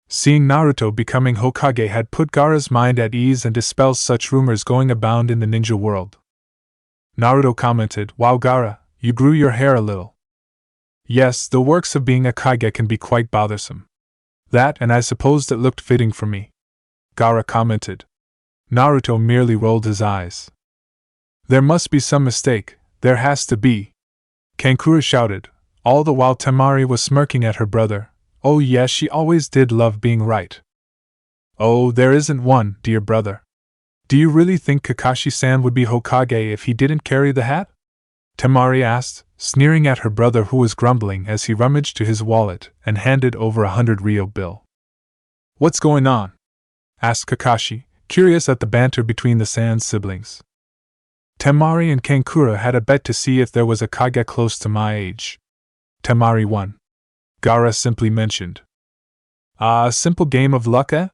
Seeing Naruto becoming Hokage had put Gaara's mind at ease and dispelled such rumors going abound in the ninja world. Naruto commented, "Wow Gaara, you grew your hair a little." "Yes, the works of being a Kage can be quite bothersome. That, and I supposed it looked fitting for me," Gaara commented. Naruto merely rolled his eyes. "There must be some mistake, there has to be," Kankuro shouted, all the while Temari was smirking at her brother. "Oh yes, she always did love being right." "Oh, there isn't one, dear brother. Do you really think Kakashi-san would be Hokage if he didn't carry the hat?" Temari asked, sneering at her brother who was grumbling as he rummaged to his wallet and handed over a 100 bill. "What's going on?" asked Kakashi, curious at the banter between the Sand siblings. Temari and Kankura had a bet to see if there was a Kage close to my age. Temari won. Gaara simply mentioned. Ah, a simple game of luck, eh?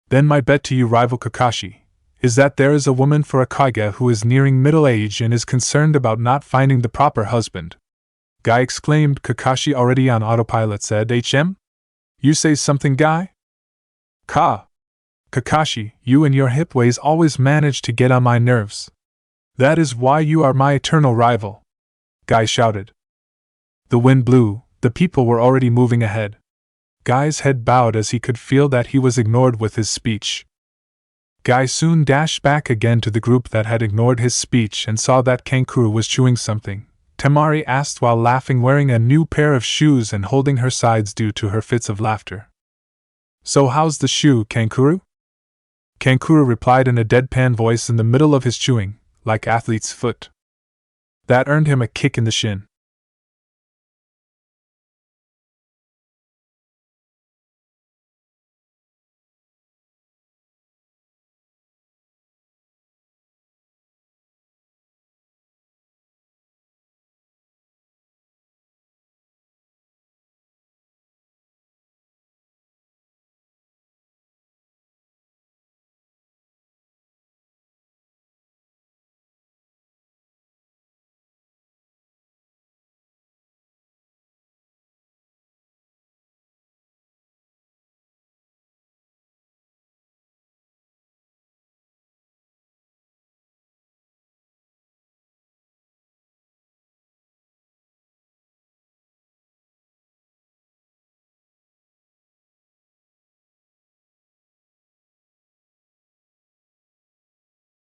Then my bet to you, rival Kakashi, is that there is a woman for a Kage who is nearing middle age and is concerned about not finding the proper husband. Guy exclaimed. Kakashi, already on autopilot, said, HM? You say something, Guy? Kakashi, you and your hip ways always manage to get on my nerves. That is why you are my eternal rival, Guy shouted. The wind blew, the people were already moving ahead. Guy's head bowed as he could feel that he was ignored with his speech. Guy soon dashed back again to the group that had ignored his speech and saw that Kankura was chewing something. Temari asked while laughing, wearing a new pair of shoes and holding her sides due to her fits of laughter. So how's the shoe, Kankura? Kankura replied in a deadpan voice in the middle of his chewing, like athlete's foot. That earned him a kick in the shin.